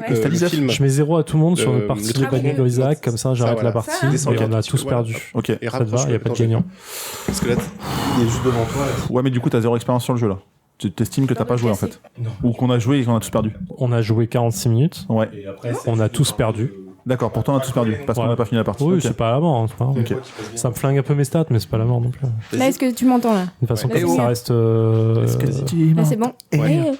Cristallisation. Je mets 0 à tout le monde sur une partie le de truc Banigo Isaac, comme ça j'arrête voilà. la partie Ça, et on a tu tous peux perdu. Ok. Et Ça te va, il n'y a pas de gagnant. Parce que là, il est juste devant toi. Là. Ouais, mais du coup, t'as 0 expérience sur le jeu là. Tu t'estimes que t'as pas joué en fait. Non. Ou qu'on a joué et qu'on a tous perdu. On a joué 46 minutes, Ouais. Et après, on a tous perdu. D'accord, pourtant on a tous perdu parce qu'on Ouais. n'a pas fini la partie. Oui, Ok. c'est pas la mort, hein, c'est pas grave. Ok. Ça me flingue un peu mes stats, mais c'est pas la mort non plus. De Là, est-ce que tu m'entends là toute façon, Ouais. comme ça reste. Là, c'est bon. Ouais.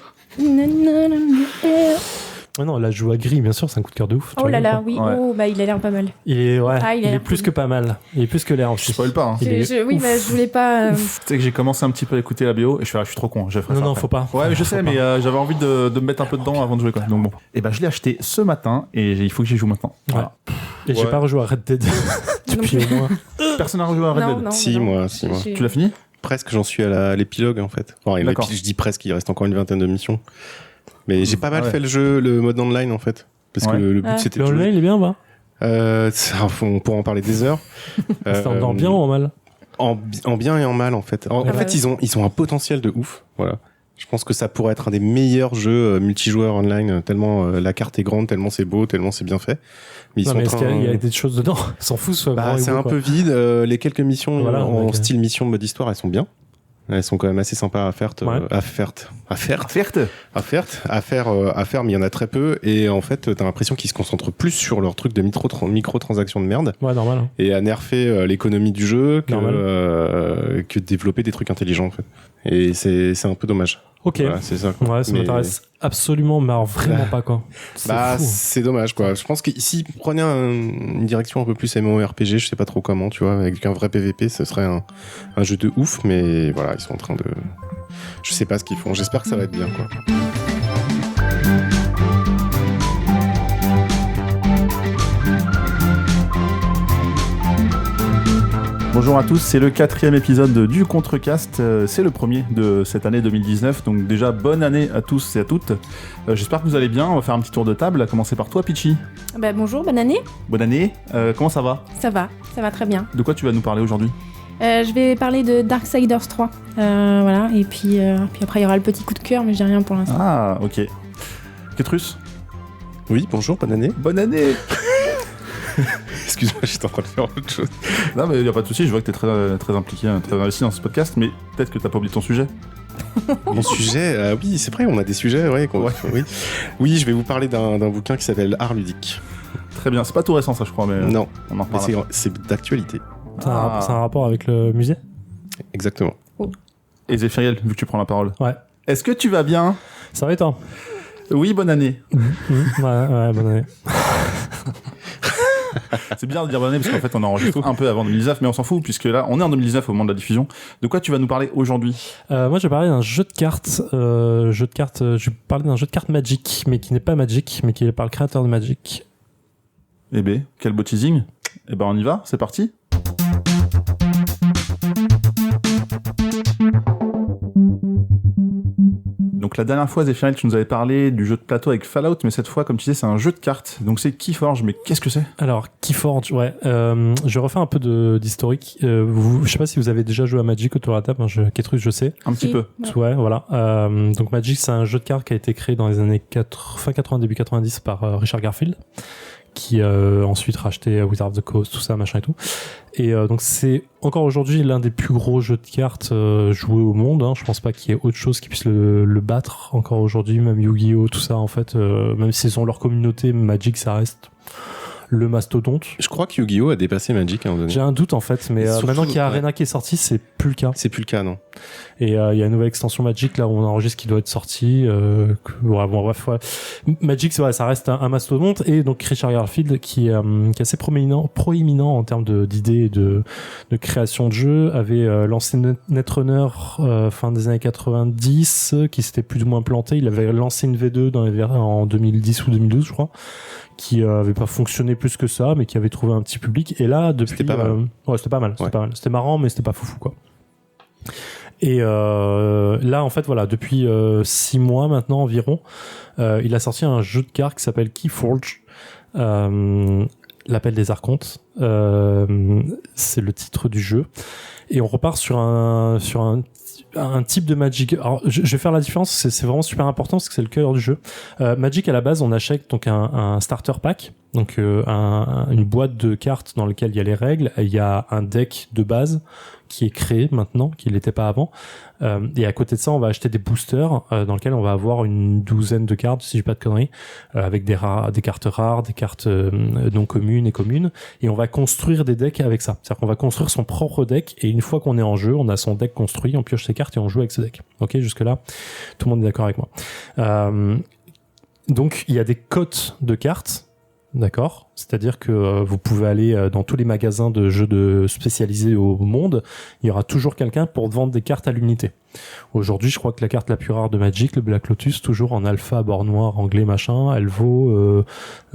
Ouais, non, là, je joue à gris, bien sûr, c'est un coup de cœur de ouf. tu Oh là rigoles là, pas. oui. Ouais. Oh, bah il a l'air pas mal. Il est, ouais, Ah, il a il est l'air plus cool. que pas mal. Il est plus que l'air Je aussi. spoil pas. Hein. Il est Oui, ouf. bah je voulais pas. Tu sais que j'ai commencé un petit peu à écouter la BO et je suis trop con. Je ferai Non, ça non, après. faut pas. Ouais, mais je Faut sais, pas. mais j'avais envie de me mettre un peu dedans avant de jouer quoi. Donc bon. Et ben je l'ai acheté ce matin et il faut que j'y joue maintenant. Voilà. Et j'ai Ouais. pas rejoué à Red Dead depuis Non au moins. Personne n'a rejoué à Red Non, Dead. non. Si, non. moi. Tu l'as fini? Presque, j'en suis à l'épilogue en fait. Enfin, D'accord. je dis presque, il reste encore une vingtaine de missions. Mais j'ai pas mal Ah ouais. fait le jeu, le mode online en fait. Parce Ouais. que le but Ah. c'était Le de jouer. online, il est bien, va. On pourra en parler des heures. C'est en bien ou en mal? En bien et en mal en fait. En Ah fait, ouais. ils ont un potentiel de ouf. Voilà. Je pense que ça pourrait être un des meilleurs jeux multijoueurs online, tellement la carte est grande, tellement c'est beau, tellement c'est bien fait. Mais ils Non, sont mais en est-ce train... qu'il y a des choses dedans? Ils s'en foutent, soit grand et c'est beau, un quoi. peu vide. Les quelques missions Voilà, en ok. style mission mode histoire, elles sont bien. Elles sont quand même assez sympas à faire, Ouais. à faire, mais il y en a très peu. Et en fait, t'as l'impression qu'ils se concentrent plus sur leur truc de microtransactions de merde Ouais, normal. hein. et à nerfer l'économie du jeu Normal. que de développer des trucs intelligents en fait. Et c'est un peu dommage. Ok. Voilà, c'est ça. quoi. Ouais, ça Mais- m'intéresse absolument, mais alors vraiment pas, quoi. C'est Bah, fou. c'est dommage quoi. Je pense que si prenait une direction un peu plus MMORPG, je sais pas trop comment, tu vois, avec un vrai PVP, ce serait un jeu de ouf, mais voilà, ils sont en train de. Je sais pas ce qu'ils font. J'espère que ça va être bien quoi. Bonjour à tous, c'est le 4e épisode du Contrecast, c'est le premier de cette année 2019, donc déjà bonne année à tous et à toutes. J'espère que vous allez bien, on va faire un petit tour de table, à commencer par toi Pitchy. Bah bonjour, bonne année. Bonne année, comment ça va? Ça va très bien. De quoi tu vas nous parler aujourd'hui? Je vais parler de Darksiders 3. Voilà, et puis après il y aura le petit coup de cœur, mais j'ai rien pour l'instant. Ah, ok. Ketrus? Oui, bonjour, bonne année. Bonne année. Excuse-moi, j'étais en train de faire autre chose. Non mais y a pas de souci, je vois que t'es très impliqué, très investi dans ce podcast, mais peut-être que t'as pas oublié ton sujet. Mon sujet, oui, c'est vrai, on a des sujets, ouais. Oui, je vais vous parler d'un bouquin qui s'appelle Art ludique. Très bien, c'est pas tout récent ça je crois, mais Non, on en mais reparlera. c'est d'actualité. C'est un rapport avec le musée? Exactement. Et Zéphiriel, vu que tu prends la parole. Ouais. Est-ce que tu vas bien? Ça va et toi? Oui, bonne année. Ouais, bonne année. C'est bien de dire bonne année parce qu'en fait on enregistre un peu avant 2019, mais on s'en fout puisque là on est en 2019 au moment de la diffusion. De quoi tu vas nous parler aujourd'hui? Moi, je vais parler d'un jeu de cartes. Je vais parler d'un jeu de cartes Magic, mais qui n'est pas Magic, mais qui est par le créateur de Magic. Eh ben, quel beau teasing. Eh ben on y va, c'est parti. Donc la dernière fois, Zéphiriel, tu nous avais parlé du jeu de plateau avec Fallout, mais cette fois, comme tu disais, c'est un jeu de cartes. Donc c'est Keyforge, mais qu'est-ce que c'est? Alors, Keyforge, ouais. Je refais un peu d'historique. Je sais pas si vous avez déjà joué à Magic autour de la table. Ketrus, je sais. Un petit Si. peu. Ouais, voilà. Donc Magic, c'est un jeu de cartes qui a été créé dans les années fin 80, début 90 par Richard Garfield, qui ensuite racheté Wizard of the Coast, tout ça, machin et tout. Et donc c'est encore aujourd'hui l'un des plus gros jeux de cartes joués au monde. Hein. Je pense pas qu'il y ait autre chose qui puisse le battre encore aujourd'hui, même Yu-Gi-Oh, tout ça en fait. Même s'ils ont leur communauté, Magic ça reste le mastodonte. Je crois que Yu-Gi-Oh a dépassé Magic à un moment donné. J'ai un doute en fait, mais Surtout, maintenant qu'il y a ouais. Arena qui est sorti, c'est plus le cas. C'est plus le cas, non. Et il y a une nouvelle extension Magic là où on enregistre qui doit être sortie. Ouais, bon bref, ouais. Magic, ouais, ça reste un mastodonte. Et donc Richard Garfield qui est assez proéminent en termes d'idées et de création de jeux, avait lancé Netrunner fin des années 90, qui s'était plus ou moins planté. Il avait lancé une V2 en 2010 ou 2012, je crois, qui avait pas fonctionné plus que ça, mais qui avait trouvé un petit public. Et là, depuis, C'était pas mal. ouais, c'était pas mal. C'était Ouais. pas mal. C'était marrant, mais c'était pas foufou, quoi. Et là, en fait, voilà, depuis 6 mois maintenant environ, il a sorti un jeu de cartes qui s'appelle Keyforge, l'appel des archontes. C'est le titre du jeu. Et on repart sur un type de Magic. Alors, je vais faire la différence, c'est vraiment super important parce que c'est le cœur du jeu. Magic, à la base, on achète donc un starter pack, donc une boîte de cartes dans laquelle il y a les règles, il y a un deck de base qui est créé maintenant, qui l'était pas avant. Et à côté de ça, on va acheter des boosters dans lesquels on va avoir une douzaine de cartes, si j'ai pas de conneries, avec des cartes rares, des cartes non communes et communes, et on va construire des decks avec ça. C'est-à-dire qu'on va construire son propre deck, et une fois qu'on est en jeu, on a son deck construit, on pioche ses cartes et on joue avec ce deck. Ok, jusque là, tout le monde est d'accord avec moi. Donc il y a des cotes de cartes. D'accord, c'est-à-dire que vous pouvez aller dans tous les magasins de jeux spécialisés au monde, il y aura toujours quelqu'un pour vendre des cartes à l'unité. Aujourd'hui, je crois que la carte la plus rare de Magic, le Black Lotus, toujours en alpha, bord noir, anglais, machin, elle vaut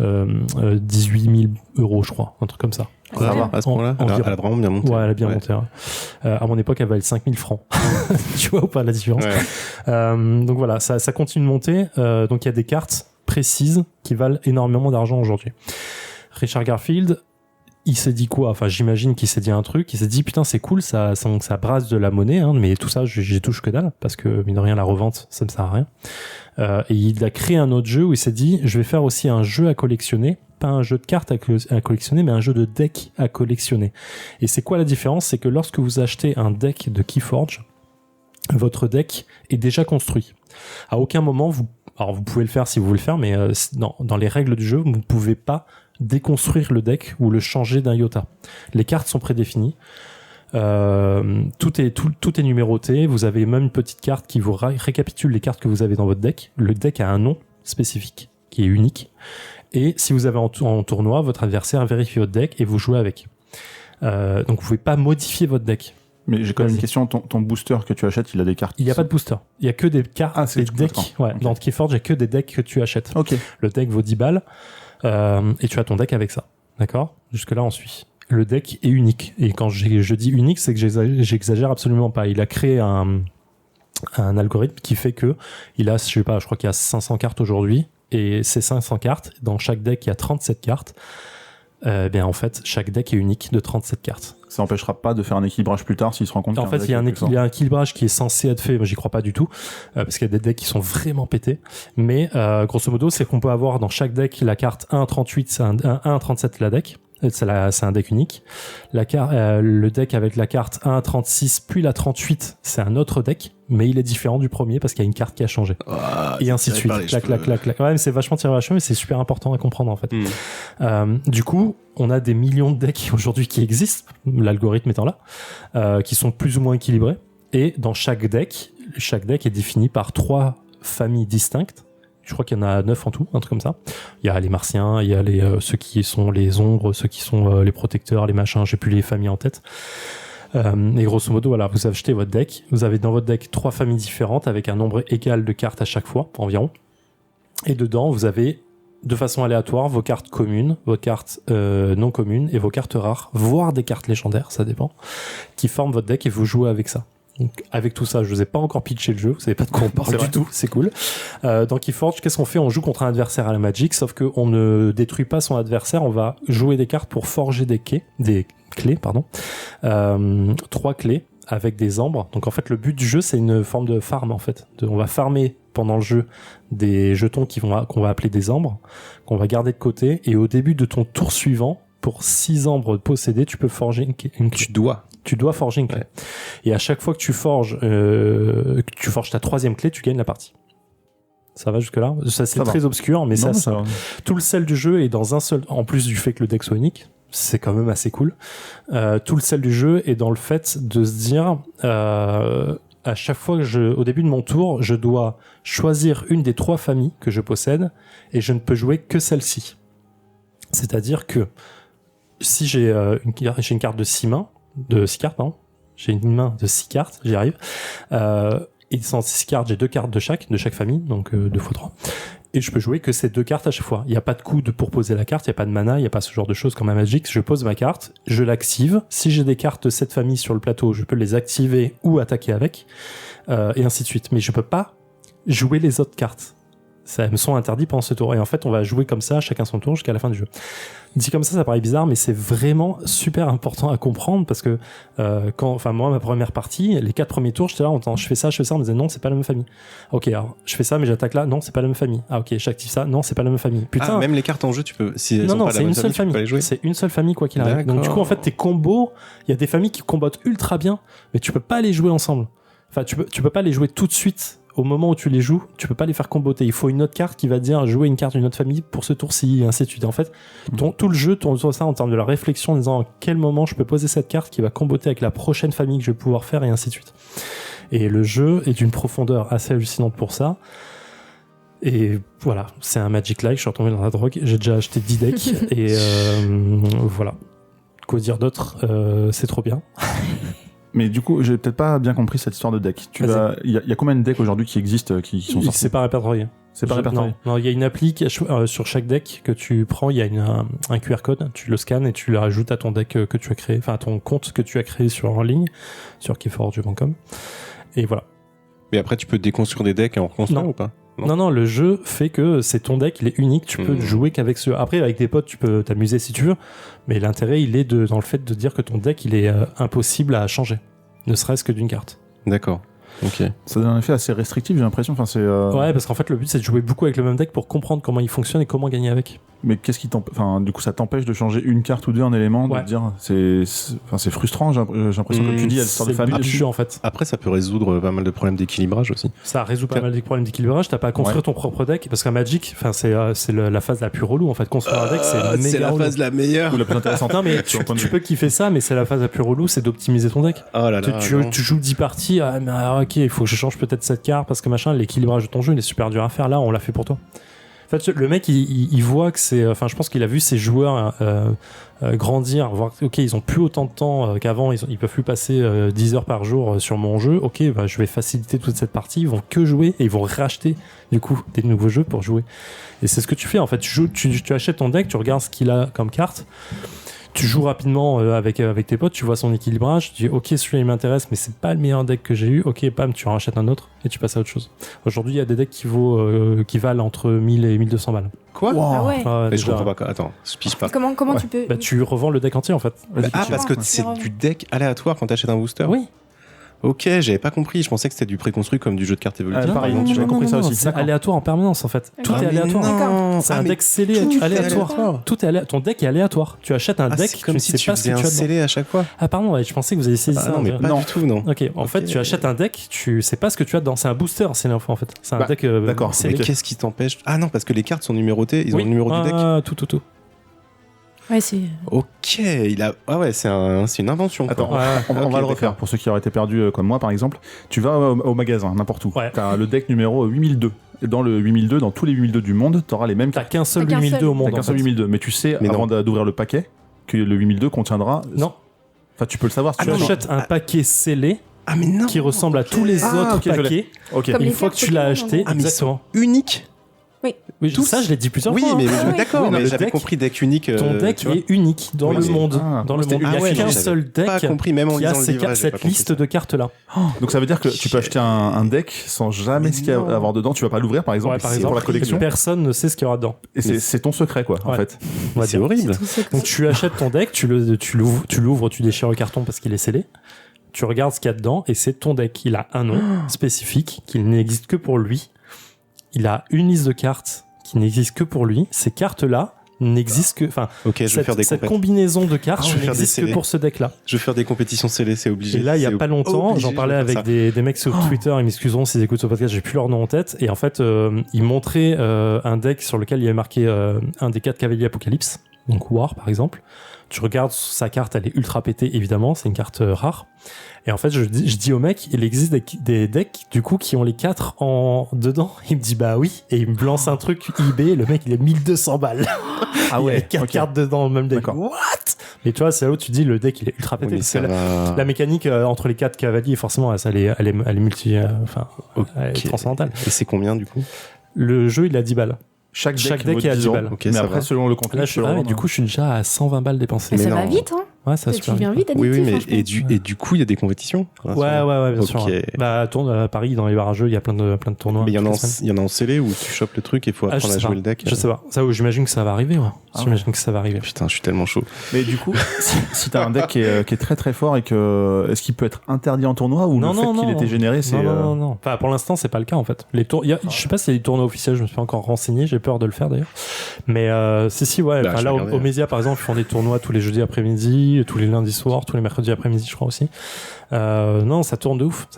18 000 €, je crois, un truc comme ça. Ça va, à ce moment-là, elle a vraiment bien monté. Ouais, elle a bien monté. Ouais. À mon époque, elle valait 5 000 francs. Tu vois ou pas la différence? Donc voilà, ça continue de monter. Donc il y a des cartes précises qui valent énormément d'argent aujourd'hui. Richard Garfield, il s'est dit quoi? Enfin, j'imagine qu'il s'est dit un truc. Il s'est dit, putain, c'est cool, ça brasse de la monnaie, hein, mais tout ça, j'y touche que dalle, parce que, mine de rien, la revente, ça ne sert à rien. Et il a créé un autre jeu où il s'est dit, je vais faire aussi un jeu à collectionner, pas un jeu de cartes à collectionner, mais un jeu de deck à collectionner. Et c'est quoi la différence? C'est que lorsque vous achetez un deck de Keyforge, votre deck est déjà construit. À aucun moment, alors vous pouvez le faire si vous voulez le faire, mais dans les règles du jeu, vous ne pouvez pas déconstruire le deck ou le changer d'un iota. Les cartes sont prédéfinies. Tout est numéroté. Vous avez même une petite carte qui vous récapitule les cartes que vous avez dans votre deck. Le deck a un nom spécifique qui est unique. Et si vous avez en tournoi, votre adversaire vérifie votre deck et vous jouez avec. Donc vous pouvez pas modifier votre deck. Mais j'ai quand même une question, ton booster que tu achètes, il a des cartes? Il n'y a pas de booster. Il y a que des cartes, des decks. Ouais, okay. Dans Keyforge, il y a que des decks que tu achètes. Ok. Le deck vaut 10 balles, et tu as ton deck avec ça. D'accord? Jusque-là, on suit. Le deck est unique. Et quand je dis unique, c'est que j'exagère absolument pas. Il a créé un algorithme qui fait que il a, je sais pas, je crois qu'il y a 500 cartes aujourd'hui, et ces 500 cartes, dans chaque deck, il y a 37 cartes. En fait, chaque deck est unique de 37 cartes. Ça n'empêchera pas de faire un équilibrage plus tard s'il se rend compte. En fait, il y a un équilibrage qui est censé être fait. Moi, j'y crois pas du tout, parce qu'il y a des decks qui sont vraiment pétés. Mais grosso modo, c'est qu'on peut avoir dans chaque deck la carte 1.38, c'est un 1.37 la deck. C'est un deck unique. Le deck avec la carte 1.36 puis la 38, c'est un autre deck, mais il est différent du premier parce qu'il y a une carte qui a changé. Et ainsi de suite. Clac. Ouais, mais c'est vachement tiré à la cheveux, mais c'est super important à comprendre en fait. Du coup, on a des millions de decks aujourd'hui qui existent, l'algorithme étant là, qui sont plus ou moins équilibrés. Et dans chaque deck est défini par 3 familles distinctes. Je crois qu'il y en a 9 en tout, un truc comme ça. Il y a les martiens, il y a ceux qui sont les ombres, ceux qui sont les protecteurs, les machins, j'ai plus les familles en tête. Et grosso modo, voilà, vous achetez votre deck. Vous avez dans votre deck 3 familles différentes avec un nombre égal de cartes à chaque fois, environ. Et dedans, vous avez, de façon aléatoire, vos cartes communes, vos cartes non communes et vos cartes rares, voire des cartes légendaires, ça dépend, qui forment votre deck et vous jouez avec ça. Donc, avec tout ça, je vous ai pas encore pitché le jeu, vous savez pas de quoi on parle du tout, c'est cool. Dans Keyforge, qu'est-ce qu'on fait? On joue contre un adversaire à la Magic, sauf qu'on ne détruit pas son adversaire, on va jouer des cartes pour forger des clés, 3 clés avec des ambres. Donc en fait, le but du jeu, c'est une forme de farm en fait. On va farmer pendant le jeu des jetons qu'on va appeler des ambres, qu'on va garder de côté, et au début de ton tour suivant, pour 6 ambres possédés, tu peux forger une clé. Tu dois forger une clé. Ouais. Et à chaque fois que tu forges ta 3e clé, tu gagnes la partie. Ça va jusque là? Ça, c'est très obscur, mais tout le sel du jeu est dans un seul, en plus du fait que le deck soit unique, c'est quand même assez cool. Tout le sel du jeu est dans le fait de se dire, à chaque fois au début de mon tour, je dois choisir une des 3 familles que je possède, et je ne peux jouer que celle-ci. C'est-à-dire que, si j'ai une carte de 6 mains, j'ai une main de 6 cartes, j'y arrive. Et sans 6 cartes, j'ai 2 cartes de chaque famille, donc 2 x 3. Et je peux jouer que ces 2 cartes à chaque fois. Il n'y a pas de coup pour poser la carte, il n'y a pas de mana, il n'y a pas ce genre de choses comme à Magic. Je pose ma carte, je l'active. Si j'ai des cartes de cette famille sur le plateau, je peux les activer ou attaquer avec, et ainsi de suite. Mais je peux pas jouer les autres cartes. Ça me sont interdits pendant ce tour. Et en fait, on va jouer comme ça, chacun son tour, jusqu'à la fin du jeu. Dit comme ça paraît bizarre, mais c'est vraiment super important à comprendre parce que moi, ma première partie, les 4 premiers tours, j'étais là, je fais ça, on me disait non, c'est pas la même famille. Ok, alors je fais ça, mais j'attaque là, non, c'est pas la même famille. Ah ok, j'active ça, non, c'est pas la même famille. Putain. Même les cartes en jeu, tu peux. Si elles non, sont non, pas la c'est même une seule famille, tu peux pas les jouer. C'est une seule famille quoi qu'il arrive. Donc du coup, en fait, tes combos, il y a des familles qui combattent ultra bien, mais tu peux pas les jouer ensemble. Enfin, tu peux pas les jouer tout de suite. Au moment où tu les joues, tu peux pas les faire comboter. Il faut une autre carte qui va dire jouer une carte d'une autre famille pour ce tour-ci, et ainsi de suite. En fait, tout le jeu tourne sur ça en termes de la réflexion, en disant à quel moment je peux poser cette carte qui va comboter avec la prochaine famille que je vais pouvoir faire, et ainsi de suite. Et le jeu est d'une profondeur assez hallucinante pour ça. Et voilà, c'est un Magic-like, je suis retombé dans la drogue, j'ai déjà acheté 10 decks, et voilà. Quoi dire d'autre, c'est trop bien. Mais du coup, j'ai peut-être pas bien compris cette histoire de deck. Il y a combien de decks aujourd'hui qui existent, qui sont sortis? C'est pas répertorié. C'est pas répertorié. Non, il y a une appli sur chaque deck que tu prends, il y a un QR code, tu le scannes et tu le rajoutes à ton deck que tu as créé, enfin à ton compte que tu as créé en ligne, sur keyforge.com. Et voilà. Mais après, tu peux déconstruire des decks et en reconstruire ou pas? Non, le jeu fait que c'est ton deck, il est unique, tu peux jouer qu'avec ce. Après, avec des potes, tu peux t'amuser si tu veux, mais l'intérêt, il est dans le fait de dire que ton deck, il est impossible à changer, ne serait-ce que d'une carte. D'accord. Ok. Ça donne un effet assez restrictif, j'ai l'impression. Enfin, c'est. Ouais, parce qu'en fait, le but, c'est de jouer beaucoup avec le même deck pour comprendre comment il fonctionne et comment gagner avec. Mais qu'est-ce qui t'empêche? Enfin, du coup, ça t'empêche de changer une carte ou deux en élément, de te dire, c'est frustrant. J'ai l'impression que tu dis, elle sort de famille. C'est le but du jeu, en fait. Après, ça peut résoudre pas mal de problèmes d'équilibrage aussi. Ça résout pas mal de problèmes d'équilibrage. T'as pas à construire ton propre deck, parce qu'un Magic, enfin, c'est la phase la plus relou, en fait. Construire un deck, c'est la phase la meilleure. Ou la plus intéressante. Non, mais tu peux kiffer ça, mais c'est la phase la plus relou, c'est d'optimiser ton deck. Oh là là. Tu joues 10 parties, ok, il faut que je change peut-être cette carte parce que machin, l'équilibrage de ton jeu, il est super dur à faire. Là, on l'a fait pour toi. En fait, le mec, il voit que c'est. Enfin, je pense qu'il a vu ses joueurs grandir, voir ok, ils ont plus autant de temps qu'avant, ils peuvent plus passer 10 heures par jour sur mon jeu. Ok, bah, je vais faciliter toute cette partie. Ils vont que jouer et ils vont racheter du coup des nouveaux jeux pour jouer. Et c'est ce que tu fais en fait. Tu achètes ton deck, tu regardes ce qu'il a comme carte. Tu joues rapidement avec tes potes, tu vois son équilibrage, tu dis ok, celui-là il m'intéresse, mais c'est pas le meilleur deck que j'ai eu, ok, bam, tu en rachètes un autre et tu passes à autre chose. Aujourd'hui, il y a des decks qui valent entre 1000 et 1200 balles. Quoi? Ah ouais. Mais je comprends pas. Attends, je pige pas. Comment tu peux. Bah, tu revends le deck entier en fait. Parce que c'est du deck aléatoire quand t'achètes un booster? Oui. Ok, j'avais pas compris. Je pensais que c'était du préconstruit comme du jeu de cartes évolutif. Pareil, j'avais compris ça aussi. C'est aléatoire en permanence en fait. Tout est aléatoire. Non. C'est un deck scellé aléatoire. Ton deck est aléatoire. Tu achètes un deck, comme si tu faisais un scellé à chaque fois. Ah pardon, je pensais que vous aviez saisi ça. Non, mais pas du tout, non. Ok, en fait, tu achètes un deck, tu sais pas ce que tu as dedans. C'est un booster, c'est l'info en fait. C'est un deck. D'accord. Mais qu'est-ce qui t'empêche? Ah non, parce que les cartes sont numérotées. Ils ont le numéro du deck. Ah, tout. Ouais, c'est. Ok, ah ouais, c'est une invention. Attends, quoi. on va le refaire. Pour ceux qui auraient été perdus comme moi, par exemple, tu vas au magasin, n'importe où. Ouais. T'as le deck numéro 8002. Et dans le 8002, dans tous les 8002 du monde, t'auras les mêmes T'as cartes. qu'un seul 8002 au monde. T'as qu'un seul 8002. Mais tu sais, avant d'ouvrir le paquet, que le 8002 contiendra. Non. Enfin, tu peux le savoir. Tu achètes un paquet scellé. Ah mais non. Qui ressemble à tous les autres paquets. Ok. Une fois que tu l'as acheté, exactement. Unique. Oui, tout ça, je l'ai dit plusieurs fois. Oui, mais d'accord, mais le j'avais compris deck unique. Ton deck est unique dans le monde. Dans le monde, il n'y a qu'un seul deck qui a cette liste de cartes-là. Donc ça veut dire que tu peux acheter un deck sans jamais ce qu'il y a à avoir dedans. Tu vas pas l'ouvrir, par exemple, pour la collection. Personne ne sait ce qu'il y aura dedans. Et c'est ton secret, quoi, en fait. C'est horrible. Donc tu achètes ton deck, tu l'ouvres, tu déchires le carton parce qu'il est scellé. Tu regardes ce qu'il y a dedans et c'est ton deck. Il a un nom spécifique qui n'existe que pour lui. Il a une liste de cartes qui n'existe que pour lui. Ces cartes-là n'existent que... Enfin, cette combinaison de cartes n'existe que pour ce deck-là. Je vais faire des compétitions scellées, c'est obligé. Et là, il y a pas longtemps, j'en parlais avec des mecs sur Twitter, ils m'excuseront s'ils écoutent ce podcast, j'ai plus leur nom en tête. Et en fait, ils montraient un deck sur lequel il y avait marqué un des 4 cavaliers Apocalypse, donc War par exemple. Tu regardes sa carte, elle est ultra pétée, évidemment, c'est une carte rare. Et en fait, je dis au mec, il existe des decks, du coup, qui ont les 4 dedans. Il me dit, bah oui. Et il me lance un truc eBay, le mec, il est 1200 balles. Ah ouais. Il y a 4 cartes dedans, le même deck. What? Mais tu vois, c'est là où tu dis, le deck, il est ultra pété. Parce que la mécanique entre les 4 cavaliers, forcément, elle est multi, elle est transcendantale. Et c'est combien, du coup? Le jeu, il a 10 balles. Chaque deck est à 10 balles. Okay, mais après, selon le contenu, là, du coup, je suis déjà à 120 balles dépensées. Mais ça va vite, hein. Ouais, ça va Tu super viens vite. vite, Oui, addictif, mais franchement. et du coup, il y a des compétitions. Ouais, bien sûr. Ok. Ouais. Bah, à Paris, dans les barrageux, il y a plein de tournois. Mais il y en a toutes les semaines. il y en a en scellé où tu chopes le truc et il faut Ah, je apprendre à sais jouer pas. le deck. Je sais pas. Ça, j'imagine que ça va arriver. Ouais. Ah J'imagine que ça va arriver. Putain, je suis tellement chaud. Mais du coup, si t'as un deck qui est très très fort et que est-ce qu'il peut être interdit en tournoi ou Non, le fait non, qu'il non. ait été généré, c'est Non. Enfin, pour l'instant, c'est pas le cas en fait. Je sais pas s'il y a des tournois officiels. Je me suis pas encore renseigné. J'ai peur de le faire d'ailleurs. Mais si, ouais. Bah, Enfin, je là, vais au regarder. Mésia, par exemple, ils font des tournois tous les jeudis après-midi, tous les lundis soirs, tous les mercredis après-midi, je crois aussi. Non, ça tourne de ouf.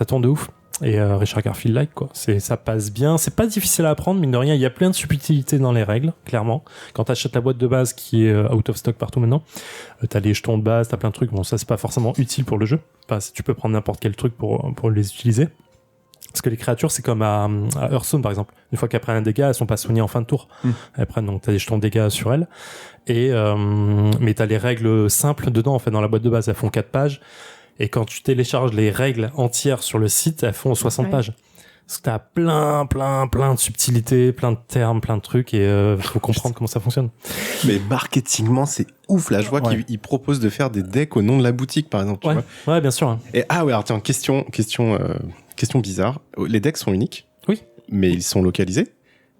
Et Richard Garfield quoi. Ça passe bien. C'est pas difficile à apprendre, mine de rien. Il y a plein de subtilités dans les règles, clairement. Quand t'achètes la boîte de base qui est out of stock partout maintenant, t'as les jetons de base, t'as plein de trucs. Bon, ça c'est pas forcément utile pour le jeu. Enfin, tu peux prendre n'importe quel truc pour les utiliser. Parce que les créatures, c'est comme à Hearthstone par exemple. Une fois qu'elles prennent un dégât, elles sont pas soignées en fin de tour. Elles prennent donc t'as des jetons de dégâts sur elles. Et mais t'as les règles simples dedans en fait dans la boîte de base. Elles font 4 pages. Et quand tu télécharges les règles entières sur le site, elles font 60 pages. Parce que t'as plein de subtilités, plein de termes, plein de trucs, et faut comprendre comment ça fonctionne. Mais marketingement, c'est ouf. Là, je vois qu'ils proposent de faire des decks au nom de la boutique, par exemple. Tu vois. Ouais, bien sûr. Hein. Et alors tiens, question bizarre. Les decks sont uniques. Oui. Mais ils sont localisés.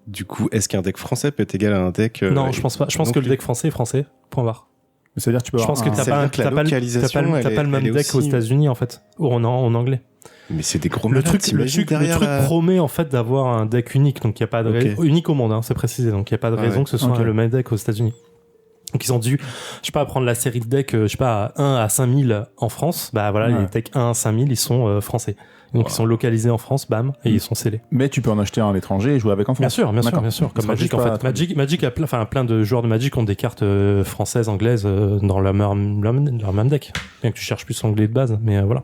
Du coup, est-ce qu'un deck français peut être égal à un deck Non, je pense pas. Je pense que le deck français est français. Point barre. c'est-à-dire tu peux Je pense que t'as pas le même deck aux États-Unis en fait, ou en anglais. Mais c'est des gros Le malades, truc promet en fait d'avoir un deck unique, donc il y a pas de unique au monde, hein, c'est précisé, donc il y a pas de raison que ce soit le même deck aux États-Unis. Donc ils ont dû, je sais pas, prendre la série de decks, je sais pas, 1 à 5000 en France, bah voilà, les decks 1 à 5000 ils sont français. Donc ils sont localisés en France, bam, et ils sont scellés. Mais tu peux en acheter un à l'étranger et jouer avec en France. Bien sûr. Comme Magic en fait. Magic a plein de joueurs de Magic ont des cartes françaises, anglaises dans leur même deck. Bien que tu cherches plus anglais de base, mais voilà.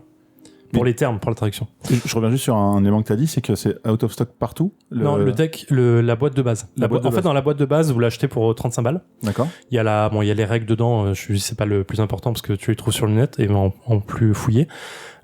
Pour les termes, pour la traduction. Je reviens juste sur un élément que tu as dit, c'est que c'est out of stock partout. Non, le deck, la boîte de base. En fait, dans la boîte de base, vous l'achetez pour 35 balles. D'accord. Il y a les règles dedans. C'est pas le plus important parce que tu les trouves sur le net et en plus fouillé.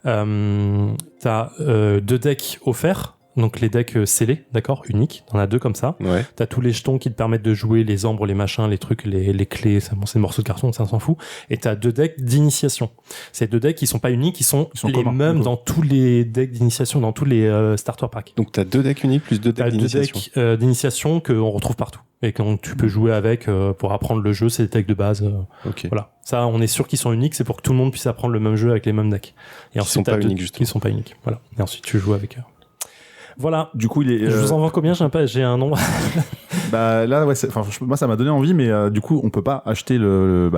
T'as 2 decks offerts. Donc les decks scellés, d'accord, uniques, t'en as 2 comme ça. Ouais. T'as tous les jetons qui te permettent de jouer les ombres, les machins, les trucs, les clés, c'est des morceaux de carton, ça s'en fout. Et t'as 2 decks d'initiation. Ces 2 decks, ils sont pas uniques, ils sont les communs, mêmes dans tous les decks d'initiation, dans tous les starter packs. Donc t'as 2 decks uniques plus 2 decks d'initiation. T'as 2 decks d'initiation qu'on retrouve partout et que tu peux jouer avec pour apprendre le jeu, c'est des decks de base. Ok. Voilà. Ça, on est sûr qu'ils sont uniques, c'est pour que tout le monde puisse apprendre le même jeu avec les mêmes decks. Et ensuite, sont pas uniques, justement. Qui sont pas uniques. Voilà. Et ensuite, tu joues avec eux. Voilà. Du coup, il est. Je vous en vends combien? J'ai un nombre. Bah là, ouais, moi ça m'a donné envie, mais du coup, on peut pas acheter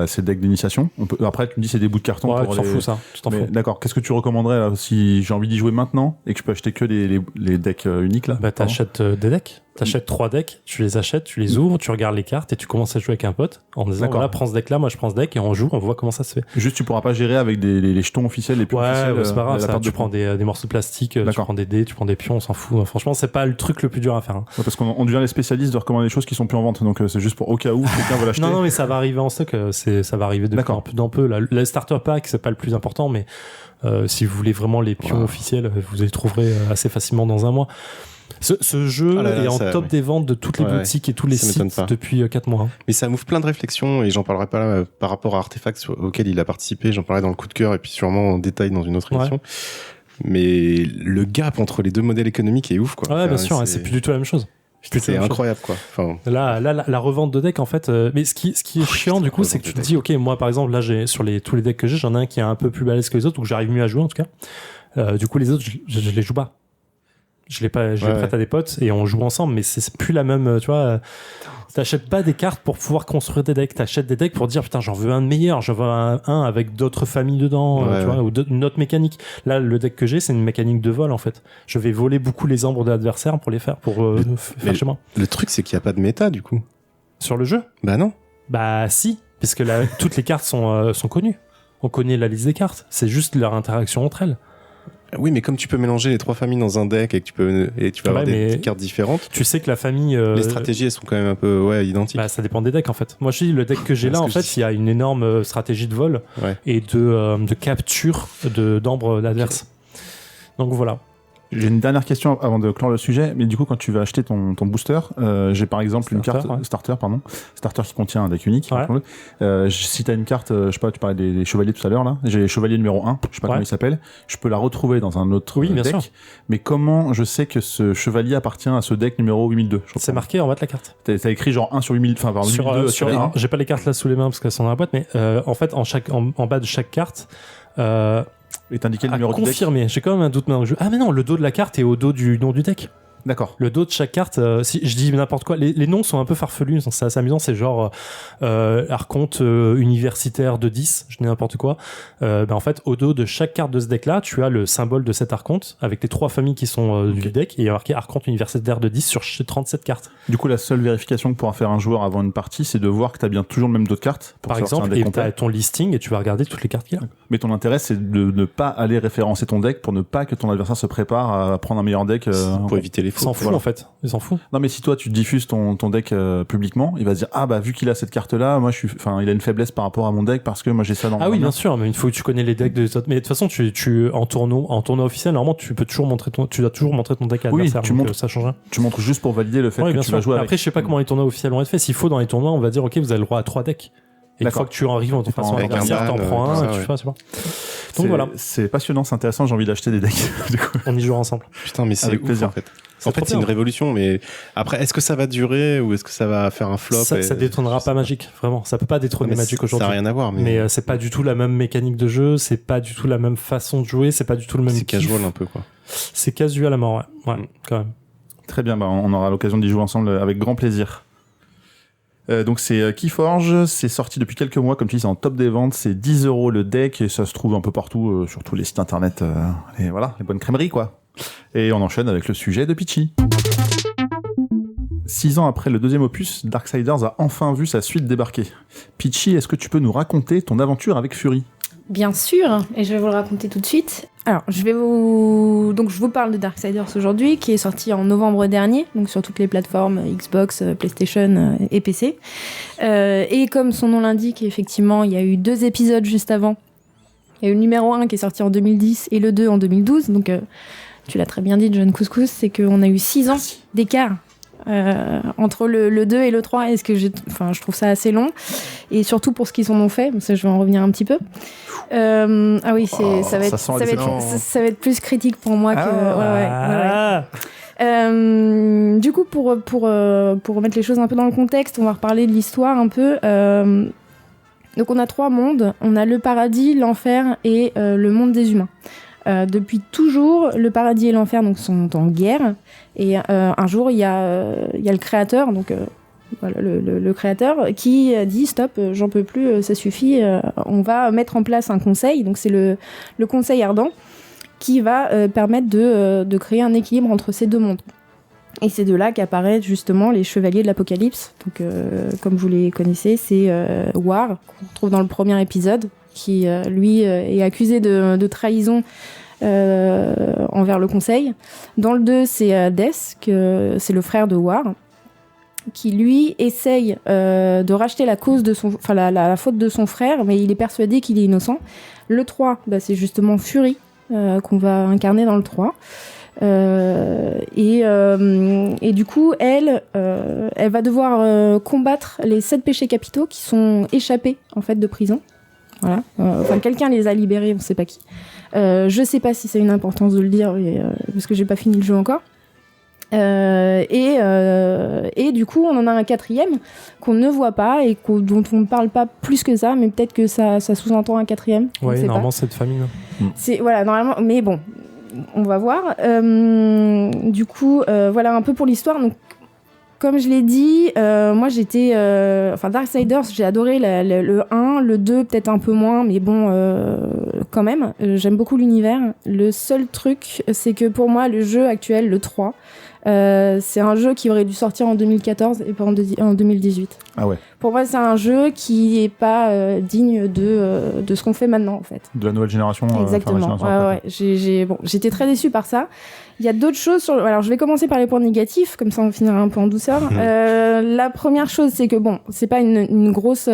ces decks d'initiation. Après, tu me dis c'est des bouts de carton. Ouais, pour tu t'en fous ça. Tu t'en fous. D'accord. Qu'est-ce que tu recommanderais là, si j'ai envie d'y jouer maintenant et que je peux acheter que les decks uniques là? Bah t'achètes des decks. T'achètes 3 decks, tu les achètes, tu les ouvres, tu regardes les cartes et tu commences à jouer avec un pote en disant voilà, prends ce deck là, moi je prends ce deck et on joue, on voit comment ça se fait. Juste, tu pourras pas gérer avec les jetons officiels, les pions officiels. Ouais, c'est pas grave, la ça, part tu prends des morceaux de plastique, tu prends des dés, tu prends des pions, on s'en fout. Franchement, c'est pas le truc le plus dur à faire. Hein. Ouais, parce qu'on devient les spécialistes de recommander des choses qui sont plus en vente, donc c'est juste pour au cas où quelqu'un veut l'acheter. Non, mais ça va arriver en stock, ça va arriver de plus en peu. Le starter pack, c'est pas le plus important, mais si vous voulez vraiment les pions officiels, vous les trouverez assez facilement dans un mois. Ce jeu est en top des ventes de toutes les boutiques et tous les sites depuis 4 mois. Hein. Mais ça m'ouvre plein de réflexions et j'en parlerai pas là par rapport à Artefact auquel il a participé. J'en parlerai dans le coup de cœur et puis sûrement en détail dans une autre émission. Mais le gap entre les 2 modèles économiques est ouf, quoi. Ouais, bien sûr, c'est plus du tout la même chose. C'est incroyable, quoi. Enfin... Là, la revente de deck, en fait, mais ce qui est chiant, du coup, c'est que tu te dis, ok, moi, par exemple, là, tous les decks que j'en ai un qui est un peu plus balèze que les autres, ou que j'arrive mieux à jouer, en tout cas. Du coup, les autres, je les joue pas. Je les prête à des potes et on joue ensemble, mais c'est plus la même, tu vois. T'achètes pas des cartes pour pouvoir construire des decks, t'achètes des decks pour dire putain, j'en veux un de meilleur, j'en veux un avec d'autres familles dedans, tu vois, ou une autre mécanique. Là, le deck que j'ai, c'est une mécanique de vol en fait. Je vais voler beaucoup les ombres de l'adversaire pour les faire, pour faire chez moi. Le truc, c'est qu'il y a pas de méta du coup. Sur le jeu? Bah non. Bah si, parce que toutes les cartes sont connues. On connaît la liste des cartes. C'est juste leur interaction entre elles. Oui, mais comme tu peux mélanger les 3 familles dans un deck et que tu vas avoir des cartes différentes. Tu sais que la famille. Les stratégies, elles sont quand même un peu identiques. Bah, ça dépend des decks en fait. Moi, je dis le deck que j'ai là, en fait, il y a une énorme stratégie de vol et de capture d'ambre d'adverse. Okay. Donc voilà. J'ai une dernière question avant de clore le sujet, mais du coup, quand tu vas acheter ton booster, j'ai par exemple une carte starter qui contient un deck unique. Si t'as une carte, je sais pas, tu parlais des chevaliers tout à l'heure là, j'ai chevalier numéro 1, je sais pas comment il s'appelle, je peux la retrouver dans un autre bien deck. sûr. Mais comment je sais que ce chevalier appartient à ce deck numéro 8002? C'est marqué en bas de la carte. T'as écrit genre 1 sur 8000, enfin par 8002 sur 1. J'ai pas les cartes là sous les mains parce qu'elles sont dans la boîte, mais en fait en bas de chaque carte. Est indiqué le numéro du deck. Confirmé. J'ai quand même un doute maintenant. Ah mais non, le dos de la carte est au dos du nom du deck. D'accord. Le dos de chaque carte, si je dis n'importe quoi, les noms sont un peu farfelus, c'est assez amusant, c'est genre archonte universitaire de 10, je dis n'importe quoi. En fait, au dos de chaque carte de ce deck-là, tu as le symbole de cet archonte avec les 3 familles qui sont du deck, et il y a marqué archonte universitaire de 10 sur 37 cartes. Du coup, la seule vérification que pourra faire un joueur avant une partie, c'est de voir que tu as bien toujours le même dos de cartes. Par exemple, et tu as ton listing et tu vas regarder toutes les cartes qu'il y a. Mais ton intérêt, c'est de ne pas aller référencer ton deck pour ne pas que ton adversaire se prépare à prendre un meilleur deck. Pour éviter les Ils s'en foutent en fait. Ils s'en foutent. Non, mais si toi tu diffuses ton deck publiquement, il va se dire ah bah vu qu'il a cette carte là, moi il a une faiblesse par rapport à mon deck parce que moi j'ai ça dans. Ah oui, bien sûr, mais il faut que tu connais les decks des autres. Mais de toute façon, tu en tournoi officiel, normalement, tu dois toujours montrer ton deck à l'adversaire. Oui, ça change rien. Tu montres juste pour valider le fait que tu vas jouer avec. Après, je sais pas comment les tournois officiels vont être faits. S'il faut dans les tournois, on va dire ok, vous avez le droit à 3 decks. Et une fois que tu arrives en façon adversaire, t'en prends un, tu fais, c'est bon. Donc voilà. C'est passionnant, c'est intéressant, j'ai envie d'acheter des decks. Du coup. On y jouera ensemble. Putain, mais c'est avec ouf, plaisir. en fait. C'est une révolution, mais après, est-ce que ça va durer ou est-ce que ça va faire un flop? Ça détrônera pas Magic, vraiment. Ça peut pas détrôner Magic aujourd'hui. Ça n'a rien à voir, mais c'est pas du tout la même mécanique de jeu, c'est pas du tout la même façon de jouer, c'est pas du tout le même. C'est casual un peu, quoi. C'est casual à mort, ouais, quand même. Très bien, on aura l'occasion d'y jouer ensemble avec grand plaisir. Donc c'est Keyforge, c'est sorti depuis quelques mois, comme tu dis, c'est en top des ventes, c'est 10 € le deck et ça se trouve un peu partout sur tous les sites internet, et voilà, les bonnes crèmeries quoi. Et on enchaîne avec le sujet de Pitchy. 6 ans après le deuxième opus, Darksiders a enfin vu sa suite débarquer. Pitchy, est-ce que tu peux nous raconter ton aventure avec Fury ? Bien sûr, et je vais vous le raconter tout de suite. Alors, je vous parle de Darksiders aujourd'hui, qui est sorti en novembre dernier, donc sur toutes les plateformes Xbox, PlayStation et PC. Et comme son nom l'indique, effectivement, il y a eu 2 épisodes juste avant. Il y a eu le numéro 1 qui est sorti en 2010 et le 2 en 2012. Donc, tu l'as très bien dit, John Couscous, c'est qu'on a eu 6 ans d'écart entre le 2 et le 3, et je trouve ça assez long, et surtout pour ce qu'ils en ont fait, ça je vais en revenir un petit peu. Ah oui, ça va être plus critique pour moi que... Du coup, pour remettre les choses un peu dans le contexte, on va reparler de l'histoire un peu. Donc on a 3 mondes, on a le paradis, l'enfer et le monde des humains. Depuis toujours, le paradis et l'enfer donc, sont en guerre. Et un jour, il y a le créateur, donc voilà, le créateur, qui dit stop, j'en peux plus, ça suffit. On va mettre en place un conseil. Donc c'est le conseil ardent qui va permettre de créer un équilibre entre ces 2 mondes. Et c'est de là qu'apparaissent justement les chevaliers de l'Apocalypse. Donc comme vous les connaissez, c'est War qu'on retrouve dans le premier épisode, qui lui est accusé de trahison envers le conseil. Dans le 2, c'est Death, c'est le frère de War, qui lui essaye de racheter la cause de la faute de son frère, mais il est persuadé qu'il est innocent. Le 3, c'est justement Fury qu'on va incarner dans le 3. Et du coup, elle va devoir combattre les 7 péchés capitaux qui sont échappés en fait de prison. Voilà. Quelqu'un les a libérés, on sait pas qui. Je sais pas si c'est une importance de le dire, parce que j'ai pas fini le jeu encore. Et du coup, on en a un 4e qu'on ne voit pas et dont on ne parle pas plus que ça, mais peut-être que ça sous-entend un 4e. Oui, normalement, c'est de famille. Voilà, normalement, mais bon, on va voir. Du coup, voilà un peu pour l'histoire. Donc, comme je l'ai dit, moi j'étais... Darksiders, j'ai adoré le 1, le 2 peut-être un peu moins, mais bon, quand même, j'aime beaucoup l'univers. Le seul truc, c'est que pour moi, le jeu actuel, le 3, c'est un jeu qui aurait dû sortir en 2014 et pas en 2018. Ah ouais. Pour moi, c'est un jeu qui est pas digne de ce qu'on fait maintenant, en fait. De la nouvelle génération. Exactement. J'étais très déçue par ça. Il y a d'autres choses alors, je vais commencer par les points négatifs, comme ça on finira un peu en douceur. La première chose, c'est que bon, c'est pas une grosse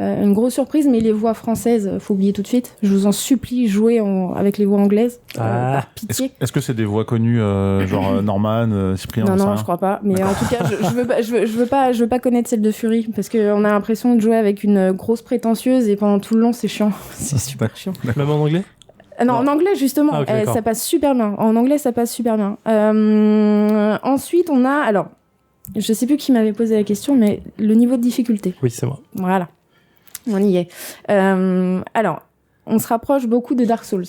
Une grosse surprise, mais les voix françaises, faut oublier tout de suite. Je vous en supplie, jouez avec les voix anglaises. Par pitié. Est-ce que c'est des voix connues, genre Norman, Cyprien? Non, je crois pas. Mais en tout cas, je veux pas connaître celle de Fury, parce qu'on a l'impression de jouer avec une grosse prétentieuse et pendant tout le long, c'est chiant. C'est super chiant. Même en anglais? Non, en anglais, justement, ça passe super bien. En anglais, ça passe super bien. Ensuite, on a... Alors, je sais plus qui m'avait posé la question, mais le niveau de difficulté. Oui, c'est moi. Voilà. On y est. Alors, on se rapproche beaucoup de Dark Souls.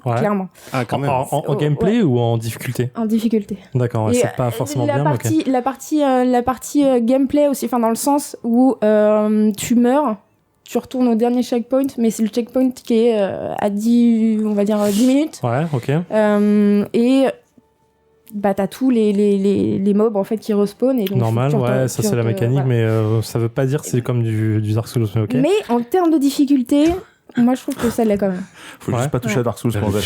Ouais. Clairement. Ah, quand même. En gameplay ou en difficulté? En difficulté. D'accord, ouais, c'est pas forcément bien. La partie gameplay aussi, enfin dans le sens où tu meurs, tu retournes au dernier checkpoint, mais c'est le checkpoint qui est à 10 minutes. Ouais, ok. Et bah t'as tous les mobs en fait qui respawnent et donc normal, ouais, ça c'est la mécanique, mais ça veut pas dire que c'est comme du Dark Souls, mais ok. Mais en termes de difficulté, moi je trouve que ça l'est quand même. Faut juste pas toucher à Dark Souls pour Non,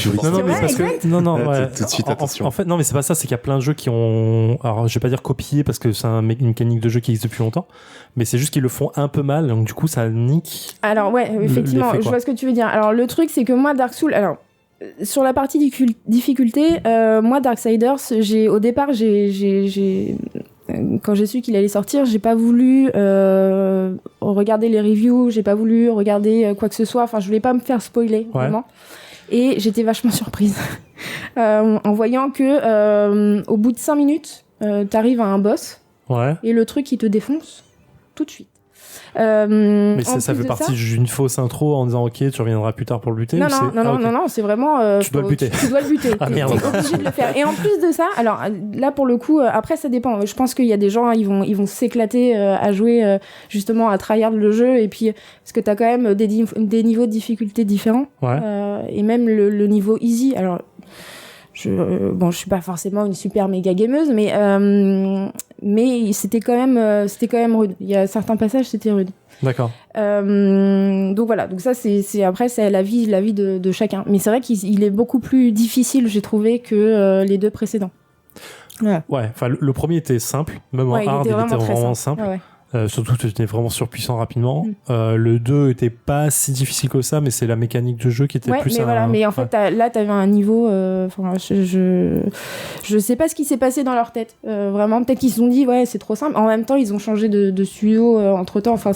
mais parce que non, ouais. Tout de suite, attention. En fait, non, mais c'est pas ça, c'est qu'il y a plein de jeux qui ont, alors je vais pas dire copié parce que c'est une mécanique de jeu qui existe depuis longtemps, mais c'est juste qu'ils le font un peu mal, donc du coup ça nique. Alors ouais, effectivement, je vois ce que tu veux dire. Alors le truc c'est que moi Dark Souls, alors sur la partie difficulté, moi Darksiders, au départ quand j'ai su qu'il allait sortir, j'ai pas voulu regarder les reviews, j'ai pas voulu regarder quoi que ce soit, enfin je voulais pas me faire spoiler, vraiment. Et j'étais vachement surprise en voyant que au bout de 5 minutes, t'arrives à un boss et le truc il te défonce tout de suite. Mais ça fait partie d'une fausse intro en disant ok, tu reviendras plus tard pour le buter. Non, c'est vraiment. Tu dois le buter. Tu dois le buter. Ah merde. T'es obligé de le faire. Et en plus de ça, alors là pour le coup, après ça dépend. Je pense qu'il y a des gens, ils vont s'éclater à jouer justement à tryhard le jeu et puis parce que t'as quand même des niveaux de difficulté différents. Et même le niveau easy. Alors je suis pas forcément une super méga gameuse, mais c'était quand même rude. Il y a certains passages, c'était rude. D'accord. Donc voilà, donc ça après c'est la vie de chacun. Mais c'est vrai qu'il est beaucoup plus difficile, j'ai trouvé, que les deux précédents. Voilà. Ouais, enfin le premier était simple, même en hard, il était vraiment simple. Ouais. Surtout tu étais vraiment surpuissant rapidement. Le 2 était pas si difficile que ça, mais c'est la mécanique de jeu qui était plus. Mais en fait là t'avais un niveau. Je sais pas ce qui s'est passé dans leur tête. Vraiment, peut-être qu'ils se sont dit ouais c'est trop simple. En même temps ils ont changé de studio entre temps. Enfin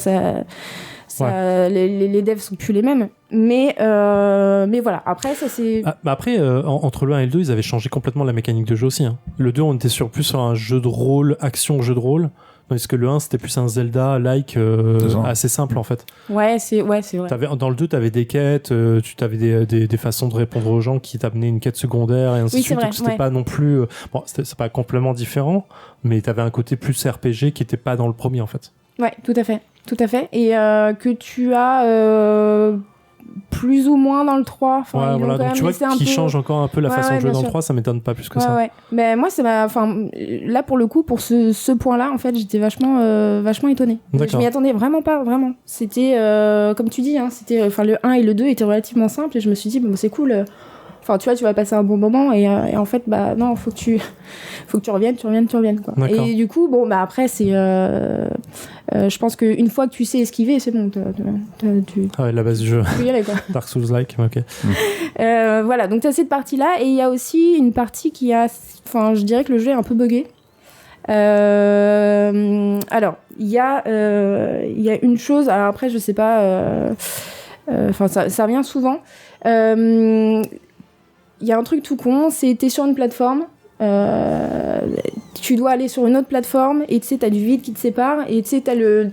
les devs sont plus les mêmes. Mais voilà. Après ça c'est. Après entre le 1 et le 2 ils avaient changé complètement la mécanique de jeu aussi. Hein. Le 2 on était plus sur un jeu de rôle, action jeu de rôle. Parce que le 1 c'était plus un Zelda-like assez simple en fait. Ouais, c'est vrai. Dans le 2 t'avais des quêtes, tu avais des façons de répondre aux gens qui t'amenaient une quête secondaire et ainsi de suite. Donc c'était pas non plus. Bon, c'est pas complètement différent, mais t'avais un côté plus RPG qui était pas dans le premier en fait. Ouais, tout à fait. Et que tu as. Plus ou moins dans le 3. Enfin, voilà, donc tu vois qu'ils changent encore un peu la façon de jouer dans le 3, ça m'étonne pas plus que ça. Ouais. Mais moi, là, pour le coup, pour ce point-là, en fait, j'étais vachement étonnée. Je m'y attendais vraiment pas, vraiment. C'était, comme tu dis, hein, le 1 et le 2 étaient relativement simples et je me suis dit, bon, c'est cool. Enfin, tu vois, tu vas passer un bon moment et en fait, bah non, faut que tu reviennes, quoi. D'accord. Et du coup, bon, bah après, c'est, je pense qu'une fois que tu sais esquiver, c'est bon. Ah ouais, la base du jeu. Tu peux y aller, quoi. Dark Souls-like, ok. Voilà, donc t'as cette partie-là et il y a aussi une partie qui a, enfin, je dirais que le jeu est un peu buggé. Alors, il y a une chose. Alors après, je sais pas. Enfin, ça revient souvent. Il y a un truc tout con, c'est t'es sur une plateforme, tu dois aller sur une autre plateforme et tu sais t'as du vide qui te sépare et tu sais t'as le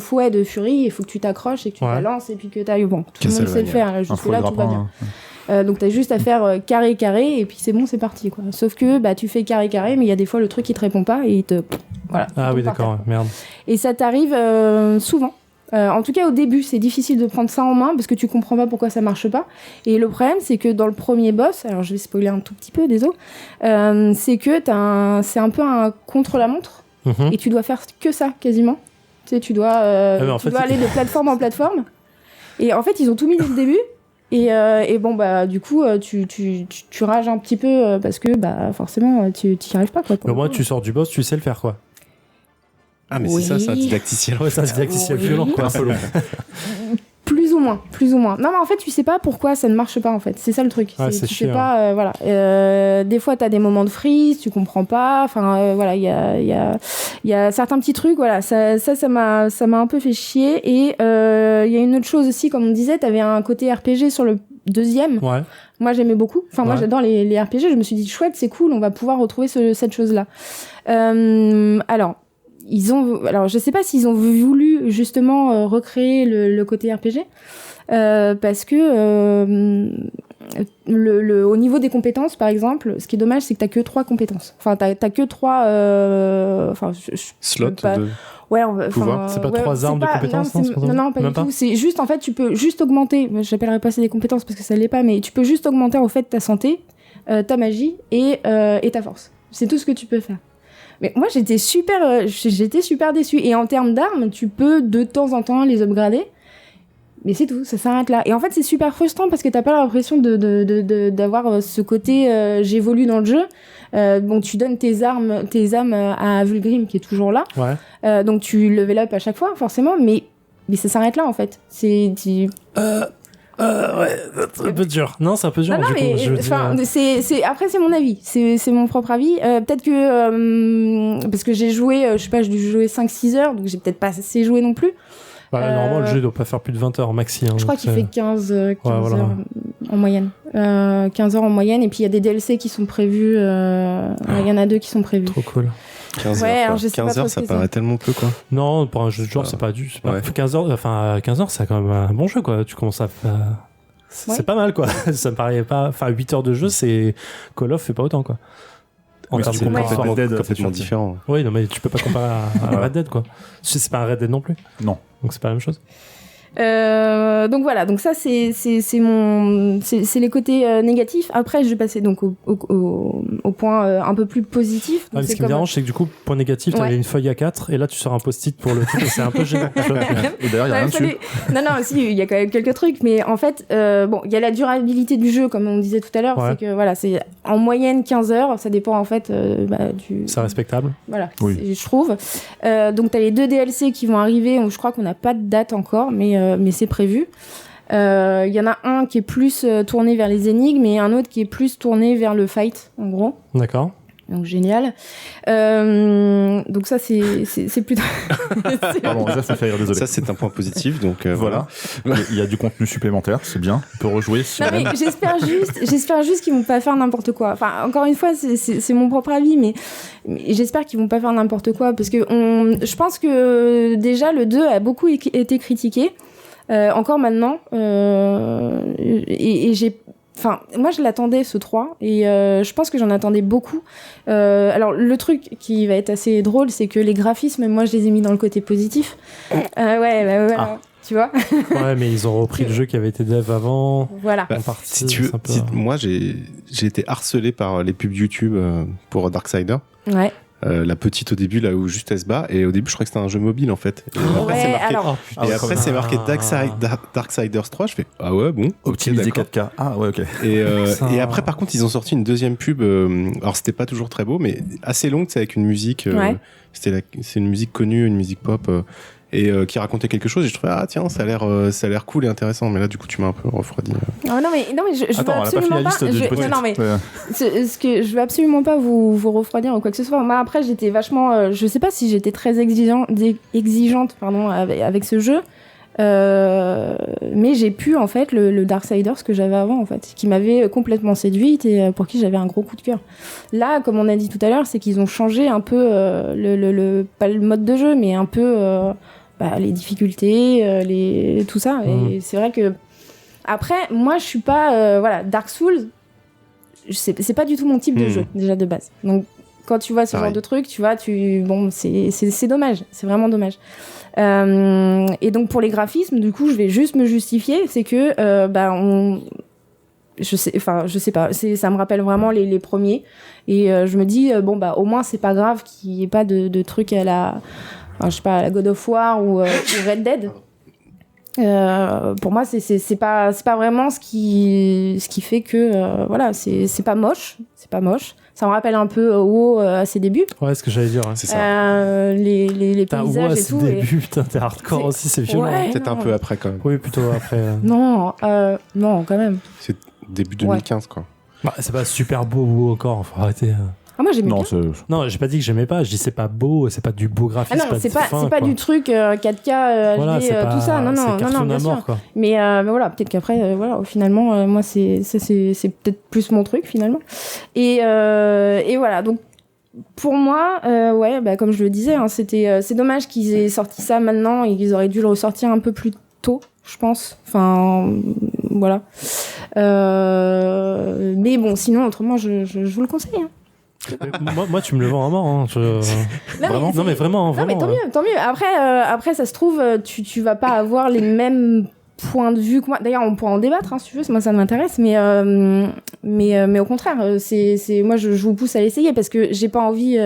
fouet de Fury, il faut que tu t'accroches et que tu balances et puis que t'ailles bon. Tout le monde sait le faire, jusque là tout va bien. Donc t'as juste à faire carré et puis c'est bon, c'est parti quoi. Sauf que bah tu fais carré mais il y a des fois le truc il te répond pas et il te voilà. Ah oui d'accord, merde. Et ça t'arrive souvent. En tout cas au début c'est difficile de prendre ça en main parce que tu comprends pas pourquoi ça marche pas et le problème c'est que dans le premier boss, alors je vais spoiler un tout petit peu, désolé, c'est que c'est un peu un contre-la-montre et tu dois faire que ça quasiment, tu sais, tu dois aller de plateforme en plateforme et en fait ils ont tout mis dès le début et bon bah du coup tu rages un petit peu parce que bah forcément tu y arrives pas quoi. Mais au moins tu sors du boss, tu sais le faire quoi. Ah, mais c'est ça, c'est un didacticiel. Ouais, c'est un didacticiel violent, quoi. Un peu long. Plus ou moins. Non, mais en fait, tu sais pas pourquoi ça ne marche pas, en fait. C'est ça le truc. Ouais, c'est tu chiant. sais pas, voilà. Des fois, t'as des moments de freeze, tu comprends pas. Enfin, voilà, il y a certains petits trucs, voilà. Ça m'a un peu fait chier. Et il y a une autre chose aussi, comme on disait, t'avais un côté RPG sur le deuxième. Ouais. Moi, j'aimais beaucoup. Enfin, moi, Ouais. j'adore les RPG. Je me suis dit, chouette, c'est cool, on va pouvoir retrouver cette chose-là. Alors, je sais pas s'ils ont voulu justement recréer le côté RPG, parce que au niveau des compétences, par exemple, ce qui est dommage, c'est que t'as que 3 compétences. Enfin, t'as que 3. Slot pas... de... Ouais, Pouvoir. C'est pas 3 armes de compétences, non, c'est pas ça non, pas Même du pas tout. C'est juste, en fait, tu peux juste augmenter. J'appellerais pas ça des compétences parce que ça l'est pas, mais tu peux juste augmenter en fait ta santé, ta magie et ta force. C'est tout ce que tu peux faire. Mais moi, j'étais super déçue. Et en termes d'armes, tu peux de temps en temps les upgrader. Mais c'est tout, ça s'arrête là. Et en fait, c'est super frustrant parce que t'as pas l'impression d'avoir ce côté j'évolue dans le jeu. Bon, tu donnes tes armes à Vulgrim qui est toujours là. Ouais. Donc tu level up à chaque fois, forcément. Mais ça s'arrête là, en fait. Ouais, c'est un peu dur. Non, c'est un peu dur. Non, du coup, mais je veux dire, après c'est mon avis, c'est mon propre avis. Peut-être que parce que j'ai joué, je sais pas, j'ai dû jouer 5-6 heures, donc j'ai peut-être pas assez joué non plus. normalement, le jeu doit pas faire plus de 20 heures maxi. Hein, Je crois donc qu'il fait 15 voilà. heures en moyenne. 15 heures en moyenne, et puis il y a des DLC qui sont prévus. Il y en a 2 qui sont prévus. Trop cool. 15 Ouais, heures, alors quoi. je sais 15 pas trop heures, ce ça que paraît tellement peu, quoi. Non, pour un jeu de genre, c'est pas du. Ouais. 15 heures, enfin, 15 heures, c'est quand même un bon jeu, quoi. Tu commences à. C'est Ouais. pas mal, quoi. Ça me paraît pas. Enfin, 8 heures de jeu, c'est. Call of fait pas autant, quoi. En Oui, termes c'est de complètement- comparaison. Red Dead, c'est complètement sûr. différent. Oui, non, mais tu peux pas comparer à Red Dead, quoi. C'est pas un Red Dead non plus. Non. Donc c'est pas la même chose. Donc voilà, donc ça c'est les côtés négatifs. Après je vais passer donc au point un peu plus positif. Donc, Ah, mais ce qui me dérange, c'est que du coup, point négatif, t'avais Ouais. une feuille A4 et là tu sors un post-it pour le truc et c'est un peu gênant. Tu vois. Et d'ailleurs, il y a rien dessus. Non, si, il y a quand même quelques trucs, mais en fait, bon, il y a la durabilité du jeu, comme on disait tout à l'heure, Ouais. c'est que voilà, c'est en moyenne 15 heures, ça dépend en fait du. C'est respectable. Voilà, Oui. je trouve. Donc t'as les 2 DLC qui vont arriver, je crois qu'on n'a pas de date encore, mais c'est prévu. Il y en a un qui est plus tourné vers les énigmes et un autre qui est plus tourné vers le fight, en gros. D'accord. Donc génial. Donc ça c'est plutôt. Pardon, ça fait rire, désolé. Ça, c'est un point positif, donc Voilà. Il y a du contenu supplémentaire, c'est bien. On peut rejouer si Non on aime. mais j'espère juste qu'ils vont pas faire n'importe quoi. Enfin, encore une fois, c'est mon propre avis, mais j'espère qu'ils vont pas faire n'importe quoi parce que je pense que déjà le 2 a beaucoup été critiqué. Encore maintenant. Et j'ai. Enfin, moi je l'attendais ce 3 et je pense que j'en attendais beaucoup. Alors le truc qui va être assez drôle, c'est que les graphismes, moi je les ai mis dans le côté positif. Ouais. Ah. Tu vois. Ouais, mais ils ont repris le jeu qui avait été dev avant. Voilà. Bah, En partie, si tu veux, c'est un peu- moi j'ai été harcelé par les pubs YouTube pour Darksider. Ouais. La petite au début, là où juste elle se bat, et au début je crois que c'était un jeu mobile en fait. Et après, Ouais, c'est marqué, alors. putain. Ah ouais, et après c'est marqué Darksiders 3, je fais ah ouais bon, ok, Optimisé d'accord. 4K. Ah ouais, ok. Ça- Et après par contre ils ont sorti une deuxième pub, alors c'était pas toujours très beau mais assez longue, c'est avec une musique, Ouais. c'est une musique connue, une musique pop. Et qui racontait quelque chose et je trouvais ah tiens ça a l'air cool et intéressant, mais là du coup tu m'as un peu refroidi. Oh, non mais je veux Attends, on a pas absolument fini la liste du je- post-it. non mais Ouais. ce que je veux absolument pas vous refroidir ou quoi que ce soit. Moi après j'étais vachement je sais pas si j'étais très exigeante avec ce jeu. Mais j'ai pu en fait le Darksiders que j'avais avant en fait, qui m'avait complètement séduite et pour qui j'avais un gros coup de cœur. Là, comme on a dit tout à l'heure, c'est qu'ils ont changé un peu pas le mode de jeu, mais un peu les difficultés, tout ça. Et c'est vrai que après, moi je suis pas Dark Souls, c'est pas du tout mon type de jeu déjà de base. Donc quand tu vois ce genre de truc, tu vois, c'est dommage, c'est vraiment dommage. Et donc pour les graphismes, du coup, je vais juste me justifier, c'est que je sais pas, ça me rappelle vraiment les premiers, et je me dis au moins c'est pas grave qu'il y ait pas de trucs à la, je sais pas, à la God of War ou Red Dead. Pour moi, c'est pas vraiment ce qui fait que voilà, c'est pas moche. Ça me rappelle un peu WoW à ses débuts. Ouais, ce que j'allais dire. Ouais. C'est ça. Les Putain, paysages à et ses tout. débuts, putain, t'es hardcore aussi, c'est violent. Ouais, Peut-être un non. peu après quand même. Oui, plutôt après. Non, quand même. C'est début 2015 quoi. Bah, c'est pas super beau WoW encore, faut arrêter. Ah, moi j'aimais Non, bien. Non, j'ai pas dit que j'aimais pas, je dis c'est pas beau, c'est pas du beau Ah graphisme. non, c'est pas fin, du truc 4K, voilà, HD, c'est pas, tout ça. Non, c'est cartoon bien à sûr. mort, quoi. Mais voilà, peut-être qu'après, voilà, finalement, moi, c'est peut-être plus mon truc, finalement. Et voilà, donc, pour moi, ouais, bah, comme je le disais, hein, c'est dommage qu'ils aient sorti ça maintenant et qu'ils auraient dû le ressortir un peu plus tôt, je pense. Enfin, voilà. Mais bon, sinon, autrement, je vous le conseille. Hein. Moi, tu me le vends à mort. Hein. Non, Non, mais vraiment. Non, mais tant mieux. Après, ça se trouve, tu vas pas avoir les mêmes points de vue que moi. D'ailleurs, on pourra en débattre, hein, si tu veux. Moi, ça m'intéresse. Mais au contraire, moi, je vous pousse à l'essayer parce que j'ai pas envie.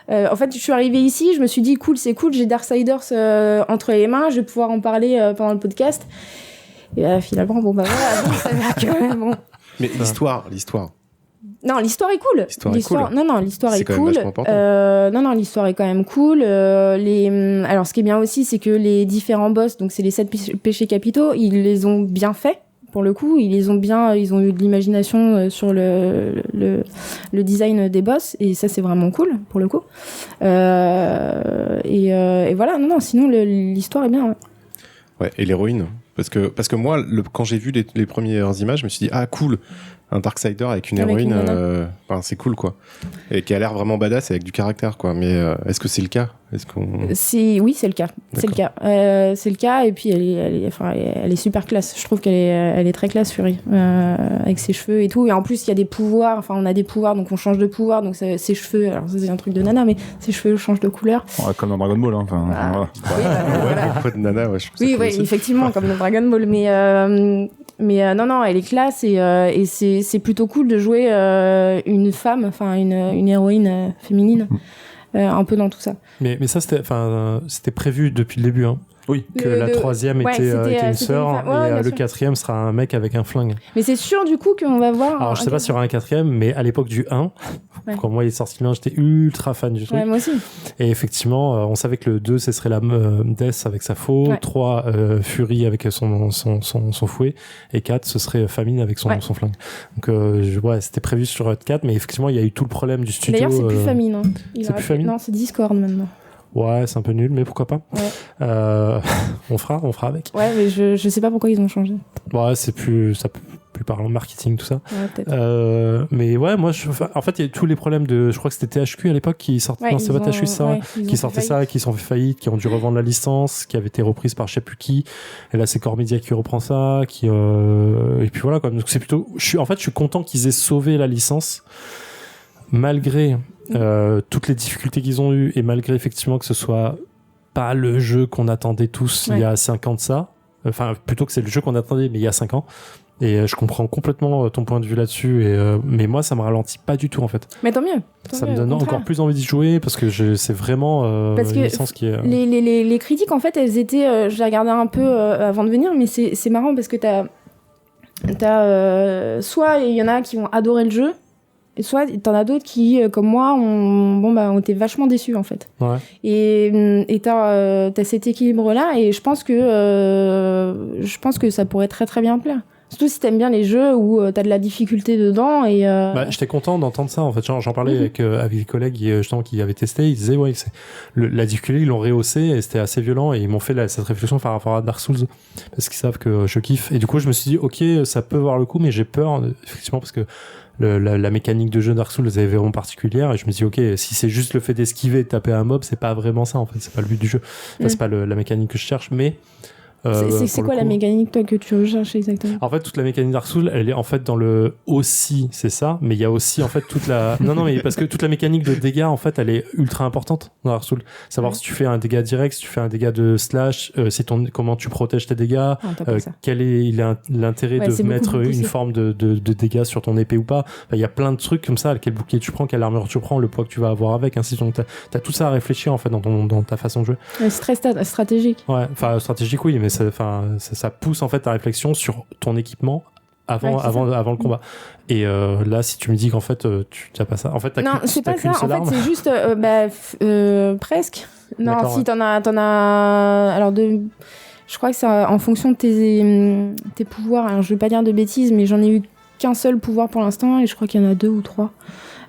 En fait, je suis arrivée ici, je me suis dit cool, c'est cool, j'ai Darksiders entre les mains, je vais pouvoir en parler pendant le podcast. Et finalement, bon, bah voilà, bon, ça va que bon. Mais l'histoire. Non, l'histoire est cool. L'histoire est cool. Non, l'histoire C'est est quand même cool. vachement important. Non, l'histoire est quand même cool. Alors, ce qui est bien aussi, c'est que les différents boss, donc c'est les 7 péchés capitaux, ils les ont bien faits. Pour le coup, ils ont eu de l'imagination sur le design des boss, et ça, c'est vraiment cool, pour le coup. Et voilà, non, sinon, l'histoire est bien, ouais. Ouais, et l'héroïne. Parce que moi, quand j'ai vu les premières images, je me suis dit, ah cool, un Darksider avec une héroïne, enfin, c'est cool quoi. Et qui a l'air vraiment badass avec du caractère quoi. Mais est-ce que c'est le cas? Oui, c'est le cas. C'est le cas. C'est le cas, et puis elle est super classe. Je trouve qu'elle est très classe, Fury, avec ses cheveux et tout. Et en plus, il y a des pouvoirs. Enfin, on a des pouvoirs, donc on change de pouvoir. Donc ses cheveux, alors ça c'est un truc de nana, mais ses cheveux changent de couleur. Ouais, comme dans Dragon Ball, hein. Enfin, Voilà. voilà. Ouais, le pot de nana, ouais, je trouve ça Oui, cool aussi. effectivement, comme dans Dragon Ball. Mais non, elle est classe, et c'est plutôt cool de jouer une femme, enfin une héroïne féminine, un peu dans tout ça. Mais ça, c'était prévu depuis le début. Hein. Oui. Que la troisième était une sœur, et le quatrième sera un mec avec un flingue. Mais c'est sûr du coup qu'on va voir. Alors je sais pas s'il y aura un quatrième, mais à l'époque du 1, quand moi il est sorti le 1, j'étais ultra fan du truc. Ouais, moi aussi. Et effectivement, on savait que le 2, ce serait la Death avec sa faux, 3, Fury avec son fouet, et 4, ce serait Famine avec son flingue. Donc c'était prévu sur 4, mais effectivement, il y a eu tout le problème du studio. D'ailleurs, c'est plus Famine. Hein. C'est plus Famine. Non, c'est Discord maintenant. Ouais, c'est un peu nul, mais pourquoi pas. Ouais. On fera avec. Ouais, mais je sais pas pourquoi ils ont changé. Ouais, c'est plus parlant marketing, tout ça. Ouais, peut-être. Mais ouais, moi, en fait, il y a tous les problèmes je crois que c'était THQ à l'époque qui sortait, non, c'est pas THQ, ça, qui sortait ça, qui sont fait faillite, qui ont dû revendre la licence, qui avait été reprise par je sais plus qui. Et là, c'est Core Media qui reprend ça, et puis voilà, quoi. Donc c'est plutôt, je suis content qu'ils aient sauvé la licence, malgré toutes les difficultés qu'ils ont eues, et malgré effectivement que ce soit pas le jeu qu'on attendait tous il y a 5 ans de ça, enfin plutôt que c'est le jeu qu'on attendait mais il y a 5 ans, et je comprends complètement ton point de vue là-dessus, mais moi ça me ralentit pas du tout en fait. Mais tant mieux. Ça me donne encore plus envie d'y jouer parce que c'est vraiment une licence qui est... Les critiques en fait elles étaient, je les regardais un peu avant de venir, mais c'est marrant parce que t'as soit il y en a qui ont adoré le jeu, et soit t'en as d'autres qui, comme moi, ont été vachement déçus en fait. Ouais. Et t'as cet équilibre-là, et je pense que ça pourrait très très bien te plaire. Surtout si t'aimes bien les jeux où t'as de la difficulté dedans. Et j'étais content d'entendre ça en fait. J'en parlais avec des collègues justement qui avaient testé. Ils disaient la difficulté ils l'ont rehaussé et c'était assez violent, et ils m'ont fait cette réflexion par rapport à Dark Souls parce qu'ils savent que je kiffe. Et du coup je me suis dit ok, ça peut voir le coup, mais j'ai peur effectivement parce que la mécanique de jeu Dark Souls est vraiment particulière, et je me dis ok, si c'est juste le fait d'esquiver et de taper un mob, c'est pas vraiment ça en fait, c'est pas le but du jeu, c'est pas la mécanique que je cherche, mais c'est quoi la mécanique toi que tu recherches exactement? En fait, toute la mécanique Dark Souls, elle est en fait dans le aussi, c'est ça, mais il y a aussi en fait toute la non mais parce que toute la mécanique de dégâts en fait, elle est ultra importante dans Dark Souls. Savoir si tu fais un dégât direct, si tu fais un dégât de slash, comment tu protèges tes dégâts, quel est l'intérêt de mettre une forme de dégâts sur ton épée ou pas. Il y a plein de trucs comme ça, quel bouclier tu prends, quelle armure tu prends, le poids que tu vas avoir avec, ainsi donc t'as tout ça à réfléchir en fait dans ta façon de jouer. C'est très stratégique. Ouais, enfin stratégique oui, mais mais ça pousse en fait ta réflexion sur ton équipement avant le combat. Et là, si tu me dis qu'en fait tu n'as pas ça, en fait t'as non, c'est t'as pas ça. qu'une seule En fait, arme. c'est juste presque. Non, D'accord, si ouais. t'en as. Alors je crois que c'est en fonction de tes pouvoirs. Alors, je vais pas dire de bêtises, mais j'en ai eu qu'un seul pouvoir pour l'instant, et je crois qu'il y en a 2 ou 3.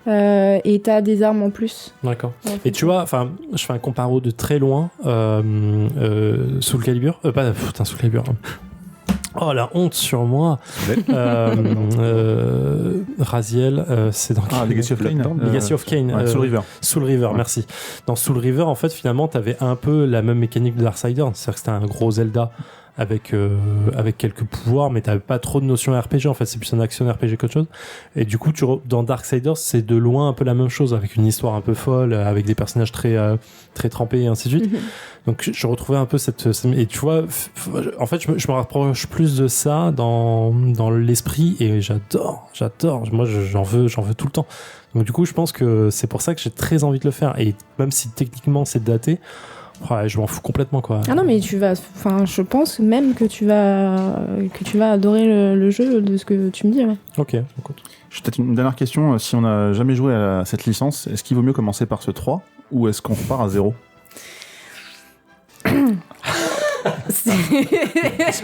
Et t'as des armes en plus. D'accord. Et tu vois, enfin, je fais un comparo de très loin. Soul Calibur, Soul Calibur. Oh la honte sur moi. Raziel, c'est dans quel- Legacy of Kain. Legacy of Kain. Ouais, Soul River. Soul River, merci. Dans Soul River, en fait, finalement, t'avais un peu la même mécanique de Darksiders. C'est-à-dire que c'était un gros Zelda avec quelques pouvoirs, mais t'avais pas trop de notions RPG. En fait, c'est plus un action RPG qu'autre chose. Et du coup, dans Darksiders, c'est de loin un peu la même chose, avec une histoire un peu folle, avec des personnages très trempés et ainsi de suite. Donc, je retrouvais un peu et tu vois, en fait, je me rapproche plus de ça dans l'esprit, et j'adore. Moi, j'en veux tout le temps. Donc, du coup, je pense que c'est pour ça que j'ai très envie de le faire. Et même si techniquement c'est daté, ouais, je m'en fous complètement, quoi. Ah non, mais je pense même que tu vas adorer le jeu de ce que tu me dis. Ouais. Ok, écoute. J'ai peut-être une dernière question. Si on n'a jamais joué à cette licence, est-ce qu'il vaut mieux commencer par ce 3 ou est-ce qu'on repart à 0?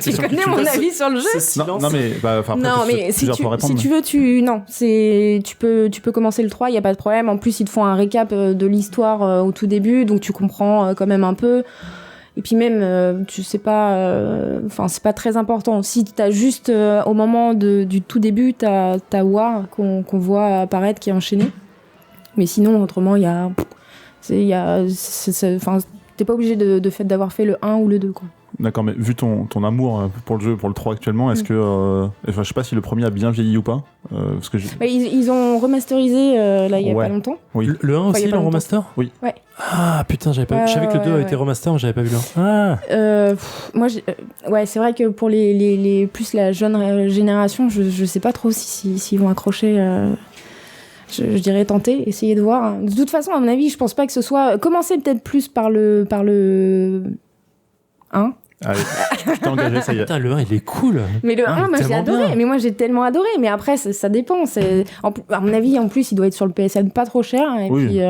Tu connais mon avis sur le jeu? Non, mais après, non, mais si tu veux, tu peux commencer le 3, il y a pas de problème. En plus, ils te font un récap de l'histoire au tout début, donc tu comprends quand même un peu. Et puis même, tu sais pas, c'est pas très important. Si t'as juste au moment du tout début, t'as War qu'on voit apparaître qui est enchaîné. Mais sinon, autrement, t'es pas obligé d'avoir fait le 1 ou le 2, quoi. D'accord, mais vu ton amour pour le jeu, pour le 3 actuellement, est-ce que... je sais pas si le premier a bien vieilli ou pas. Parce que ils ont remasterisé là il y a pas longtemps. Oui. Le 1 Enfin, il y aussi, a pas le longtemps. remaster? Oui. Ouais. Ah putain, j'avais pas vu. Je savais que le 2 a été remaster, mais j'avais pas vu le 1. Ah. Moi, c'est vrai que pour les plus la jeune génération, je sais pas trop s'ils vont accrocher. Je dirais tenter, essayer de voir. De toute façon, à mon avis, je pense pas que ce soit... Commencer peut-être plus par le 1. Allez, t'es engagé, ça y est. Putain, le 1, il est cool. Mais le 1, moi, j'ai tellement adoré. bien. Mais moi, j'ai tellement adoré. Mais après, ça dépend. À mon avis, en plus, il doit être sur le PSN pas trop cher. Et Oui. puis,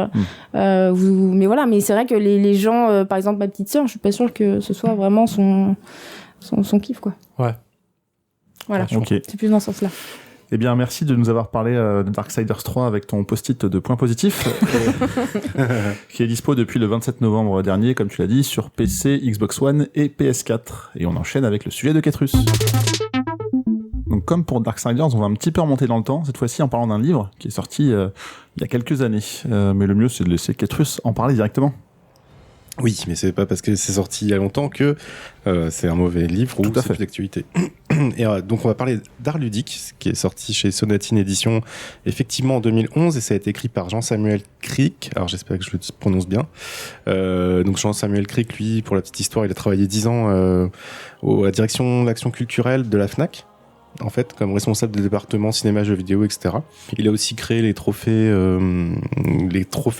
mais voilà. Mais c'est vrai que les gens, par exemple, ma petite sœur, je suis pas sûre que ce soit vraiment son kiff, quoi. Ouais. Voilà. Ok. C'est plus dans ce sens-là. Eh bien, merci de nous avoir parlé de Darksiders 3 avec ton post-it de points positifs, qui est dispo depuis le 27 novembre dernier, comme tu l'as dit, sur PC, Xbox One et PS4. Et on enchaîne avec le sujet de Ketrus. Donc, comme pour Darksiders, on va un petit peu remonter dans le temps, cette fois-ci en parlant d'un livre qui est sorti il y a quelques années. Mais le mieux, c'est de laisser Ketrus en parler directement. Oui, mais c'est pas parce que c'est sorti il y a longtemps que c'est un mauvais livre ou c'est plus d'actualité. Et donc on va parler d'Art Ludique, qui est sorti chez Sonatine Édition effectivement en 2011, et ça a été écrit par Jean-Samuel Crick. Alors j'espère que je le prononce bien. Donc Jean-Samuel Crick, lui, pour la petite histoire, il a travaillé 10 ans à la direction de l'action culturelle de la Fnac, en fait, comme responsable des départements cinéma, jeux vidéo, etc. Il a aussi créé les trophées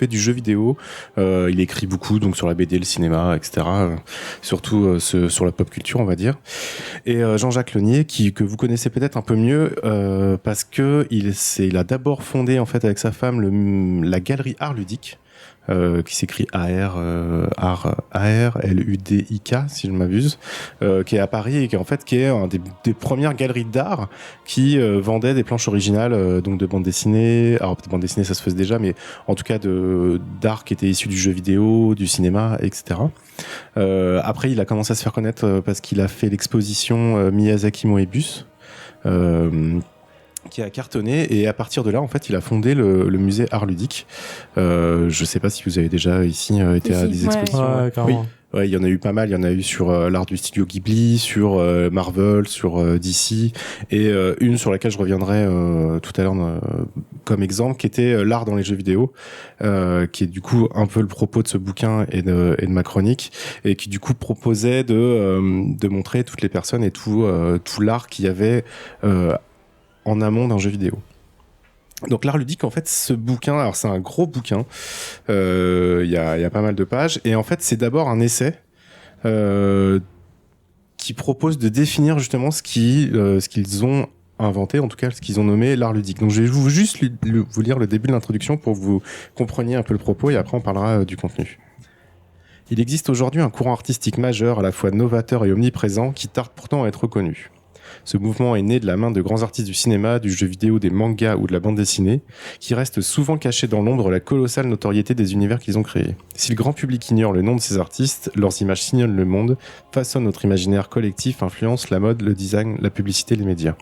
du jeu vidéo. Il écrit beaucoup donc sur la BD, le cinéma, etc. Surtout sur la pop culture, on va dire. Et Jean-Jacques Lenier, que vous connaissez peut-être un peu mieux, parce que il a d'abord fondé en fait avec sa femme la galerie Art Ludique. Qui s'écrit A-R-L-U-D-I-K, si je ne m'abuse, qui est à Paris et qui est un des premières galeries d'art qui vendait des planches originales, donc de bande dessinée. Alors, de bande dessinée, ça se faisait déjà, mais en tout cas d'art qui était issu du jeu vidéo, du cinéma, etc. Après, il a commencé à se faire connaître parce qu'il a fait l'exposition Miyazaki Moebius, qui a cartonné, et à partir de là, en fait, il a fondé le musée Art Ludique. Je sais pas si vous avez déjà ici été à des expositions. Ouais, carrément. Oui. Ouais, il y en a eu pas mal. Il y en a eu sur l'art du studio Ghibli, sur Marvel, sur DC, et une sur laquelle je reviendrai tout à l'heure comme exemple, qui était l'art dans les jeux vidéo, qui est du coup un peu le propos de ce bouquin et de ma chronique, et qui du coup proposait de montrer toutes les personnes et tout l'art qu'il y avait en amont d'un jeu vidéo. Donc l'art ludique, en fait, ce bouquin, alors c'est un gros bouquin, il y a pas mal de pages, et en fait c'est d'abord un essai qui propose de définir justement ce qu'ils ont inventé, en tout cas ce qu'ils ont nommé l'art ludique. Donc je vais juste vous lire le début de l'introduction pour que vous compreniez un peu le propos et après on parlera du contenu. Il existe aujourd'hui un courant artistique majeur à la fois novateur et omniprésent qui tarde pourtant à être reconnu. Ce mouvement est né de la main de grands artistes du cinéma, du jeu vidéo, des mangas ou de la bande dessinée, qui restent souvent cachés dans l'ombre la colossale notoriété des univers qu'ils ont créés. Si le grand public ignore le nom de ces artistes, leurs images sillonnent le monde, façonnent notre imaginaire collectif, influencent la mode, le design, la publicité, les médias.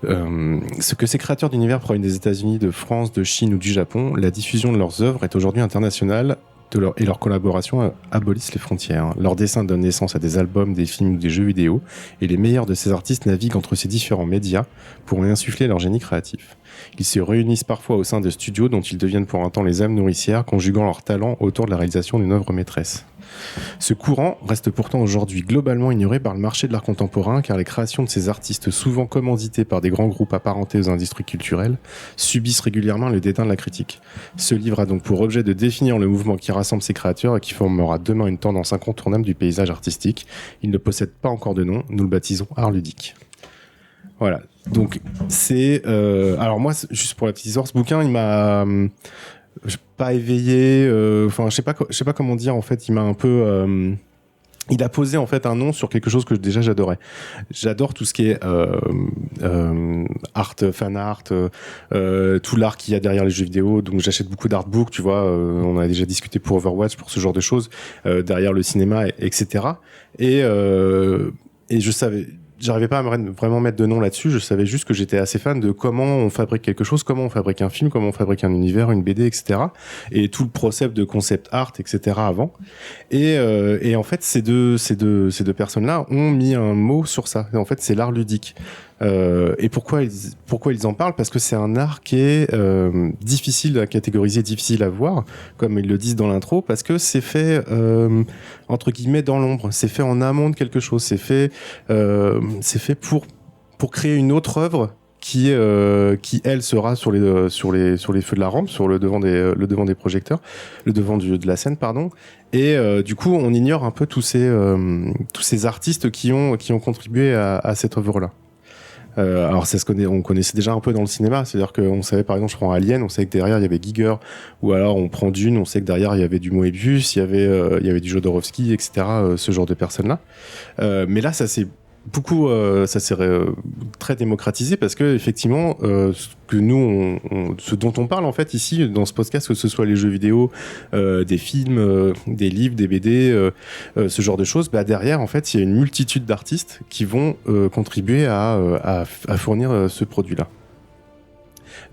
Ce que ces créateurs d'univers proviennent des États-Unis, de France, de Chine ou du Japon, la diffusion de leurs œuvres est aujourd'hui internationale, et leurs collaborations abolissent les frontières. Leurs dessins donnent naissance à des albums, des films ou des jeux vidéo, et les meilleurs de ces artistes naviguent entre ces différents médias pour y insuffler leur génie créatif. Ils se réunissent parfois au sein de studios dont ils deviennent pour un temps les âmes nourricières, conjuguant leurs talents autour de la réalisation d'une œuvre maîtresse. Ce courant reste pourtant aujourd'hui globalement ignoré par le marché de l'art contemporain, car les créations de ces artistes, souvent commandités par des grands groupes apparentés aux industries culturelles, subissent régulièrement le dédain de la critique. Ce livre a donc pour objet de définir le mouvement qui rassemble ces créateurs et qui formera demain une tendance incontournable du paysage artistique. Il ne possède pas encore de nom, nous le baptisons art ludique. Voilà, donc c'est... alors moi, juste pour la petite histoire, ce bouquin, il m'a... pas éveillé, enfin je sais pas comment dire, en fait il m'a un peu il a posé en fait un nom sur quelque chose que déjà j'adorais. J'adore tout ce qui est art, fan art, tout l'art qu'il y a derrière les jeux vidéo. Donc j'achète beaucoup d'artbooks, tu vois. On a déjà discuté pour Overwatch, pour ce genre de choses, derrière le cinéma, etc. Et je savais. J'arrivais pas à vraiment mettre de nom là-dessus, je savais juste que j'étais assez fan de comment on fabrique quelque chose, comment on fabrique un film, comment on fabrique un univers, une BD, etc. Et tout le process de concept art, etc. avant. Et en fait, ces deux personnes-là ont mis un mot sur ça. Et en fait, c'est l'art ludique. Et pourquoi ils en parlent? Parce que c'est un art qui est difficile à catégoriser, difficile à voir, comme ils le disent dans l'intro, parce que c'est fait entre guillemets dans l'ombre, c'est fait en amont de quelque chose, c'est fait pour créer une autre œuvre qui elle sera sur les feux de la rampe, sur le devant des projecteurs, le devant de la scène, pardon. Et du coup, on ignore un peu tous ces artistes qui ont contribué à cette œuvre-là. Alors c'est on connaissait déjà un peu dans le cinéma, c'est-à-dire qu'on savait, par exemple, je prends Alien, on savait que derrière il y avait Giger, ou alors on prend Dune, on sait que derrière il y avait du Moebius, il y avait du Jodorowsky, etc., ce genre de personnes-là. Mais là, ça s'est très démocratisé parce que effectivement, ce dont on parle en fait ici dans ce podcast, que ce soit les jeux vidéo, des films, des livres, des BD, ce genre de choses, derrière en fait il y a une multitude d'artistes qui vont contribuer à fournir ce produit-là.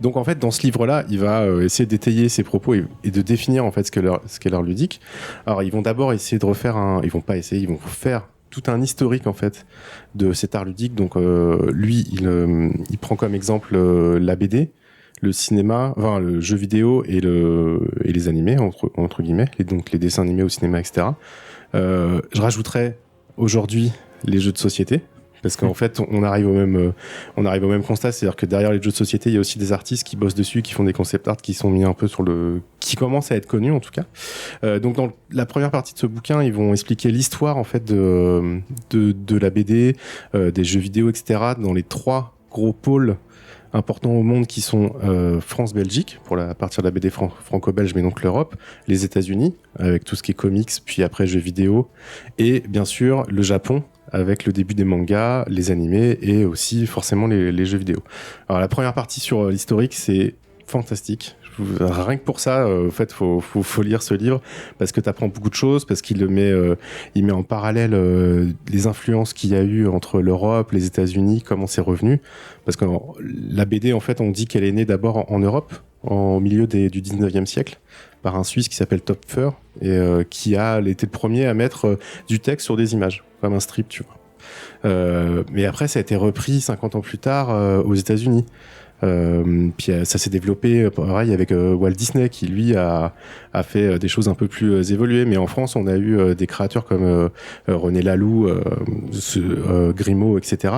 Donc en fait dans ce livre-là, il va essayer d'étayer ses propos et de définir en fait ce qu'est l'art ludique. Alors ils vont d'abord essayer de refaire ils vont faire tout un historique en fait de cet art ludique. Donc lui il prend comme exemple la BD, le cinéma, enfin le jeu vidéo et les animés entre guillemets, donc les dessins animés au cinéma, etc. Je rajouterais aujourd'hui les jeux de société, parce qu'en fait on arrive au même constat, c'est-à-dire que derrière les jeux de société il y a aussi des artistes qui bossent dessus, qui font des concept art, qui sont mis un peu qui commencent à être connus en tout cas. Donc dans la première partie de ce bouquin, ils vont expliquer l'histoire en fait de la BD, des jeux vidéo, etc. dans les 3 gros pôles importants au monde qui sont France-Belgique pour à partir de la BD franco-belge, mais donc l'Europe, les États-Unis avec tout ce qui est comics, puis après jeux vidéo, et bien sûr le Japon avec le début des mangas, les animés et aussi forcément les jeux vidéo. Alors la première partie sur l'historique, c'est fantastique. Rien que pour ça, en fait, faut lire ce livre parce que tu apprends beaucoup de choses, parce qu'il met en parallèle les influences qu'il y a eu entre l'Europe, les États-Unis, comment c'est revenu. Parce que la BD, en fait, on dit qu'elle est née d'abord en Europe, au milieu du 19e siècle, par un Suisse qui s'appelle Topfer et qui a été le premier à mettre du texte sur des images, comme un strip, tu vois. Mais après, ça a été repris 50 ans plus tard aux États-Unis. Puis ça s'est développé pareil avec Walt Disney qui lui a fait des choses un peu plus évoluées, mais en France on a eu des créateurs comme René Laloux, Grimaud, etc.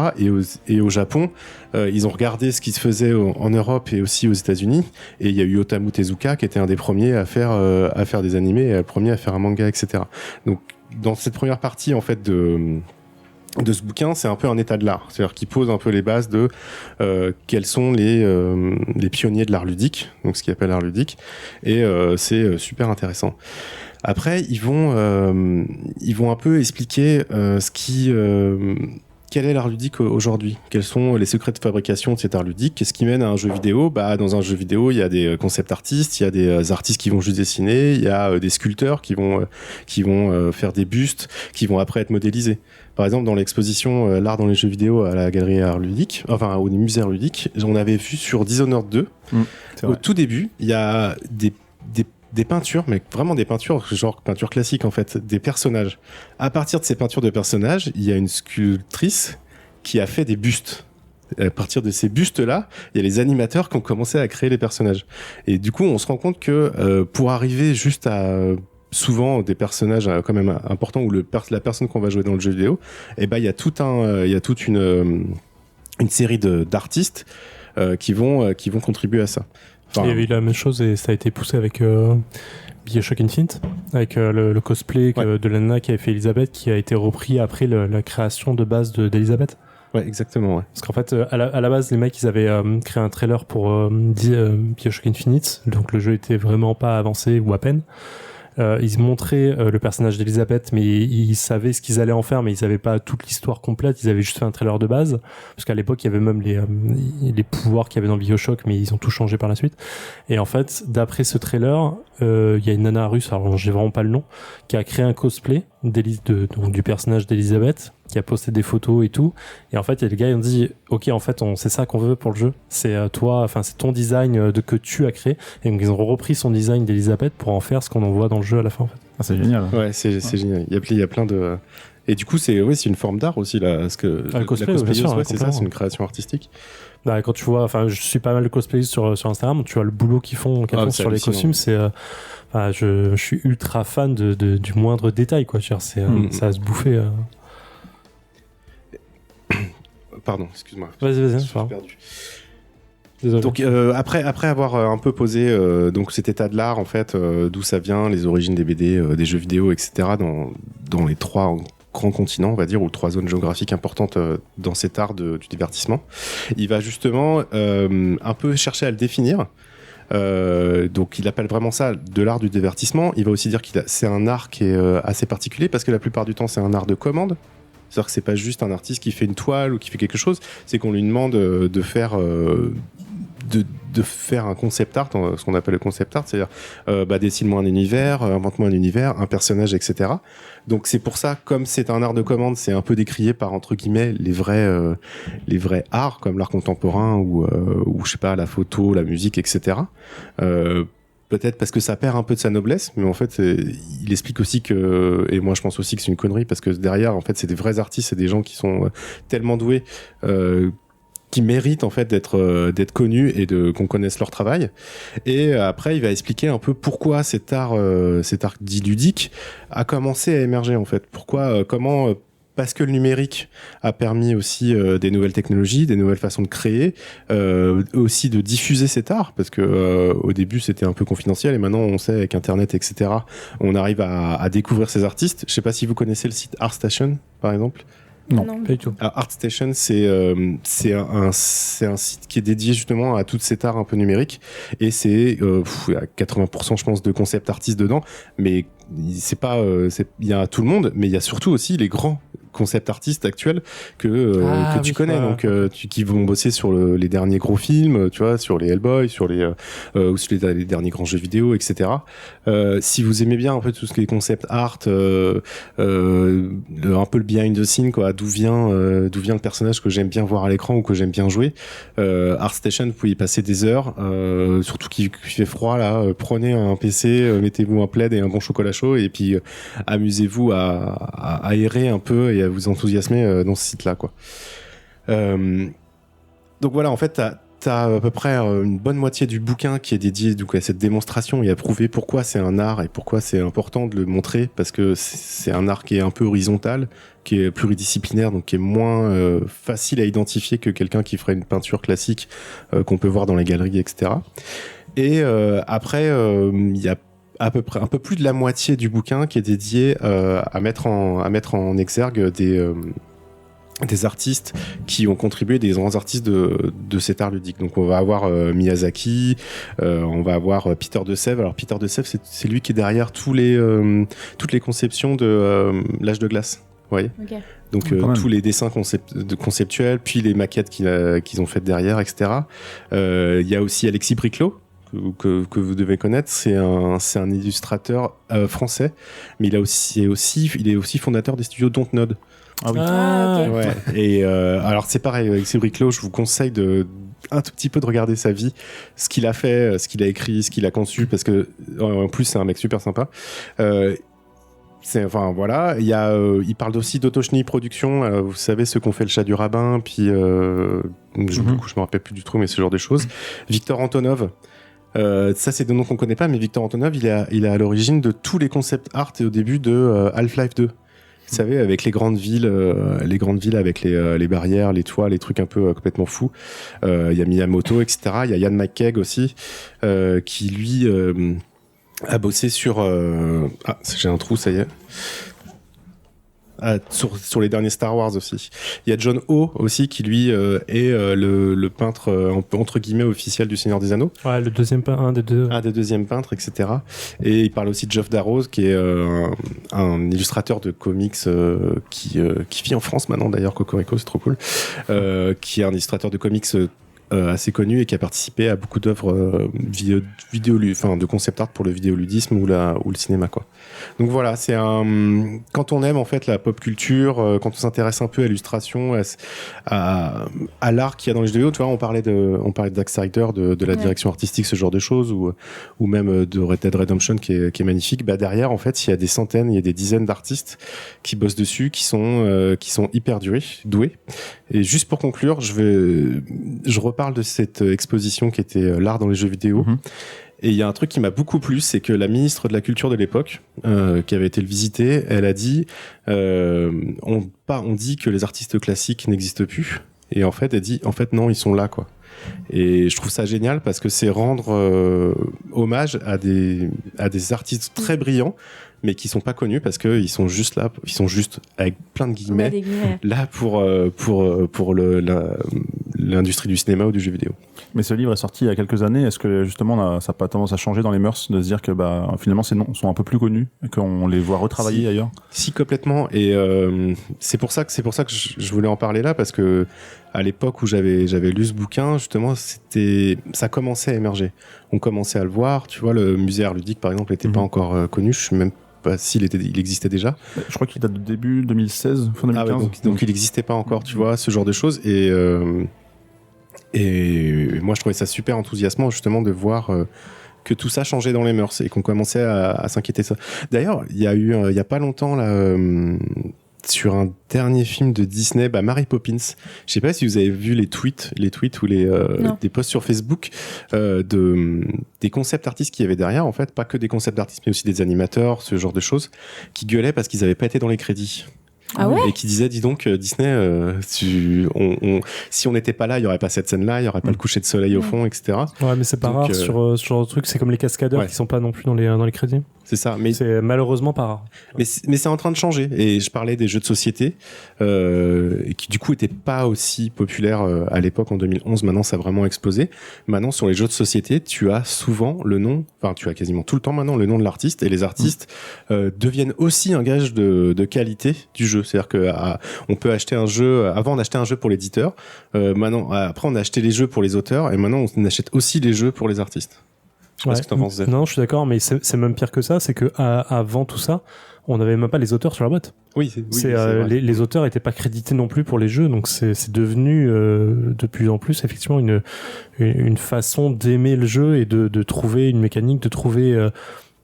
Et au Japon ils ont regardé ce qui se faisait en Europe et aussi aux États-Unis, et il y a eu Osamu Tezuka qui était un des premiers à faire des animés et le premier à faire un manga, etc. Donc dans cette première partie en fait de ce bouquin, c'est un peu un état de l'art. C'est-à-dire qu'il pose un peu les bases de quels sont les pionniers de l'art ludique, donc ce qu'il appelle l'art ludique, et c'est super intéressant. Après, ils vont un peu expliquer quel est l'art ludique aujourd'hui, quels sont les secrets de fabrication de cet art ludique, qu'est-ce qui mène à un jeu vidéo. Dans un jeu vidéo, il y a des concept artistes, il y a des artistes qui vont juste dessiner, il y a des sculpteurs qui vont faire des bustes, qui vont après être modélisés. Par exemple, dans l'exposition l'art dans les jeux vidéo à la galerie art ludique, enfin au musée art ludique, on avait vu sur Dishonored 2, au tout début, il y a des peintures, mais vraiment des peintures, genre peinture classique en fait, des personnages. À partir de ces peintures de personnages, il y a une sculptrice qui a fait des bustes. À partir de ces bustes-là, il y a les animateurs qui ont commencé à créer les personnages. Et du coup, on se rend compte que pour arriver juste à souvent des personnages quand même importants ou la personne qu'on va jouer dans le jeu vidéo, il y a toute une série d'artistes qui vont contribuer à ça. Enfin, il y avait eu la même chose et ça a été poussé avec BioShock Infinite, avec le cosplay de Lana qui avait fait Elisabeth, qui a été repris après la création de base d'Elisabeth. Ouais, exactement. Ouais. Parce qu'en fait, à la base, les mecs, ils avaient créé un trailer pour BioShock Infinite, donc le jeu était vraiment pas avancé ou à peine. Ils montraient le personnage d'Elisabeth, mais ils savaient ce qu'ils allaient en faire, mais ils savaient pas toute l'histoire complète. Ils avaient juste fait un trailer de base, parce qu'à l'époque il y avait même les pouvoirs qu'il y avait dans BioShock, mais ils ont tout changé par la suite. Et en fait, d'après ce trailer, il y a une nana russe, alors j'ai vraiment pas le nom, qui a créé un cosplay donc du personnage d'Elisabeth, qui a posté des photos et tout. Et en fait, les gars ils ont dit, ok, en fait, c'est ça qu'on veut pour le jeu. C'est c'est ton design que tu as créé. Et donc ils ont repris son design d'Elisabeth pour en faire ce qu'on en voit dans le jeu à la fin. En fait. Ah, c'est génial. Ouais, c'est génial. Il y a plein de. Et du coup, c'est une forme d'art aussi là, parce que le cosplay, la bien sûr, c'est ça, c'est une création artistique. Quand tu vois, je suis pas mal de cosplayers sur Instagram, tu vois le boulot qu'ils font sur les costumes, c'est je suis ultra fan du moindre détail quoi. Ça a se bouffer. Pardon, excuse-moi. Vas-y, je suis perdu. Désolé. Donc après avoir un peu posé donc cet état de l'art en fait, d'où ça vient, les origines des BD, des jeux vidéo, etc. dans les trois grands continents, on va dire, ou trois zones géographiques importantes dans cet art du divertissement, il va justement un peu chercher à le définir. Donc il appelle vraiment ça de l'art du divertissement. Il va aussi dire c'est un art qui est assez particulier parce que la plupart du temps c'est un art de commande. C'est-à-dire que c'est pas juste un artiste qui fait une toile ou qui fait quelque chose, c'est qu'on lui demande de faire un concept art, ce qu'on appelle le concept art, c'est-à-dire dessine-moi un univers, invente-moi un univers, un personnage, etc. Donc c'est pour ça, comme c'est un art de commande, c'est un peu décrié par entre guillemets les vrais arts comme l'art contemporain ou je sais pas, la photo, la musique, etc. Peut-être parce que ça perd un peu de sa noblesse, mais en fait, il explique aussi que, et moi je pense aussi que c'est une connerie, parce que derrière, en fait, c'est des vrais artistes, c'est des gens qui sont tellement doués, qui méritent en fait d'être connus et qu'on connaisse leur travail. Et après, il va expliquer un peu pourquoi cet art dit ludique a commencé à émerger en fait. Comment parce que le numérique a permis aussi des nouvelles technologies, des nouvelles façons de créer, aussi de diffuser cet art, parce que au début c'était un peu confidentiel et maintenant on sait avec Internet, etc. on arrive à découvrir ces artistes. Je sais pas si vous connaissez le site ArtStation par exemple. Non, pas du tout. Alors, ArtStation, c'est un site qui est dédié justement à tout cet art un peu numérique, et c'est il y a 80% je pense de concept artistes dedans, mais c'est pas il y a tout le monde, mais il y a surtout aussi les grands concept artistes actuels que tu connais, donc qui vont bosser sur les derniers gros films, tu vois, sur les Hellboy, sur ou sur les derniers grands jeux vidéo, etc. Si vous aimez bien un peu tout ce qui est concept art, un peu le behind the scene, quoi, d'où vient le personnage que j'aime bien voir à l'écran ou que j'aime bien jouer, ArtStation, vous pouvez y passer des heures, surtout qu'il fait froid là, prenez un PC, mettez-vous un plaid et un bon chocolat chaud, et puis amusez-vous à aérer un peu et à vous enthousiasmer dans ce site-là, quoi. Donc voilà, en fait, t'as à peu près une bonne moitié du bouquin qui est dédié donc à cette démonstration et à prouver pourquoi c'est un art et pourquoi c'est important de le montrer, parce que c'est un art qui est un peu horizontal, qui est pluridisciplinaire, donc qui est moins facile à identifier que quelqu'un qui ferait une peinture classique qu'on peut voir dans les galeries, etc. Et après, il y a à peu près un peu plus de la moitié du bouquin qui est dédié à mettre en exergue des artistes qui ont contribué, des grands artistes de cet art ludique. Donc on va avoir Miyazaki, on va avoir Peter de Sèvres. Alors Peter de Sèvres, c'est lui qui est derrière toutes les conceptions de l'âge de glace. Vous voyez ? Ok. Donc tous les dessins conceptuels, puis les maquettes qu'ils ont faites derrière, etc. Il y a aussi Alexis Briclot, que vous devez connaître. C'est un illustrateur français, mais il est aussi fondateur des studios Dontnod. Ah oui. Ah, ok. Ouais. Et alors c'est pareil, Alexis Briclot, je vous conseille un tout petit peu de regarder sa vie, ce qu'il a fait, ce qu'il a écrit, ce qu'il a conçu, parce que en plus c'est un mec super sympa. Enfin voilà, il parle aussi d'Autochny Productions, vous savez ceux qu'on fait le chat du rabbin, puis je me rappelle plus du tout, mais ce genre de choses. Victor Antonov. Ça c'est des noms qu'on connaît pas, mais Victor Antonov il est à l'origine de tous les concept art et au début de Half-Life 2. Vous savez, avec les grandes villes avec les barrières, les toits, les trucs un peu complètement fous. Il y a Miyamoto, etc. Il y a Ian McKeag aussi, qui lui a bossé sur... j'ai un trou, ça y est. Sur les derniers Star Wars aussi. Il y a John Ho aussi qui lui est le peintre entre guillemets officiel du Seigneur des Anneaux. Ouais, le deuxième peintre, un des deux. Un des deuxièmes peintres, etc. Et il parle aussi de Geoff Darrow qui est un illustrateur de comics qui vit en France maintenant d'ailleurs, Cocorico, c'est trop cool. Qui est un illustrateur de comics assez connu et qui a participé à beaucoup d'œuvres de concept art pour le vidéoludisme ou le cinéma, quoi. Donc voilà, quand on aime en fait la pop culture, quand on s'intéresse un peu à l'illustration, à l'art qu'il y a dans les jeux vidéo, tu vois, on parlait de Zack Snyder, de la direction artistique, ce genre de choses, ou même de Red Dead Redemption qui est magnifique. Bah derrière, en fait, il y a des dizaines d'artistes qui bossent dessus, qui sont hyper doués. Et juste pour conclure, je reparle de cette exposition qui était l'art dans les jeux vidéo. Et il y a un truc qui m'a beaucoup plu, c'est que la ministre de la Culture de l'époque, qui avait été le visiter, elle a dit on dit que les artistes classiques n'existent plus. Et en fait, elle dit non, ils sont là, quoi. Et je trouve ça génial parce que c'est rendre hommage à des artistes très brillants, mais qui sont pas connus parce que ils sont juste là, ils sont juste avec plein de guillemets là pour l'industrie du cinéma ou du jeu vidéo. Mais ce livre est sorti il y a quelques années. Est-ce que justement ça n'a pas tendance à changer dans les mœurs de se dire que finalement ces noms sont un peu plus connus et qu'on les voit retravailler ailleurs? Si, complètement. Et c'est pour ça que je voulais en parler là, parce que à l'époque où j'avais lu ce bouquin, justement, ça commençait à émerger. On commençait à le voir. Tu vois, le musée art ludique par exemple n'était pas encore connu. Je sais même pas s'il existait déjà. Je crois qu'il date de début 2016, fin 2015. Ah ouais, donc il n'existait pas encore, tu vois, ce genre de choses. Et moi, je trouvais ça super enthousiasmant, justement, de voir que tout ça changeait dans les mœurs et qu'on commençait à s'inquiéter de ça. D'ailleurs, il y a eu, il y a pas longtemps, là, sur un dernier film de Disney, Mary Poppins. Je sais pas si vous avez vu les tweets ou des posts sur Facebook des concept artistes qu'il y avait derrière, en fait, pas que des concept artistes, mais aussi des animateurs, ce genre de choses, qui gueulaient parce qu'ils avaient pas été dans les crédits. Ah ouais ? Et qui disait, dis donc, Disney, si on n'était pas là, il y aurait pas cette scène-là, il y aurait pas le coucher de soleil au fond, etc. Ouais, mais c'est pas rare sur ce genre de truc. C'est comme les cascadeurs qui sont pas non plus dans les crédits. C'est ça, mais c'est malheureusement pas rare. Mais c'est en train de changer. Et je parlais des jeux de société, qui du coup étaient pas aussi populaires à l'époque en 2011. Maintenant, ça a vraiment explosé. Maintenant, sur les jeux de société, tu as quasiment tout le temps maintenant le nom de l'artiste, et les artistes deviennent aussi un gage de qualité du jeu. C'est-à-dire que on peut acheter un jeu. Avant, on achetait un jeu pour l'éditeur. Après, on a acheté les jeux pour les auteurs, et maintenant, on achète aussi les jeux pour les artistes. Qu'est-ce que t'en penses, Zef ? Non, je suis d'accord, mais c'est même pire que ça. C'est que avant tout ça, on n'avait même pas les auteurs sur la boîte. Les auteurs n'étaient pas crédités non plus pour les jeux, donc c'est devenu de plus en plus effectivement une façon d'aimer le jeu et de trouver une mécanique, de trouver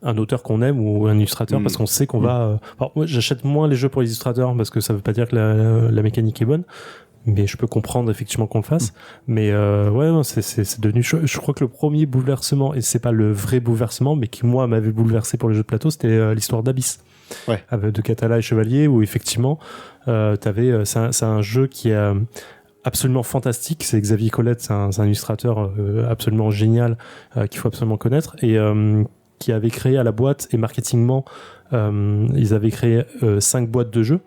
un auteur qu'on aime ou un illustrateur parce qu'on sait qu'on va. Alors, moi, j'achète moins les jeux pour les illustrateurs parce que ça veut pas dire que la mécanique est bonne. Mais je peux comprendre effectivement qu'on le fasse. Mais c'est devenu. Je crois que le premier bouleversement, et c'est pas le vrai bouleversement, mais qui moi m'avait bouleversé pour les jeux de plateau, c'était l'histoire d'Abyss, de Catala et Chevalier, où effectivement c'est un jeu qui est absolument fantastique. C'est Xavier Colette, c'est un illustrateur absolument génial qu'il faut absolument connaître, et qui avait créé à la boîte, et marketingement ils avaient créé 5 boîtes de jeux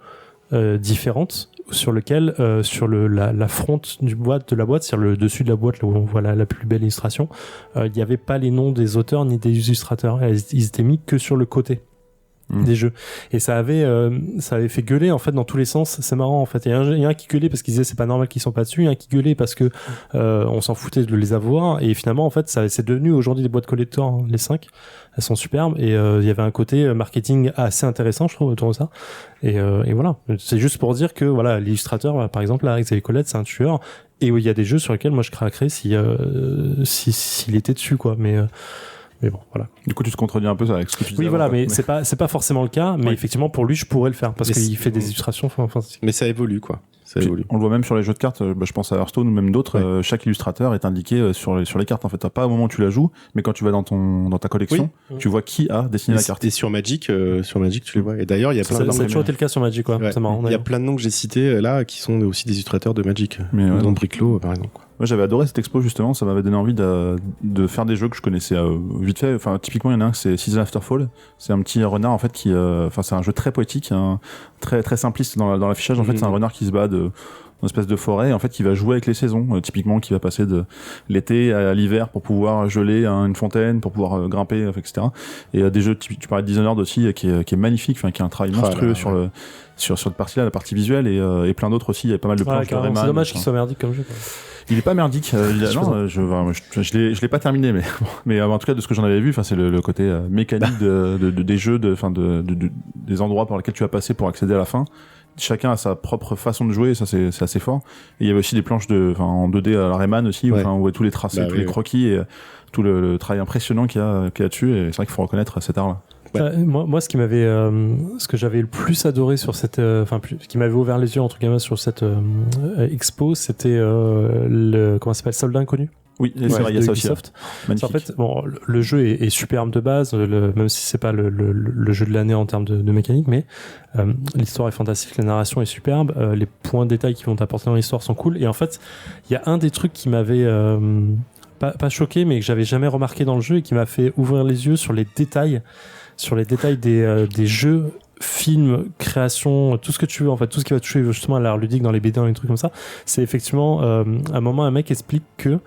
différentes, sur lequel, sur la fronte de la boîte, c'est-à-dire le dessus de la boîte, là où on voit la plus belle illustration, il n'y avait pas les noms des auteurs ni des illustrateurs. Ils étaient mis que sur le côté des jeux. Et ça avait fait gueuler, en fait, dans tous les sens. C'est marrant, en fait. Il y a un qui gueulait parce qu'il disait c'est pas normal qu'ils sont pas dessus, un qui gueulait parce que on s'en foutait de les avoir. Et finalement, en fait, c'est devenu aujourd'hui des boîtes collector, hein, les 5. Elles sont superbes. Et il y avait un côté marketing assez intéressant, je trouve, autour de ça. Et voilà. C'est juste pour dire que, voilà, l'illustrateur, par exemple, là, Xavier Colette, c'est un tueur. Et il y a des jeux sur lesquels moi je craquerais s'il était dessus, quoi. Mais bon, voilà. Du coup, tu te contredis un peu avec ce que tu disais. Oui, voilà, mais c'est pas forcément le cas. Mais effectivement, pour lui, je pourrais le faire parce qu'il fait des illustrations fantastiques. Mais ça évolue, quoi. Puis, on le voit même sur les jeux de cartes, je pense à Hearthstone ou même d'autres, chaque illustrateur est indiqué sur les cartes, en fait. Pas au moment où tu la joues, mais quand tu vas dans ta collection, tu vois qui a dessiné la carte. Et sur Magic, tu les vois. Et d'ailleurs, il y a plein de noms. Ça a toujours été le cas sur Magic, quoi. C'est marrant. Il y a plein de noms que j'ai cités là qui sont aussi des illustrateurs de Magic. Mais dans Briclo, par exemple. Moi, j'avais adoré cette expo, justement. Ça m'avait donné envie de faire des jeux que je connaissais vite fait. Enfin, typiquement, il y en a un, c'est Season After Fall. C'est un petit renard, en fait, c'est un jeu très poétique, très, très simpliste dans l'affichage. En fait, c'est un renard qui se bat une espèce de forêt, en fait, qui va jouer avec les saisons, typiquement, qui va passer de l'été à l'hiver pour pouvoir geler une fontaine, pour pouvoir grimper, etc. Et des jeux, tu parlais de Dishonored aussi, qui est magnifique, qui a un travail monstrueux sur cette partie-là, la partie visuelle, et plein d'autres aussi. Il y a pas mal de planches de Rayman. C'est dommage qu'il soit merdique comme jeu, quoi. Il est pas merdique, non, je l'ai pas terminé, mais en tout cas de ce que j'en avais vu, c'est le côté mécanique des jeux, des endroits par lesquels tu vas passer pour accéder à la fin. Chacun a sa propre façon de jouer, ça c'est assez fort. Et il y avait aussi des planches en 2D à la Rayman aussi, où on voit tous les tracés, tous les croquis, et tout le travail impressionnant qu'il y a dessus. Et c'est vrai qu'il faut reconnaître cet art-là. Moi, ce que j'avais le plus adoré sur cette, ce qui m'avait ouvert les yeux entre guillemets sur cette expo, c'était comment ça s'appelle, Soldat Inconnu. Oui, c'est vrai, il y a ça aussi. En fait, bon, le jeu est superbe de base, même si c'est pas le jeu de l'année en termes de mécanique, mais l'histoire est fantastique, la narration est superbe, les points de détail qui vont t'apporter dans l'histoire sont cool. Et en fait, il y a un des trucs qui m'avait pas choqué, mais que j'avais jamais remarqué dans le jeu et qui m'a fait ouvrir les yeux sur les détails des jeux, films, créations, tout ce que tu veux, en fait, tout ce qui va toucher justement à l'art ludique dans les BD, des trucs comme ça. C'est effectivement, à un moment, un mec explique que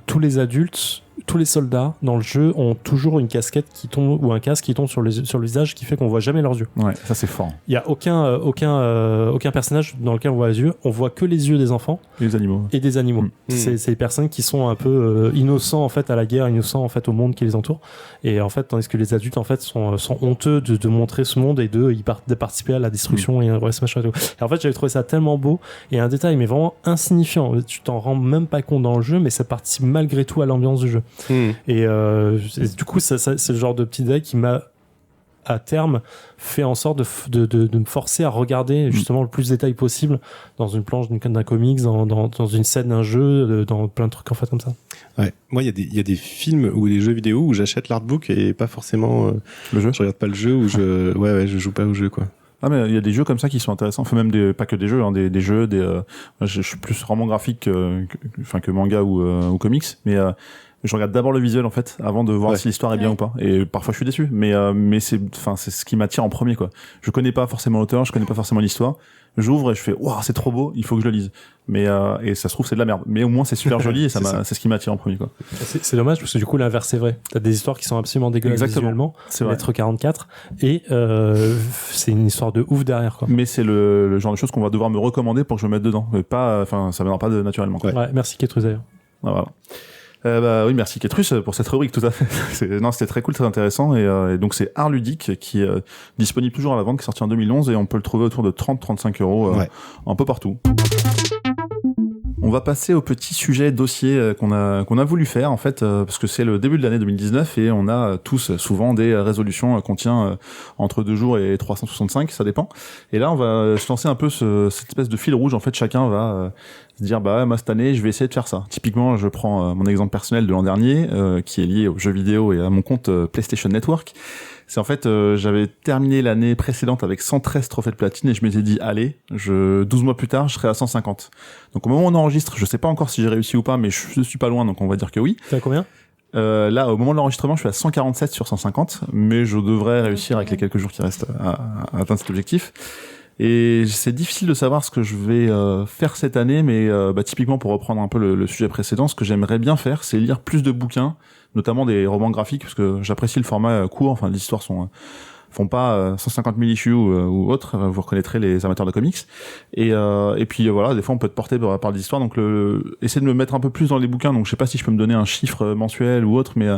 tous les adultes, tous les soldats dans le jeu ont toujours une casquette qui tombe ou un casque qui tombe sur le visage, qui fait qu'on voit jamais leurs yeux. Ouais, ça c'est fort. Il y a aucun personnage dans lequel on voit les yeux. On voit que les yeux des enfants et des animaux. C'est les personnes qui sont un peu innocents en fait à la guerre, innocents en fait au monde qui les entoure. Et en fait, tandis que les adultes en fait sont honteux de montrer ce monde et de participer à la destruction et ce machin et tout. Et en fait, j'avais trouvé ça tellement beau et un détail mais vraiment insignifiant. Tu t'en rends même pas compte dans le jeu, mais ça participe malgré tout à l'ambiance du jeu. Et du coup, c'est le genre de petit détail qui m'a à terme fait en sorte de me forcer à regarder justement le plus de détails possible dans une planche d'un comics, dans une scène d'un jeu, dans plein de trucs en fait comme ça. Ouais. Moi, il y a des films ou des jeux vidéo où j'achète l'artbook et pas forcément le jeu. Je regarde pas le jeu ou je joue pas au jeu, quoi. Ah, mais il y a des jeux comme ça qui sont intéressants, enfin même pas que des jeux, des jeux, je suis plus roman graphique que manga ou comics, mais je regarde d'abord le visuel en fait avant de voir si l'histoire est bien ou pas, et parfois je suis déçu, mais c'est ce qui m'attire en premier, quoi. Je connais pas forcément l'auteur, je connais pas forcément l'histoire, j'ouvre et je fais waouh, c'est trop beau, il faut que je le lise, mais et ça se trouve c'est de la merde, mais au moins c'est super joli et c'est ce qui m'attire en premier, quoi. C'est dommage parce que du coup l'inverse c'est vrai, t'as des histoires qui sont absolument dégueulasses visuellement, c'est vrai. Lettre 44 et c'est une histoire de ouf derrière, quoi. Mais c'est le genre de choses qu'on va devoir me recommander pour que je me mette dedans, mais pas, ça viendra pas naturellement, quoi. Ouais, merci Ketrus d'ailleurs. Voilà. Oui, merci Ketrus pour cette rubrique, tout à fait. C'était très cool, très intéressant, et donc c'est Art Ludique qui est disponible toujours à la vente, qui est sorti en 2011, et on peut le trouver autour de 30-35 € un peu partout. On va passer au petit sujet dossier qu'on a voulu faire, en fait, parce que c'est le début de l'année 2019 et on a tous souvent des résolutions qu'on tient entre 2 jours et 365, ça dépend. Et là, on va se lancer un peu cette espèce de fil rouge. En fait, chacun va se dire, moi cette année, je vais essayer de faire ça. Typiquement, je prends mon exemple personnel de l'an dernier, qui est lié aux jeux vidéo et à mon compte PlayStation Network. C'est en fait, j'avais terminé l'année précédente avec 113 trophées de platine et je m'étais dit, allez, 12 mois plus tard, je serai à 150. Donc au moment où on enregistre, je sais pas encore si j'ai réussi ou pas, mais je suis pas loin, donc on va dire que oui. T'es à combien ? Là, au moment de l'enregistrement, je suis à 147 sur 150, mais je devrais réussir avec les quelques jours qui restent à atteindre cet objectif. Et c'est difficile de savoir ce que je vais faire cette année, mais typiquement pour reprendre un peu le sujet précédent, ce que j'aimerais bien faire, c'est lire plus de bouquins, notamment des romans graphiques, parce que j'apprécie le format court. Enfin, les histoires font pas 150 000 issues ou autres. Vous reconnaîtrez les amateurs de comics. Et puis voilà, des fois on peut te porter par des histoires. Donc essayer de me mettre un peu plus dans les bouquins. Donc je sais pas si je peux me donner un chiffre mensuel ou autre, mais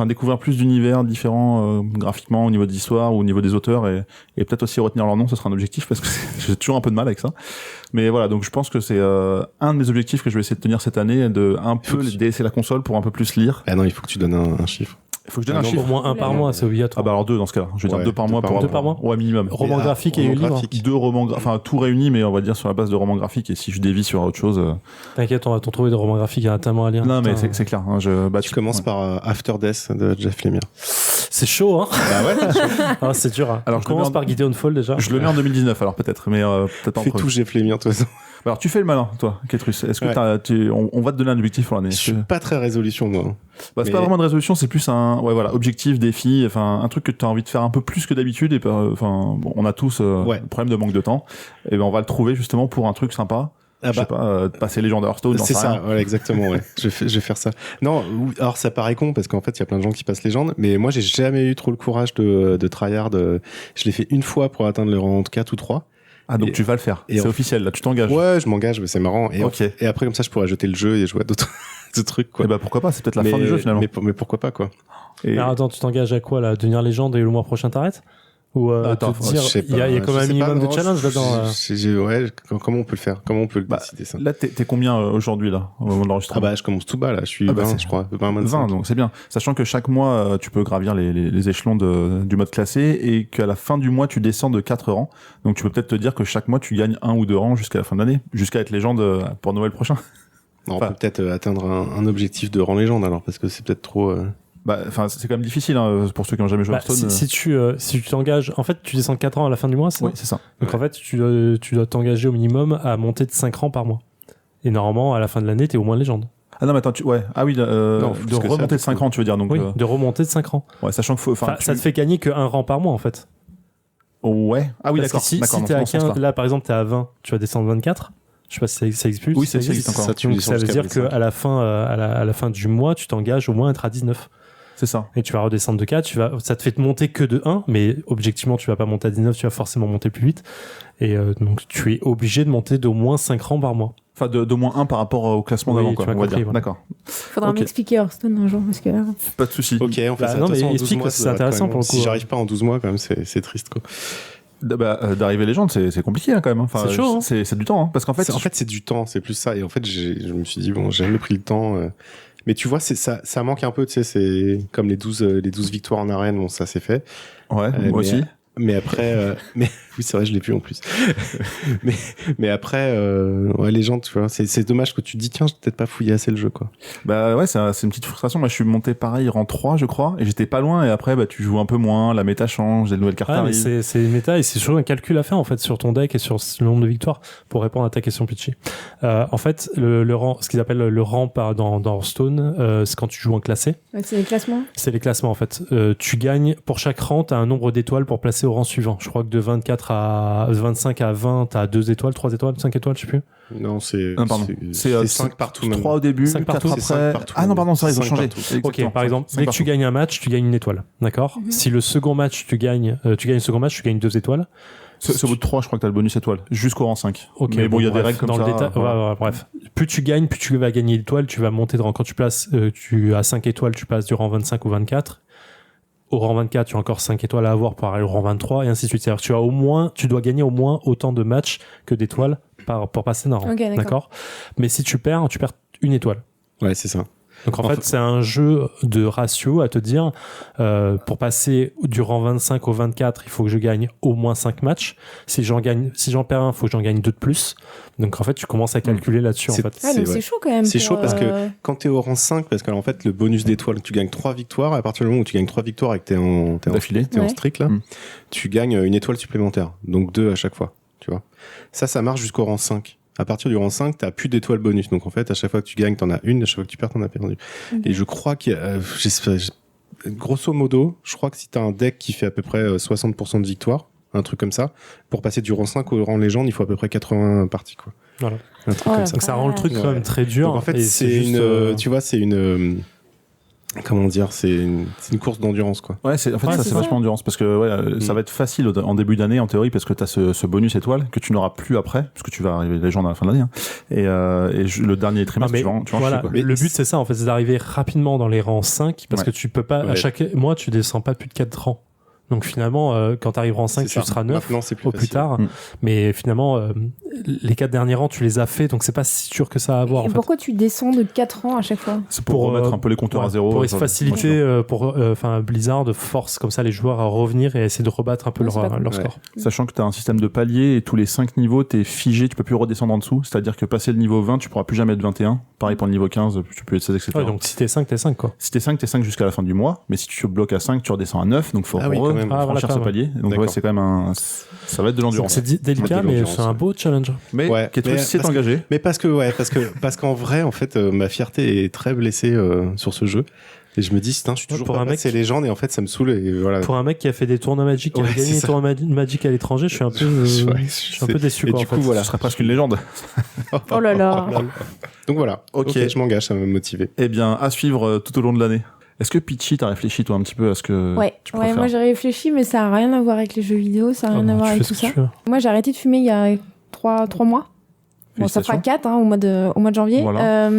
découvrir plus d'univers différents graphiquement au niveau de l'histoire ou au niveau des auteurs et peut-être aussi retenir leur nom, ce sera un objectif parce que j'ai toujours un peu de mal avec ça. Mais voilà, donc je pense que c'est un de mes objectifs que je vais essayer de tenir cette année, de un peu délaisser la console pour un peu plus lire. Ah non, il faut que tu donnes un chiffre. Il faut que je donne un chiffre. Au moins un par mois, c'est obligatoire. Ah bah alors 2 dans ce cas-là. Je vais dire 2 par mois pour deux par mois. Ouais, minimum. Roman graphique et livre. 2 romans enfin tout réuni, mais on va dire sur la base de romans graphiques, et si je dévie sur autre chose. T'inquiète, on va t'en trouver des romans graphiques, il y a tellement à lire. Non, mais c'est clair. Hein, tu commences par After Death de Jeff Lemire. C'est chaud, hein. Bah ouais, c'est chaud. Ah, c'est dur. Hein. Alors, je commence par Gideon Fall déjà. Je le mets en 2019 alors peut-être, mais peut-être pas en Fais tout Jeff Lemire, toi. Alors tu fais le malin, toi, Ketrus. Est-ce que on va te donner un objectif pour l'année? Je suis pas très résolution, moi. C'est pas vraiment de résolution, c'est plus un objectif, défi, enfin un truc que tu as envie de faire un peu plus que d'habitude. Et on a tous le problème de manque de temps. Et ben on va le trouver justement pour un truc sympa. Je sais pas, passer les gens de Hearthstone. C'est ça, voilà, exactement, ouais. Je vais faire ça. Non, alors ça paraît con parce qu'en fait, il y a plein de gens qui passent légende, mais moi, j'ai jamais eu trop le courage de tryhard. Je l'ai fait une fois pour atteindre le rang 4 ou 3. Ah, donc tu vas le faire. C'est officiel, là, tu t'engages. Ouais, je m'engage, mais c'est marrant. Et, okay. Et après, comme ça, je pourrais jeter le jeu et jouer à d'autres trucs, quoi. Et bah, pourquoi pas, c'est peut-être la fin du jeu, finalement. Mais pourquoi pas, quoi. Alors, attends, tu t'engages à quoi, là? Devenir légende et le mois prochain t'arrêtes? Ou attends, il y a quand même un minimum de challenge là-dedans. Ouais, comment on peut le faire? Comment on peut le décider ça? Là, t'es combien aujourd'hui là au moment de l'enregistrement? Ah bah je commence tout bas là, je suis 20, je crois, 20, donc c'est bien. Sachant que chaque mois tu peux gravir les échelons du mode classé et qu'à la fin du mois tu descends de 4 rangs. Donc tu peux peut-être te dire que chaque mois tu gagnes 1 ou 2 rangs jusqu'à la fin de l'année, jusqu'à être légende pour Noël prochain. Non, on peut peut-être atteindre un objectif de rang légende alors parce que c'est peut-être trop. C'est quand même difficile hein, pour ceux qui n'ont jamais joué à Hearthstone. Si tu t'engages, en fait, tu descends de 4 rangs à la fin du mois, c'est oui, c'est ça. Donc en fait, tu dois t'engager au minimum à monter de 5 rangs par mois. Et normalement, à la fin de l'année, t'es au moins légende. Ah non, mais attends, de remonter de 5 rangs, tu veux dire donc. Oui, de remonter de 5 rangs. Ouais, sachant que ça te fait gagner que 1 rang par mois en fait. Ouais. Ah oui, d'accord. Si t'es à 15, là par exemple, t'es à 20, tu vas descendre 24. Je sais pas si ça existe plus. Oui, ça existe encore. Donc ça veut dire qu'à la fin du mois, tu t'engages au moins à être à 19. C'est ça. Et tu vas redescendre de 4, ça te fait monter que de 1, mais objectivement, tu vas pas monter à 19, tu vas forcément monter plus vite. Et donc, tu es obligé de monter d'au moins 5 rangs par mois. Enfin, d'au moins 1 par rapport au classement d'avant, quoi. On va dire. Voilà. D'accord. Faudra m'expliquer Hearthstone un jour, parce que là... Pas de souci. Ok, on fait ça. Non, mais explique, c'est intéressant pour le coup. Si j'arrive pas en 12 mois, quand même, c'est triste, quoi. D'arriver légende, c'est compliqué hein, quand même. Enfin, c'est chaud. Hein. C'est du temps, hein, parce qu'en fait, c'est du temps, c'est plus ça. Et en fait, je me suis dit bon, j'ai jamais pris le temps. Mais tu vois, ça manque un peu. Tu sais, c'est comme les 12 victoires en arène. Bon, ça c'est fait. Ouais, moi aussi. Mais après, oui, c'est vrai, je l'ai plus en plus. mais après, légende, tu vois, c'est dommage que tu te dis tiens, j'ai peut-être pas fouillé assez le jeu, quoi. Bah ouais, c'est une petite frustration. Moi, je suis monté pareil rang 3, je crois, et j'étais pas loin. Et après, tu joues un peu moins, la méta change, des nouvelles cartes arrivent. C'est une méta et c'est toujours un calcul à faire en fait sur ton deck et sur le nombre de victoires pour répondre à ta question, Pitchy. En fait, le rang, ce qu'ils appellent le rang dans Hearthstone, c'est quand tu joues en classé. Ouais, c'est les classements. C'est les classements en fait. Tu gagnes pour chaque rang, t'as un nombre d'étoiles pour placer au rang suivant. Je crois que de 25 à 20, t'as 2 étoiles, 3 étoiles, 5 étoiles, je sais plus. Non, c'est 5 partout. 3 au début, 5 partout. 4 après. Ah non, pardon, ça, ils ont changé. Ok, par exemple, dès que tu gagnes un match, tu gagnes une étoile. D'accord? Si le second match, tu gagnes le second match, tu gagnes 2 étoiles. C'est au bout de 3, je crois que t'as le bonus étoile, jusqu'au rang 5. Ok, mais bon, il y a des règles comme dans ça. Le détail, bref. Plus tu gagnes, plus tu vas gagner d'étoiles, tu vas monter de rang. Quand tu places, tu as 5 étoiles, tu passes du rang 25 ou 24. Au rang 24, tu as encore 5 étoiles à avoir pour arriver au rang 23 et ainsi de suite. C'est-à-dire, tu dois gagner au moins autant de matchs que d'étoiles pour passer d'un rang. Okay, d'accord. Mais si tu perds une étoile. Ouais, c'est ça. Donc en fait, c'est un jeu de ratio à te dire, pour passer du rang 25 au 24, il faut que je gagne au moins 5 matchs. Si j'en perds un, il faut que j'en gagne 2 de plus. Donc en fait, tu commences à calculer là-dessus. En fait. C'est chaud quand même. C'est chaud parce que quand t'es au rang 5, parce que en fait, le bonus d'étoiles, tu gagnes 3 victoires. À partir du moment où tu gagnes 3 victoires et que t'es en strict, là, tu gagnes une étoile supplémentaire. Donc 2 à chaque fois, tu vois. Ça marche jusqu'au rang 5. À partir du rang 5, t'as plus d'étoiles bonus. Donc en fait, à chaque fois que tu gagnes, t'en as une. À chaque fois que tu perds, t'en as perdu. Et je crois qu'il y a, grosso modo, je crois que si t'as un deck qui fait à peu près 60% de victoire, un truc comme ça. Pour passer du rang 5 au rang légende, il faut à peu près 80 parties, quoi. Voilà. Un truc Oh comme là ça. Donc ça rend le truc quand même très dur. Donc, en fait, et c'est juste, une, tu vois, c'est une, comment dire, c'est une course d'endurance, quoi. Ouais, ça c'est c'est ça. vachement endurance parce que ça va être facile en début d'année en théorie parce que t'as ce bonus étoile que tu n'auras plus après parce que tu vas arriver légende à la fin de l'année. Hein. Le dernier trimestre, tu vas en voilà, chier, quoi. le but c'est ça en fait, c'est d'arriver rapidement dans les rangs 5 parce Ouais. que tu peux pas, à chaque mois tu descends pas plus de 4 rangs. Donc finalement, quand tu arrives en 5, C'est tu ça. seras 9 Maintenant, c'est au plus facile. tard. Mm. Mais finalement, les 4 derniers rangs, tu les as fait, donc c'est pas si sûr que ça à avoir. Et En fait. pourquoi tu descends de 4 ans à chaque fois? C'est pour remettre un peu les compteurs Ouais, à zéro. pour genre, faciliter pour Blizzard de force comme ça les joueurs à revenir et essayer de rebattre un peu Ouais, c'est pas cool. leur Ouais. score. Sachant que tu as un système de paliers et tous les 5 niveaux, tu es figé, tu peux plus redescendre en dessous. C'est-à-dire que passer le niveau 20, tu pourras plus jamais être 21. Pareil pour le niveau 15, tu peux être 16, etc. Ouais, donc si t'es 5, t'es 5 quoi. Si t'es 5 jusqu'à la fin du mois. Mais si tu bloques à 5, tu redescends à 9. Donc faut Ah oui, quand même. Ah, voilà, franchir quand ce même. palier. Donc D'accord. ouais, c'est quand même ça va être de Donc l'endurance. c'est délicat, de mais l'endurance, c'est un ouais. beau challenge. Mais Ouais, Ketrus mais s'est parce que- engagé. Mais parce qu'en vrai, en fait, ma fierté est très blessée sur ce jeu. Et je me dis, putain, je suis toujours Pour pas un mec passé légende et en fait, ça me saule et voilà. Pour un mec qui a fait des tournois Magic, qui a Ouais, gagné c'est des ça. tournois Magic à l'étranger, je suis un peu, Ouais, je suis un peu déçu. Et quoi, du en coup, fait. voilà. Ce serait presque une légende. Oh là là. Donc voilà. Ok. Ok, je m'engage, ça m'a motivé. Eh bien, à suivre tout au long de l'année. Est-ce que Pitchy, t'as réfléchi toi un petit peu à ce que Ouais, tu ouais, préfères? moi j'ai réfléchi, mais ça a rien à voir avec les jeux vidéo, ça a Ah rien bon, à voir tu avec fais tout ce que ça. tu veux. Moi j'ai arrêté de fumer il y a 3 mois. Bon, ça fera 4 au mois de janvier. Voilà.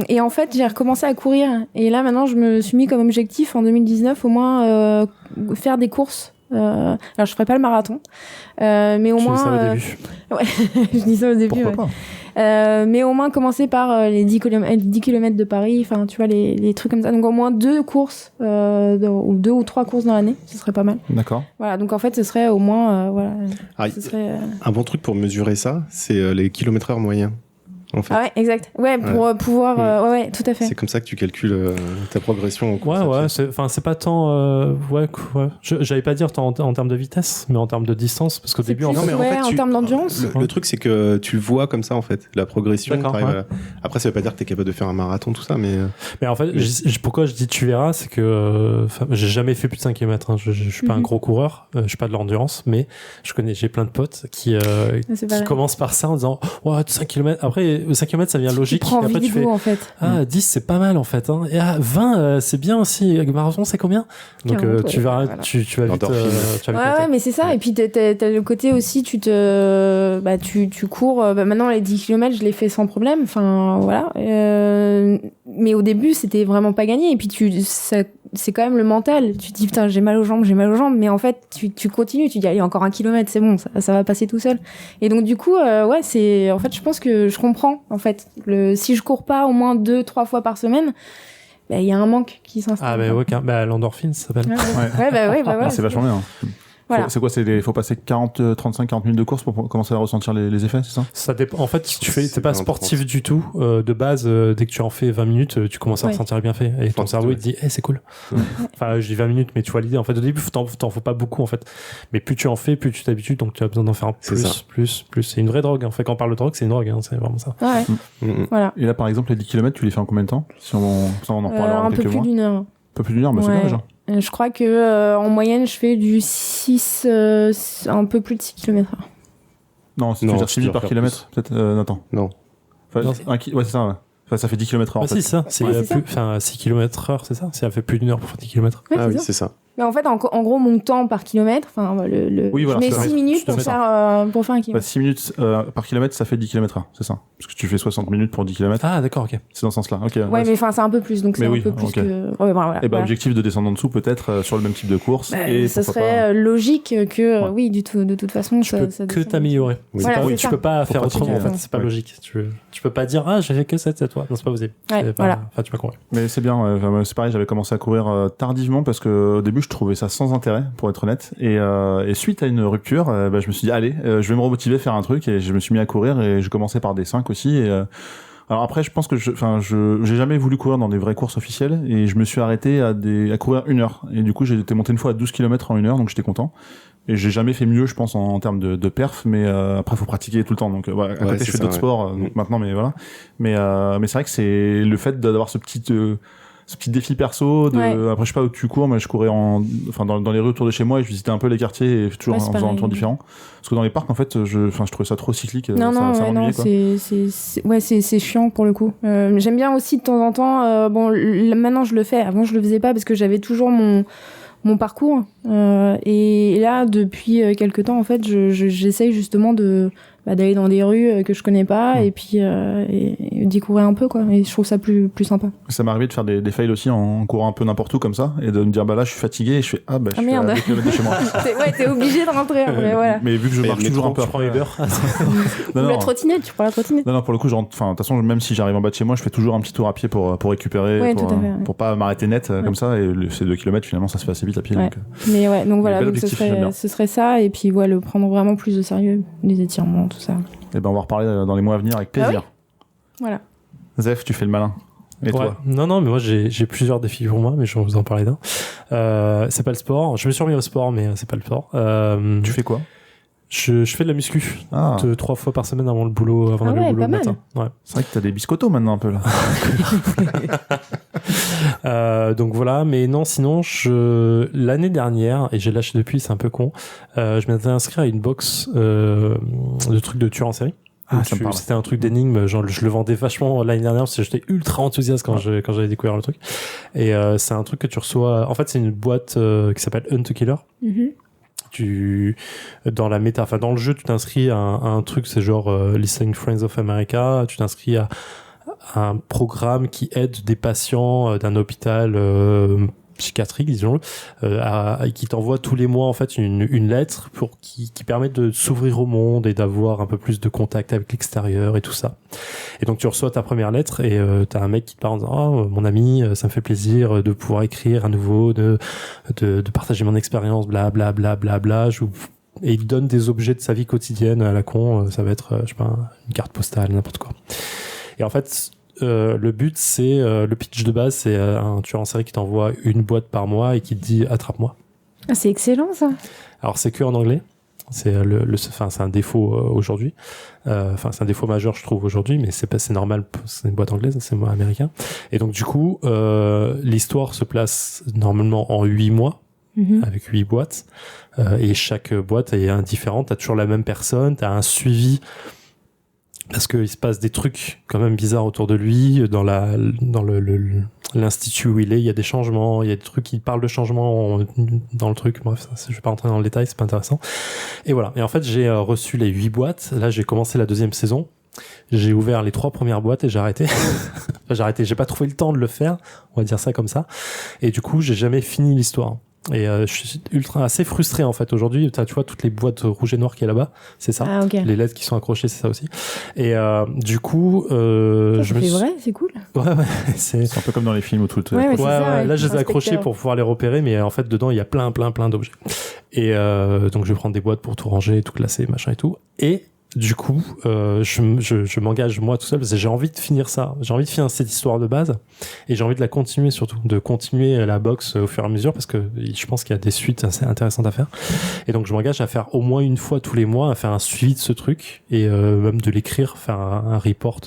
Et en fait, j'ai recommencé à courir. Et là, maintenant, je me suis mis comme objectif en 2019 au moins faire des courses. Alors, je ferai pas le marathon, mais au Tu dis moins. ça au début. Je dis ça au début. Pourquoi ouais. pas? Mais au moins commencer par les 10 km de Paris, enfin tu vois les trucs comme ça. Donc au moins 2 courses, ou 2 ou 3 courses dans l'année, ce serait pas mal. D'accord. Voilà, donc en fait ce serait au moins, voilà, Ah, ce serait... un bon truc pour mesurer ça, c'est les kilomètres-heure moyens. En fait. Ah ouais, exact. Ouais, pour pouvoir... ouais, tout à fait. C'est comme ça que tu calcules ta progression. en course Ouais, à ouais, pied. c'est pas tant, ouais. J'allais pas dire tant en termes de vitesse, mais en termes de distance, parce qu'au C'est début, en plus- fait, mais en ouais, fait, en termes d'endurance. Le truc, c'est que tu le vois comme ça, en fait, la progression. D'accord, t'arrives ouais. Après, ça veut pas dire que t'es capable de faire un marathon, tout ça, mais. mais en fait, pourquoi je dis tu verras, c'est que, j'ai jamais fait plus de 5 km, hein. Je suis pas un Mhm. gros coureur, je suis pas de l'endurance, mais j'ai plein de potes qui C'est pareil. commencent par ça en disant, ouais, 5 km. Après, 5 km, ça vient logique. Tu prends Et après, vite tu fais, goût en fait. ah, 10, c'est pas mal, en fait, hein. Et 20, c'est bien aussi. Le marathon, c'est combien? Donc, 40, tu ouais, vas, voilà. tu vas vite, L'endorphine. tu vas vite Ouais, monter. ouais, mais c'est ça. Et puis t'as le côté aussi, tu cours. Maintenant, les 10 km, je les fais sans problème. Enfin, voilà. Mais au début, c'était vraiment pas gagné. Et puis, c'est quand même le mental. Tu te dis, putain, j'ai mal aux jambes. Mais en fait, tu continues. Tu dis, allez, encore 1 kilomètre, c'est bon, ça va passer tout seul. Et donc, du coup, ouais, en fait, je pense que je comprends. En fait, si je cours pas au moins 2-3 fois par semaine, il y a un manque qui s'installe. Ah, bah, ouais, l'endorphine, ça s'appelle. Ouais, Ah, c'est vachement bien. Voilà. C'est quoi? Faut passer 35-40 minutes de course pour commencer à ressentir les effets, c'est ça? Ça dépend. En fait, si t'es C'est pas 20, sportif du tout, de base, dès que tu en fais 20 minutes, tu commences à Ouais. ressentir bien fait. Et ton Enfin, cerveau, ouais. il te dit, c'est cool. Enfin, je dis 20 minutes, mais tu vois l'idée. En fait, au début, t'en faut pas beaucoup, en fait. Mais plus tu en fais, plus tu t'habitues, donc tu as besoin d'en faire C'est plus. C'est une vraie drogue. En fait, quand on parle de drogue, c'est une drogue, hein, c'est vraiment ça. Ouais, Mm. voilà. Et là, par exemple, les 10 km, tu les fais en combien de temps? Si on en reparlera Un dans peu quelques plus mois. d'une heure. Un peu plus d'une heure, mais c'est Ouais. bien déjà. Je crois que en moyenne, je fais du 6, un peu plus de 6 km/h. Non, tu veux Non, dire tu 6 minutes dois par faire kilomètre? Peut-être, attends. Non. Enfin, Non, ouais, c'est ça, ouais. Enfin, ça fait 10 km/h en Ah, fait. si, ça. C'est Ouais, c'est ça. 6 km/h, c'est ça. Ça fait plus d'une heure pour faire 10 km. Ouais, Ah c'est oui, ça. c'est ça. Mais en fait, en gros, mon temps par kilomètre, enfin, Oui, voilà, je mets c'est ça. 6 minutes Je te pour mets ça. faire un Bah, kilomètre. 6 minutes par kilomètre, ça fait 10 km/h, c'est ça? Parce que tu fais 60 minutes pour 10 km. Ah, d'accord, ok. C'est dans ce sens-là. Ok. Ouais, mais enfin, c'est un peu plus, donc Mais c'est oui, un peu plus ok. que. Ouais, voilà. Et bah, voilà. objectif de descendre en dessous, peut-être, sur le même type de course. Bah, et ça pourquoi serait logique que, Ouais. oui, de toute façon, Tu ça peux descend. que t'améliorer. Oui. Voilà, c'est Tu ça. peux pas Faut faire pratiquer, autrement, en fait. ouais. C'est pas Ouais. logique. Tu peux pas dire, ah, j'ai fait que cette fois. Non, c'est pas possible. Ouais, C'est pas- voilà. Enfin, tu m'as compris. Mais c'est bien, enfin, moi, c'est pareil, j'avais commencé à courir tardivement parce que au début je trouvais ça sans intérêt, pour être honnête. Et suite à une rupture, bah, je me suis dit, allez, je vais me remotiver à faire un truc et je me suis mis à courir et j'ai commencé par des 5 aussi. Alors après, je pense que j'ai jamais voulu courir dans des vraies courses officielles et je me suis arrêté à courir 1 heure. Et du coup, j'ai été monté une fois à 12 km en 1 heure, donc j'étais content. Et j'ai jamais fait mieux, je pense, en termes de perf, mais après, faut pratiquer tout le temps. Donc, voilà. À côté, c'est je fais ça, d'autres ouais. sports, donc maintenant, mais voilà. Mais c'est vrai que c'est le fait d'avoir ce petit, ce petit défi perso. Après, je sais pas où tu cours, mais je courais dans les rues autour de chez moi et je visitais un peu les quartiers et toujours en faisant un tour différent. Parce que dans les parcs, en fait, je trouvais ça trop cyclique. Non, c'est chiant pour le coup. J'aime bien aussi de temps en temps. Maintenant je le fais. Avant je le faisais pas parce que j'avais toujours mon parcours. Et là, depuis quelques temps, en fait, j'essaye justement d'aller dans des rues que je connais pas et puis et découvrir un peu, quoi. Et je trouve ça plus sympa. Ça m'est arrivé de faire des fails aussi en courant un peu n'importe où comme ça et de me dire là je suis fatigué et je fais je suis merde. à 2 km de chez moi. T'es obligé de rentrer après, voilà. Mais vu que je marche toujours un peu, tu prends Uber. Ou la trottinette, tu prends la trottinette. Non, pour le coup, de toute façon, même si j'arrive en bas de chez moi, je fais toujours un petit tour à pied pour récupérer, pour pas m'arrêter net comme ça. Et ces 2 km, finalement, ça se fait assez vite à pied. Ouais. Donc voilà, ce serait ça. Et puis le prendre vraiment plus de sérieux, les étirements, tout ça. Et on va en reparler dans les mois à venir avec plaisir. Voilà. Zef, tu fais le malin. Et toi ? Non, mais moi j'ai plusieurs défis pour moi, mais je vais vous en parler d'un. C'est pas le sport. Je me suis remis au sport, mais c'est pas le sport. Tu fais quoi ? Je fais de la muscu 3 fois par semaine avant le boulot, avant d'aller au boulot le matin. Ouais. C'est vrai que t'as des biscottos maintenant un peu là. Donc voilà, mais non, sinon l'année dernière, et j'ai lâché depuis, c'est un peu con, je m'étais inscrit à une box de trucs de tueur en série. C'était un truc d'énigme, genre je le vendais vachement l'année dernière parce que j'étais ultra enthousiaste quand j'avais découvert le truc. Et c'est un truc que tu reçois. En fait, c'est une boîte qui s'appelle Hunt a Killer. Dans le jeu, tu t'inscris à un truc, c'est genre Listening Friends of America. Tu t'inscris à un programme qui aide des patients d'un hôpital psychiatrique, disons, qui t'envoie tous les mois en fait une lettre qui permet de s'ouvrir au monde et d'avoir un peu plus de contact avec l'extérieur et tout ça. Et donc tu reçois ta première lettre et t'as un mec qui te parle en disant mon ami, ça me fait plaisir de pouvoir écrire à nouveau, de partager mon expérience, bla bla bla bla bla. Et il donne des objets de sa vie quotidienne à la con, ça va être je sais pas, une carte postale, n'importe quoi. Et en fait le but, c'est le pitch de base, c'est un tueur en série qui t'envoie une boîte par mois et qui te dit attrape-moi. Ah, c'est excellent ça. Alors c'est que en anglais. C'est c'est un défaut aujourd'hui. C'est un défaut majeur, je trouve, aujourd'hui, mais c'est normal. C'est une boîte anglaise, c'est moi américain. Et donc du coup, l'histoire se place normalement en 8 mois. Avec 8 boîtes. Et chaque boîte est indifférente. T'as toujours la même personne. T'as un suivi. Parce qu'il se passe des trucs quand même bizarres autour de lui, dans l'institut où il est, il y a des changements, il y a des trucs qui parlent de changements dans le truc, bref, je vais pas rentrer dans le détail, c'est pas intéressant. Et voilà, et en fait j'ai reçu les 8 boîtes, là j'ai commencé la 2e saison, j'ai ouvert les 3 premières boîtes et j'ai arrêté. J'ai pas trouvé le temps de le faire, on va dire ça comme ça, et du coup j'ai jamais fini l'histoire. Et je suis assez frustré en fait aujourd'hui. Tu vois toutes les boîtes rouges et noires qu'il y a là-bas, c'est ça. Ah, okay. Les lettres qui sont accrochées, c'est ça aussi. Et du coup, vrai, c'est cool. Ouais, c'est un peu comme dans les films ou tout. Ouais, là je les ai accrochés pour pouvoir les repérer, mais en fait dedans il y a plein d'objets. Et donc je vais prendre des boîtes pour tout ranger, tout classer, machin et tout. Et du coup, je m'engage moi tout seul parce que j'ai envie de finir ça. J'ai envie de finir cette histoire de base et j'ai envie de la continuer surtout, de continuer la box au fur et à mesure parce que je pense qu'il y a des suites assez intéressantes à faire. Et donc je m'engage à faire au moins une fois tous les mois, à faire un suivi de ce truc et même de l'écrire, faire un report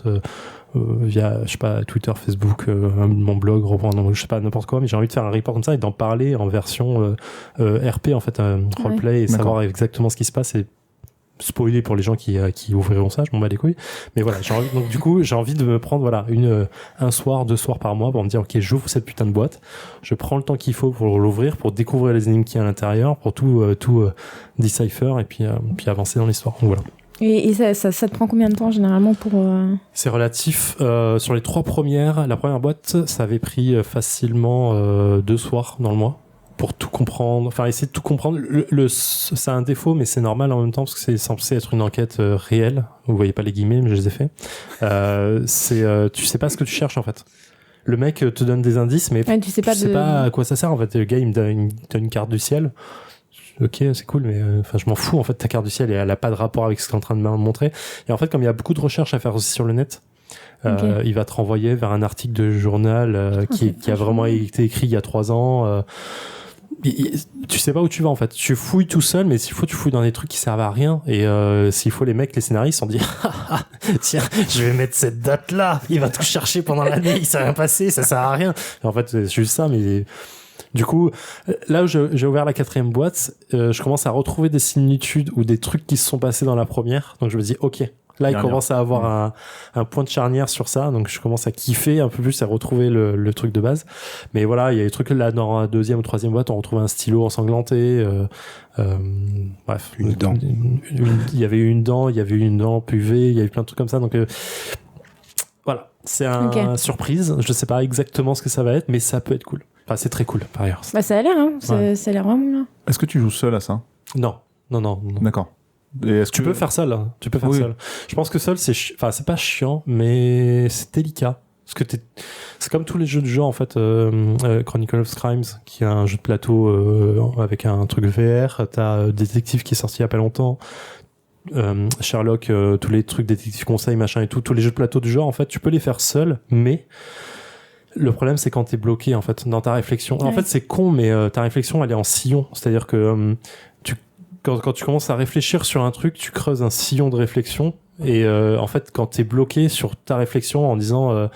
via, je sais pas, Twitter, Facebook, mon blog, reprendre, je sais pas, n'importe quoi, mais j'ai envie de faire un report comme ça et d'en parler en version RP en fait, roleplay et savoir exactement ce qui se passe et spoiler pour les gens qui ouvriront ça, je m'en bats les couilles. Mais voilà, j'ai envie de me prendre un soir, 2 soirs par mois pour me dire ok, j'ouvre cette putain de boîte, je prends le temps qu'il faut pour l'ouvrir, pour découvrir les énigmes qu'il y a à l'intérieur, pour tout decipher et puis avancer dans l'histoire. Donc voilà. Et ça te prend combien de temps généralement pour C'est relatif. Sur les 3 premières, la première boîte, ça avait pris facilement 2 soirs dans le mois. Pour tout comprendre, enfin essayer de tout comprendre. C'est un défaut, mais c'est normal en même temps parce que c'est censé être une enquête réelle. Vous voyez pas les guillemets, mais je les ai fait. Tu sais pas ce que tu cherches en fait. Le mec te donne des indices, mais tu sais pas à quoi ça sert en fait. Le gars il me donne une carte du ciel. Ok, c'est cool, mais je m'en fous en fait. Ta carte du ciel, elle a pas de rapport avec ce que t'es en train de me montrer. Et en fait, comme il y a beaucoup de recherches à faire aussi sur le net. Il va te renvoyer vers un article de journal qui a vraiment été écrit il y a 3 ans. tu sais pas où tu vas en fait. Tu fouilles tout seul, mais s'il faut, tu fouilles dans des trucs qui servent à rien. Et s'il faut, les scénaristes sont dit tiens, je vais mettre cette date là, il va tout chercher pendant l'année, il s'est rien passé, ça sert à rien. Et en fait, c'est juste ça, mais du coup, là où j'ai ouvert la 4e boîte, je commence à retrouver des similitudes ou des trucs qui se sont passés dans la première. Donc je me dis ok. Là, il commence à avoir un point de charnière sur ça, donc je commence à kiffer un peu plus, à retrouver le truc de base. Mais voilà, il y a des trucs là dans la 2e ou 3e boîte, on retrouve un stylo ensanglanté. Bref, une dent. Il y avait une dent PUV, il y avait plein de trucs comme ça. Donc voilà, c'est un surprise. Je sais pas exactement ce que ça va être, mais ça peut être cool. Enfin, c'est très cool par ailleurs. Bah ça a l'air, hein. Ça a l'air vraiment bien. Est-ce que tu joues seul à ça ? Non. D'accord. Et tu peux faire seul. Seul. Je pense que seul, c'est pas chiant, mais c'est délicat. Parce que c'est comme tous les jeux de genre, en fait. Chronicle of Crimes, qui est un jeu de plateau avec un truc VR. T'as Détective qui est sorti il y a pas longtemps. Sherlock, tous les trucs détective conseil, machin et tout. Tous les jeux de plateau du genre, en fait, tu peux les faire seul, mais le problème, c'est quand t'es bloqué, en fait, dans ta réflexion. En fait, c'est con, mais ta réflexion, elle est en sillon. C'est-à-dire que quand tu commences à réfléchir sur un truc, tu creuses un sillon de réflexion. Et en fait, quand t'es bloqué sur ta réflexion en disant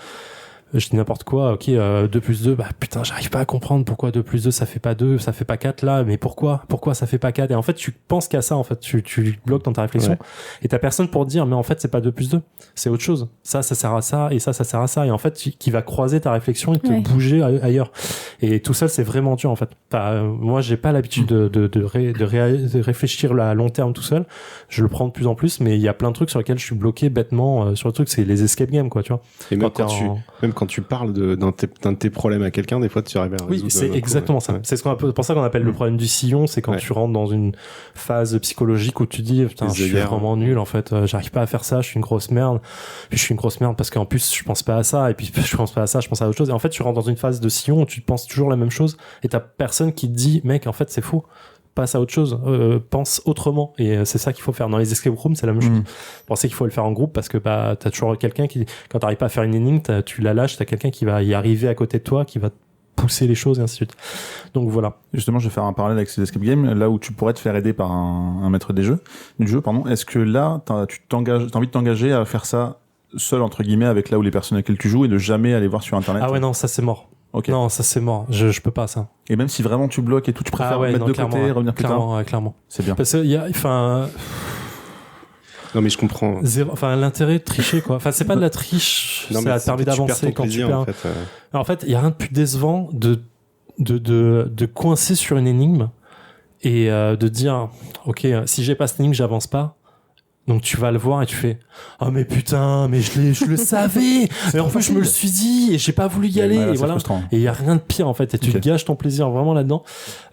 je dis n'importe quoi, ok, 2 plus 2, bah putain, j'arrive pas à comprendre pourquoi 2 plus 2 ça fait pas 2, ça fait pas 4 là, mais pourquoi ça fait pas 4? Et en fait, tu penses qu'à ça, en fait, tu bloques dans ta réflexion, et t'as personne pour te dire, mais en fait, c'est pas 2 plus 2, c'est autre chose. Ça sert à ça, et ça sert à ça, et en fait, qui va croiser ta réflexion et te bouger ailleurs. Et tout ça, c'est vraiment dur, en fait. Moi, j'ai pas l'habitude de réfléchir à long terme tout seul. Je le prends de plus en plus, mais il y a plein de trucs sur lesquels je suis bloqué bêtement, sur le truc, c'est les escape games, quoi, tu vois. Et même quand tu parles d'un de tes problèmes à quelqu'un, des fois tu arrives à résoudre. Oui, c'est exactement ça. C'est pour ça qu'on appelle le problème du sillon, c'est quand tu rentres dans une phase psychologique où tu dis putain, je suis vraiment nul en fait, j'arrive pas à faire ça, je suis une grosse merde. Puis je suis une grosse merde parce qu'en plus je pense pas à ça, et puis je pense pas à ça, je pense à autre chose. Et en fait, tu rentres dans une phase de sillon où tu penses toujours la même chose, et t'as personne qui te dit mec, en fait c'est faux. Passe à autre chose, pense autrement, et c'est ça qu'il faut faire dans les escape rooms, c'est la même chose. Pensez qu'il faut le faire en groupe, parce que t'as toujours quelqu'un qui, quand t'arrives pas à faire une énigme, tu la lâches, t'as quelqu'un qui va y arriver à côté de toi, qui va pousser les choses, et ainsi de suite. Donc voilà. Justement, je vais faire un parallèle avec ces escape games, là où tu pourrais te faire aider par un maître du jeu. Est-ce que là t'as envie de t'engager à faire ça seul entre guillemets avec là où les personnes avec lesquelles tu joues, et de jamais aller voir sur internet? Ah ouais, non, ça c'est mort. Okay. Non, ça c'est mort. Je peux pas ça. Et même si vraiment tu bloques et tout, tu préfères mettre de côté, revenir plus tard. Ouais, clairement. C'est bien. Parce que non mais je comprends. L'intérêt de tricher quoi. Enfin, c'est pas de la triche. Non, ça permet d'avancer quand tu perds. En fait, il y a rien de plus décevant de coincer sur une énigme et de dire ok, si j'ai pas cette énigme, j'avance pas. Donc tu vas le voir et tu fais oh mais putain, mais je le savais, et en plus je me le suis dit et j'ai pas voulu y aller, et voilà. Et il y a rien de pire en fait, et tu te gâches ton plaisir vraiment là-dedans.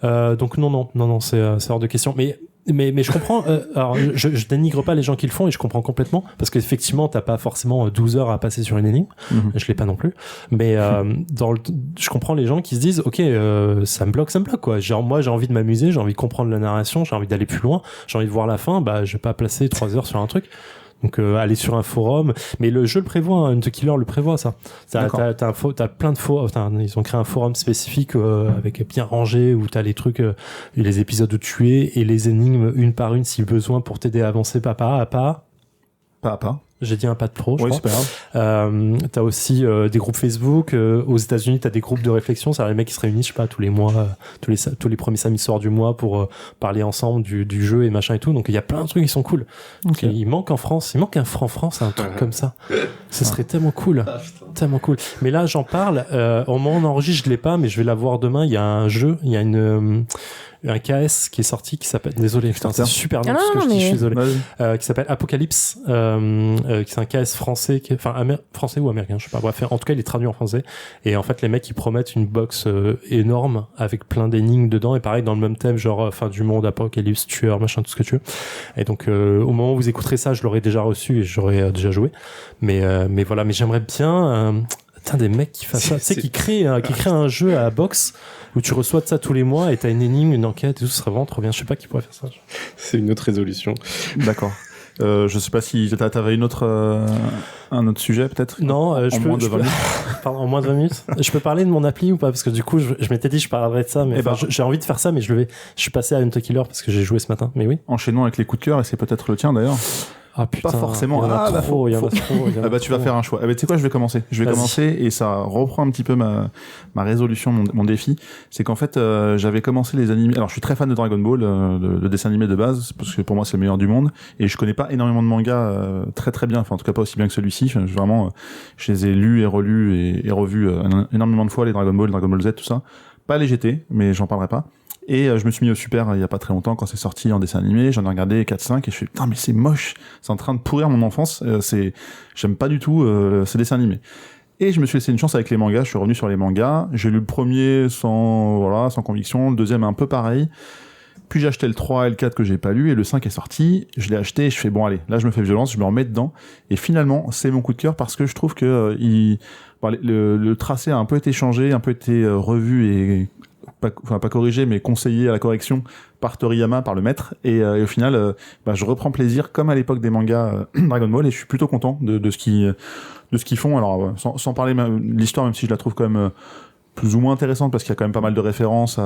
Donc non, c'est hors de question. Mais je comprends. Alors je dénigre pas les gens qui le font, et je comprends complètement, parce qu'effectivement t'as pas forcément 12 heures à passer sur une énigme. Je l'ai pas non plus. Mais je comprends les gens qui se disent ok, ça me bloque quoi. Genre moi j'ai envie de m'amuser, j'ai envie de comprendre la narration, j'ai envie d'aller plus loin, j'ai envie de voir la fin. Bah je vais pas passer 3 heures sur un truc. Donc aller sur un forum, mais le jeu le prévoit, hein, Hunt Killer le prévoit ça. T'as plein de forums, ils ont créé un forum spécifique avec bien rangé, où t'as les trucs, les épisodes où tu es, et les énigmes une par une si besoin, pour t'aider à avancer pas à pas. J'ai dit un pas de pro, je crois. C'est pas grave. T'as aussi des groupes Facebook. Aux États-Unis, t'as des groupes de réflexion. C'est les mecs qui se réunissent, je sais pas, tous les mois, tous les premiers samedis soirs du mois, pour parler ensemble du jeu et machin et tout. Donc il y a plein de trucs qui sont cool. Okay. Il manque en France, un France, un truc comme ça. Ce serait tellement cool. Tellement cool. Mais là, j'en parle. Au moment où on enregistre, je l'ai pas, mais je vais l'avoir demain. Il y a un jeu, il y a un KS qui est sorti, qui s'appelle, désolé, putain, c'est super long ce que je dis, je suis désolé, qui s'appelle Apocalypse, qui c'est un KS français, français ou américain, je sais pas, bref, en tout cas il est traduit en français, et en fait les mecs ils promettent une box énorme avec plein d'énigmes dedans, et pareil dans le même thème, genre fin du monde, apocalypse, tueur, machin, tout ce que tu veux. Et donc au moment où vous écouterez ça, je l'aurais déjà reçu et j'aurais déjà joué, mais voilà. Mais j'aimerais bien des mecs qui fassent ça, tu sais, qui créent un jeu à la box où tu reçois de ça tous les mois, et t'as une énigme, une enquête et tout. Ce serait vraiment trop bien. Je sais pas qui pourrait faire ça. C'est une autre résolution. D'accord. Je sais pas si t'avais un autre sujet peut-être. Non, en moins de 20 minutes. Pardon, en moins de 20 minutes. Je peux parler de mon appli ou pas? Parce que du coup, je m'étais dit je parlerais de ça, mais j'ai envie de faire ça, mais je suis passé à Hunter Killer parce que j'ai joué ce matin. Mais oui. Enchaînons avec les coups de cœur et c'est peut-être le tien d'ailleurs. Ah putain, pas forcément. Il y en a trop. Ah bah tu vas faire un choix. Ah bah tu sais quoi, je vais commencer. Et ça reprend un petit peu ma résolution, mon défi. C'est qu'en fait, j'avais commencé les animés. Alors je suis très fan de Dragon Ball, le dessin animé de base, parce que pour moi c'est le meilleur du monde. Et je connais pas énormément de mangas très très bien. Enfin en tout cas pas aussi bien que celui-ci. Je les ai lus et relus et revus énormément de fois, les Dragon Ball Z, tout ça. Pas les GT, mais j'en parlerai pas. Et je me suis mis au Super il y a pas très longtemps quand c'est sorti en dessin animé, j'en ai regardé 4-5 et je suis putain mais c'est moche, c'est en train de pourrir mon enfance, j'aime pas du tout ces dessins animés. Et je me suis laissé une chance avec les mangas, je suis revenu sur les mangas, j'ai lu le premier sans conviction, le deuxième un peu pareil, puis j'ai acheté le 3 et le 4 que j'ai pas lu et le 5 est sorti, je l'ai acheté et je fais bon allez, là je me fais violence, je me remets dedans et finalement c'est mon coup de cœur parce que je trouve que le tracé a un peu été changé, un peu été revu et pas corrigé mais conseillé à la correction par Toriyama, par le maître et au final je reprends plaisir comme à l'époque des mangas Dragon Ball et je suis plutôt content de ce qu'ils font. Alors sans parler de l'histoire, même si je la trouve quand même plus ou moins intéressante parce qu'il y a quand même pas mal de références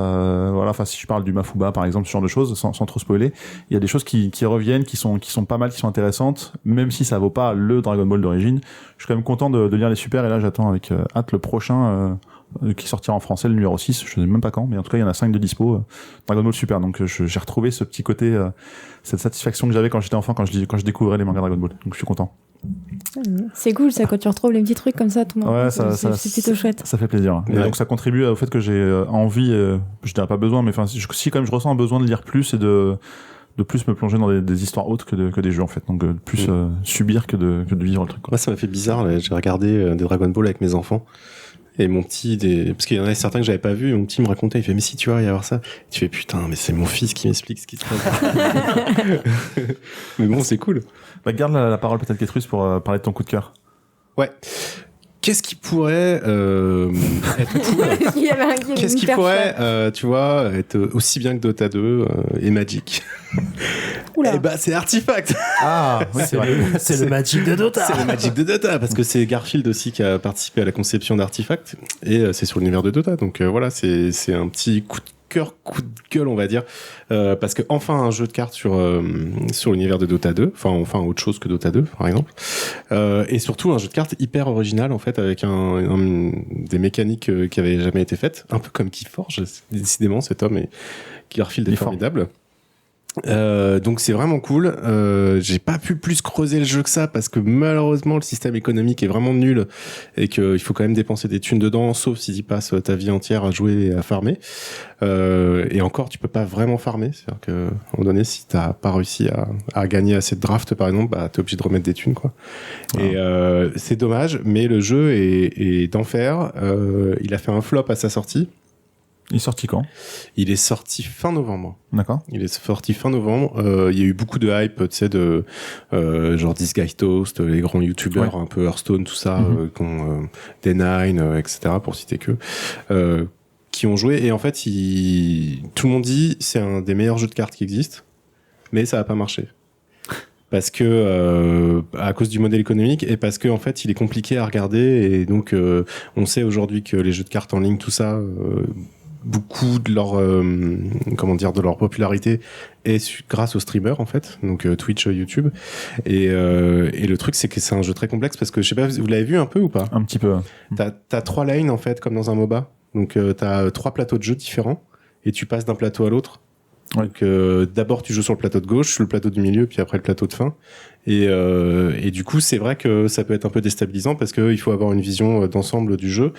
si je parle du Mafuba par exemple, ce genre de choses sans trop spoiler, il y a des choses qui reviennent, qui sont pas mal, qui sont intéressantes, même si ça vaut pas le Dragon Ball d'origine. Je suis quand même content de lire les super et là j'attends avec hâte le prochain qui sortira en français, le numéro 6, je sais même pas quand, mais en tout cas il y en a 5 de dispo, Dragon Ball Super, donc j'ai retrouvé ce petit côté, cette satisfaction que j'avais quand j'étais enfant, quand je découvrais les mangas Dragon Ball, donc je suis content. C'est cool ça quand tu retrouves les petits trucs comme ça, ton enfant, c'est plutôt chouette. Ça fait plaisir. Et donc ça contribue au fait que j'ai envie, je dirais pas besoin, mais si quand même je ressens un besoin de lire plus et de plus me plonger dans des histoires autres que des jeux en fait, donc plus subir que de vivre le truc, quoi. Moi ça m'a fait bizarre, là. J'ai regardé des Dragon Ball avec mes enfants. Et mon petit, parce qu'il y en a certains que j'avais pas vus, et mon petit me racontait, il fait, mais si tu vois, il y a ça. Et tu fais, putain, mais c'est mon fils qui m'explique ce qui se passe. Mais bon, c'est cool. Garde la parole peut-être, Kétrus, pour parler de ton coup de cœur. Ouais. Qu'est-ce qui pourrait être cool? Qu'est-ce qui pourrait, tu vois, être aussi bien que Dota 2 et Magic? Oula. Eh ben, c'est Artifact. Ah, oui, c'est le Magic de Dota. C'est le Magic de Dota, parce que c'est Garfield aussi qui a participé à la conception d'Artifact, et c'est sur l'univers de Dota. Donc voilà, c'est un petit coup de gueule, on va dire, parce que enfin un jeu de cartes sur l'univers de Dota 2, enfin autre chose que Dota 2 par exemple, et surtout un jeu de cartes hyper original en fait, avec des mécaniques qui avaient jamais été faites, un peu comme Keyforge. Décidément cet homme et Garfield est formidable. Donc c'est vraiment cool. J'ai pas pu plus creuser le jeu que ça parce que malheureusement le système économique est vraiment nul et qu'il faut quand même dépenser des thunes dedans, sauf si tu passes ta vie entière à jouer et à farmer. Et encore, tu peux pas vraiment farmer. C'est-à-dire qu'à un moment donné, si t'as pas réussi à gagner assez de draft par exemple, bah t'es obligé de remettre des thunes, quoi. Wow. Et c'est dommage, mais le jeu est d'enfer. Il a fait un flop à sa sortie. Il est sorti quand? Il est sorti fin novembre. D'accord. Il est sorti fin novembre. Il y a eu beaucoup de hype, tu sais, de genre This Guy Toast, les grands youtubeurs, ouais. Un peu Hearthstone, tout ça, D9, etc. pour citer que, qui ont joué. Et en fait, tout le monde dit c'est un des meilleurs jeux de cartes qui existent, mais ça va pas marcher. Parce que à cause du modèle économique et parce que en fait il est compliqué à regarder et donc on sait aujourd'hui que les jeux de cartes en ligne, tout ça, beaucoup de leur de leur popularité est grâce aux streamers en fait, donc Twitch, YouTube, et le truc c'est que c'est un jeu très complexe parce que je sais pas, vous l'avez vu un peu ou pas? Un petit peu. T'as 3 lanes en fait comme dans un MOBA, donc t'as 3 plateaux de jeu différents et tu passes d'un plateau à l'autre. Ouais. Donc d'abord tu joues sur le plateau de gauche, le plateau du milieu, puis après le plateau de fin. Et du coup c'est vrai que ça peut être un peu déstabilisant parce que il faut avoir une vision d'ensemble du jeu.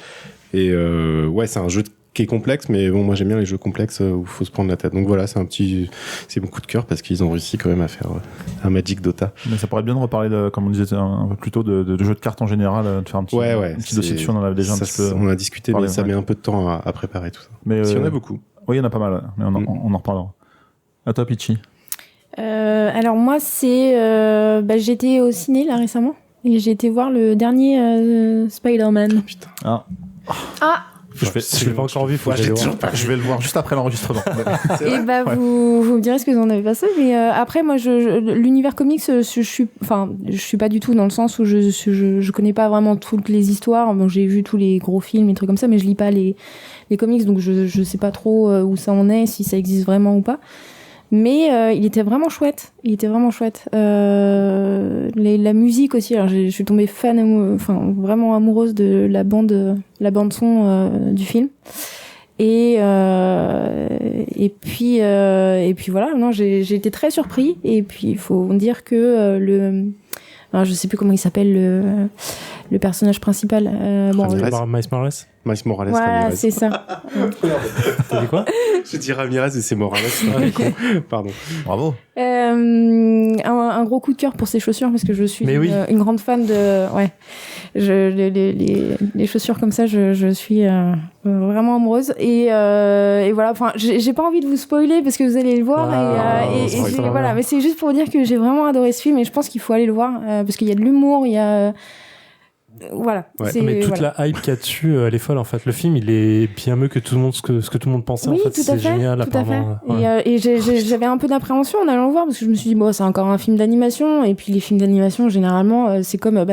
Et ouais, c'est un jeu qui est complexe, mais bon, moi j'aime bien les jeux complexes où il faut se prendre la tête. Donc voilà, c'est mon coup de cœur parce qu'ils ont réussi quand même à faire un Magic Dota. Mais ça pourrait être bien de reparler, comme on disait un peu plus tôt, de jeux de cartes en général, de faire un petit dossier dessus. On en avait déjà un petit peu. On a discuté, mais ça met un peu de temps à préparer tout ça. Mais il y en a beaucoup. Oui, il y en a pas mal, mais on en reparlera. À toi, Pitchy. Alors moi, j'étais au ciné là récemment et j'ai été voir le dernier Spider-Man. Oh, putain. Ah. Je l'ai pas encore vu, faut que j'aille le voir. Je vais le voir juste après l'enregistrement. Et bah vous me direz ce que vous en avez pensé, mais après moi l'univers comics je suis pas du tout dans le sens où je connais pas vraiment toutes les histoires. Bon, j'ai vu tous les gros films et trucs comme ça, mais je lis pas les comics, donc je sais pas trop où ça en est, si ça existe vraiment ou pas. Mais il était vraiment chouette. La musique aussi. Alors je suis tombée vraiment amoureuse de la bande son du film. Et puis voilà. Non, j'ai été très surpris. Et puis il faut dire que alors je sais plus comment il s'appelle le personnage principal. Miles Morales. Miles Morales. Voilà, Ramirez. c'est ça. T'as dit quoi? Je dis Ramirez et c'est Morales. Pardon. Bravo. Un gros coup de cœur pour ses chaussures parce que je suis une grande fan de les chaussures comme ça, je suis vraiment amoureuse et voilà. Enfin, j'ai pas envie de vous spoiler parce que vous allez le voir voilà. Mais c'est juste pour dire que j'ai vraiment adoré ce film et je pense qu'il faut aller le voir parce qu'il y a de l'humour, il y a voilà. Ouais. Mais toute la hype qu'il y a dessus, elle est folle en fait. Le film, il est bien mieux que tout le monde, ce que tout le monde pensait. Oui, en fait, c'est génial. Tout à fait. Et j'avais un peu d'appréhension en allant le voir parce que je me suis dit bon, c'est encore un film d'animation et puis les films d'animation généralement c'est comme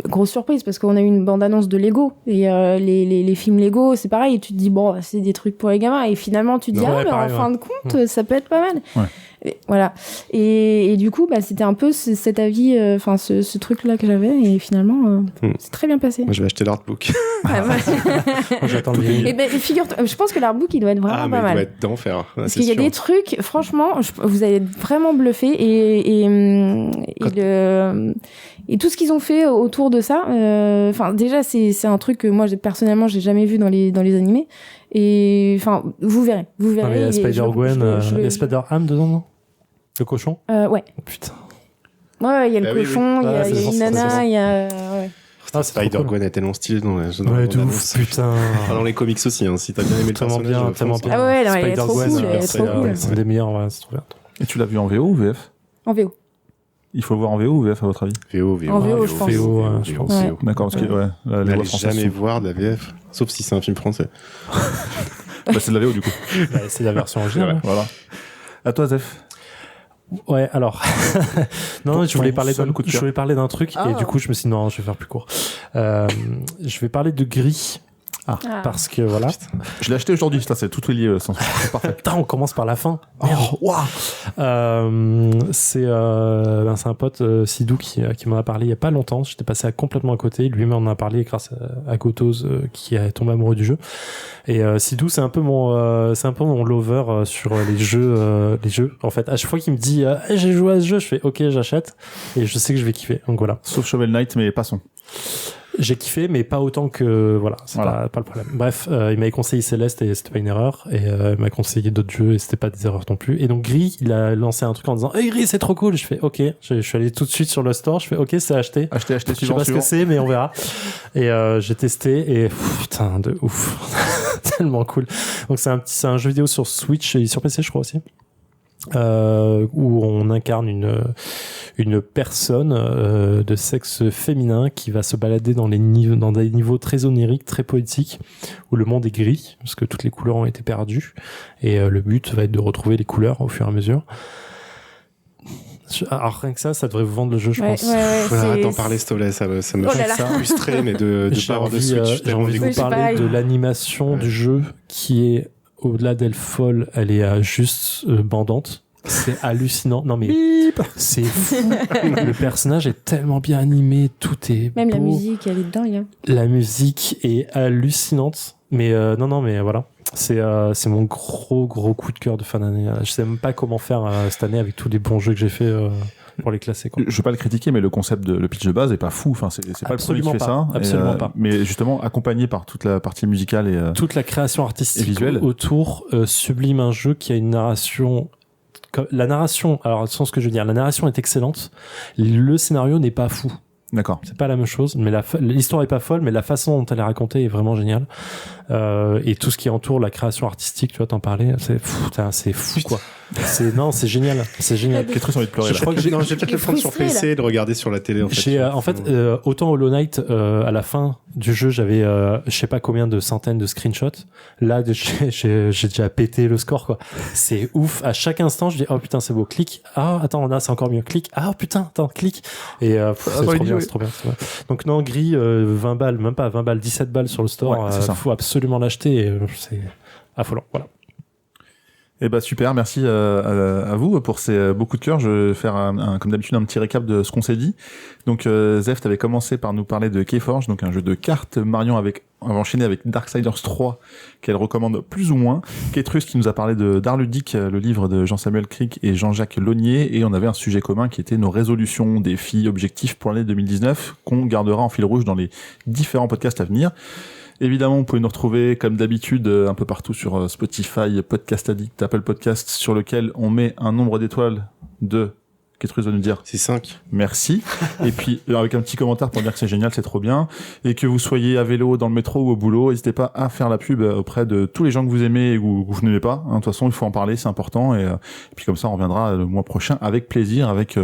grosse surprise parce qu'on a eu une bande-annonce de Lego et les films Lego c'est pareil, tu te dis bon c'est des trucs pour les gamins et finalement tu te dis en fin de compte ça peut être pas mal. Et, voilà. Et du coup c'était un peu cet avis ce truc là que j'avais et finalement c'est très bien passé. Moi je vais acheter l'artbook. J'attends et figure-toi, je pense que l'artbook il doit être vraiment pas mal. Il doit être d'enfer. Parce qu'il y a des trucs franchement vous allez être vraiment bluffé et tout ce qu'ils ont fait autour de ça, déjà c'est un truc que moi personnellement j'ai jamais vu dans les animés et vous verrez. Il y a Spider-Gwen, il y a Spider-Ham dedans, non? Le cochon? Ouais. Oh, putain. Ouais, il y a le cochon, il y a une nana, il y a Spider-Gwen est tellement stylé dans de ouf, putain. Dans les comics aussi, hein, si t'as bien aimé le personnage. Tellement bien. Ah ouais, elle est trop cool, c'est un des meilleurs, c'est trop bien. Et tu l'as vu en VO ou VF? En VO. Il faut le voir en VO ou VF à votre avis? VO. En VO, je pense. Je pense. Ouais. D'accord, parce que n'allez jamais voir de la VF, sauf si c'est un film français. C'est de la VO du coup. C'est la version originale. Voilà. À toi, Zef. Ouais, alors. non, je voulais parler d'un truc et du coup, je me suis dit non, je vais faire plus court. Je vais parler de Gris. Parce que voilà. Je l'ai acheté aujourd'hui, c'est tout lié. C'est parfait. Putain, on commence par la fin. C'est un pote, Sidou, qui m'en a parlé il y a pas longtemps. J'étais passé complètement à côté. Lui m'en a parlé grâce à Gotos, qui est tombé amoureux du jeu. Et Sidou, c'est un peu mon lover sur les jeux. En fait, à chaque fois qu'il me dit j'ai joué à ce jeu, je fais ok, j'achète et je sais que je vais kiffer. Donc voilà. Sauf Shovel Knight, mais passons. J'ai kiffé, mais pas autant que pas le problème. Bref, il m'avait conseillé Céleste et c'était pas une erreur, et il m'a conseillé d'autres jeux et c'était pas des erreurs non plus. Et donc Gris, il a lancé un truc en disant hey, Gris, c'est trop cool. Je fais ok, je suis allé tout de suite sur le store, je fais ok, c'est acheté. Acheté, je sais pas ce que c'est, mais on verra. Et j'ai testé et putain de ouf, tellement cool. Donc c'est un jeu vidéo sur Switch et sur PC, je crois aussi. Où on incarne une personne de sexe féminin qui va se balader dans des niveaux très oniriques, très poétiques, où le monde est gris parce que toutes les couleurs ont été perdues et le but va être de retrouver les couleurs au fur et à mesure. Alors rien que ça devrait vous vendre le jeu, je pense. Arrête d'en parler, s'il te plaît, ça me fait frustrer, mais de pas avoir de Switch. J'ai envie de vous parler de l'animation du jeu qui est au-delà d'elle folle, elle est juste bandante. C'est hallucinant. Non mais c'est fou. Le personnage est tellement bien animé, tout est même beau. La musique, elle est dingue. La musique est hallucinante. Mais non, mais voilà. C'est mon gros coup de cœur de fin d'année. Je sais même pas comment faire cette année avec tous les bons jeux que j'ai fait pour les classer, quoi. Je veux pas le critiquer, mais le concept le pitch de base est pas fou. Enfin, c'est pas le premier qui fait ça. Absolument pas. Mais justement, accompagné par toute la partie musicale et toute la création artistique visuelle autour sublime un jeu qui a une narration. La narration, alors sans ce que je veux dire, la narration est excellente. Le scénario n'est pas fou. D'accord. C'est pas la même chose, mais l'histoire est pas folle, mais la façon dont elle est racontée est vraiment géniale. et tout ce qui entoure la création artistique, tu vois, t'en parlais, c'est fou quoi. C'est génial, c'est génial. Ketrus a envie de pleurer. Je crois que j'ai peut-être le prendre sur PC et le regarder sur la télé. Autant Hollow Knight, à la fin du jeu, j'avais je sais pas combien de centaines de screenshots. Là, j'ai déjà pété le score quoi. C'est ouf. À chaque instant, je dis oh putain c'est beau, clic. Ah attends là c'est encore mieux, clic. Ah putain attends clic. Et c'est trop bien, c'est trop bien. Donc non Gris, 20 balles, même pas 20 balles, 17 balles sur le store. Faut absolument l'acheter. Et, c'est affolant. Voilà. Eh ben super, merci à vous pour ces beaucoup de cœur. Je vais faire comme d'habitude un petit récap de ce qu'on s'est dit. Donc Zef, t'avais commencé par nous parler de Keyforge, donc un jeu de cartes. Marion on va enchaîner avec Darksiders 3 qu'elle recommande plus ou moins. Ketrus qui nous a parlé de D'Art Ludique, le livre de Jean-Samuel Crick et Jean-Jacques Launier, et on avait un sujet commun qui était nos résolutions, défis, objectifs pour l'année 2019 qu'on gardera en fil rouge dans les différents podcasts à venir. Évidemment, vous pouvez nous retrouver comme d'habitude un peu partout sur Spotify, Podcast Addict, Apple Podcast, sur lequel on met un nombre d'étoiles de... Ketrus va nous dire. C'est 5. Merci. Et puis, avec un petit commentaire pour dire que c'est génial, c'est trop bien. Et que vous soyez à vélo, dans le métro ou au boulot, n'hésitez pas à faire la pub auprès de tous les gens que vous aimez et que vous n'aimez pas. De toute façon, il faut en parler, c'est important. Et puis comme ça, on reviendra le mois prochain avec plaisir, avec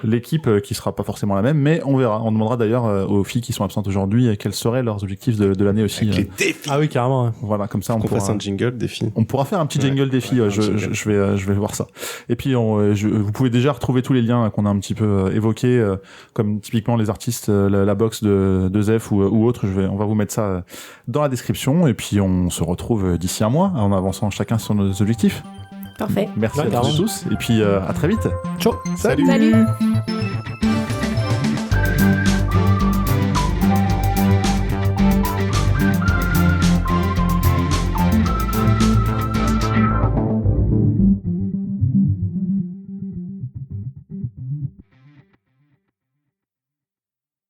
l'équipe qui sera pas forcément la même, mais on verra. On demandera d'ailleurs aux filles qui sont absentes aujourd'hui quels seraient leurs objectifs de l'année aussi. Avec les défis. Ah oui, carrément. Ouais. Voilà, comme ça on pourra fasse un jingle défi. On pourra faire un petit jingle défi. Je vais voir ça. Et puis vous pouvez déjà retrouver tous les liens qu'on a un petit peu évoqués, comme typiquement les artistes, la box de Zef ou autre. On va vous mettre ça dans la description. Et puis on se retrouve d'ici un mois en avançant chacun sur nos objectifs. Parfait. Merci à tous. Et puis à très vite. Ciao. Salut. Salut.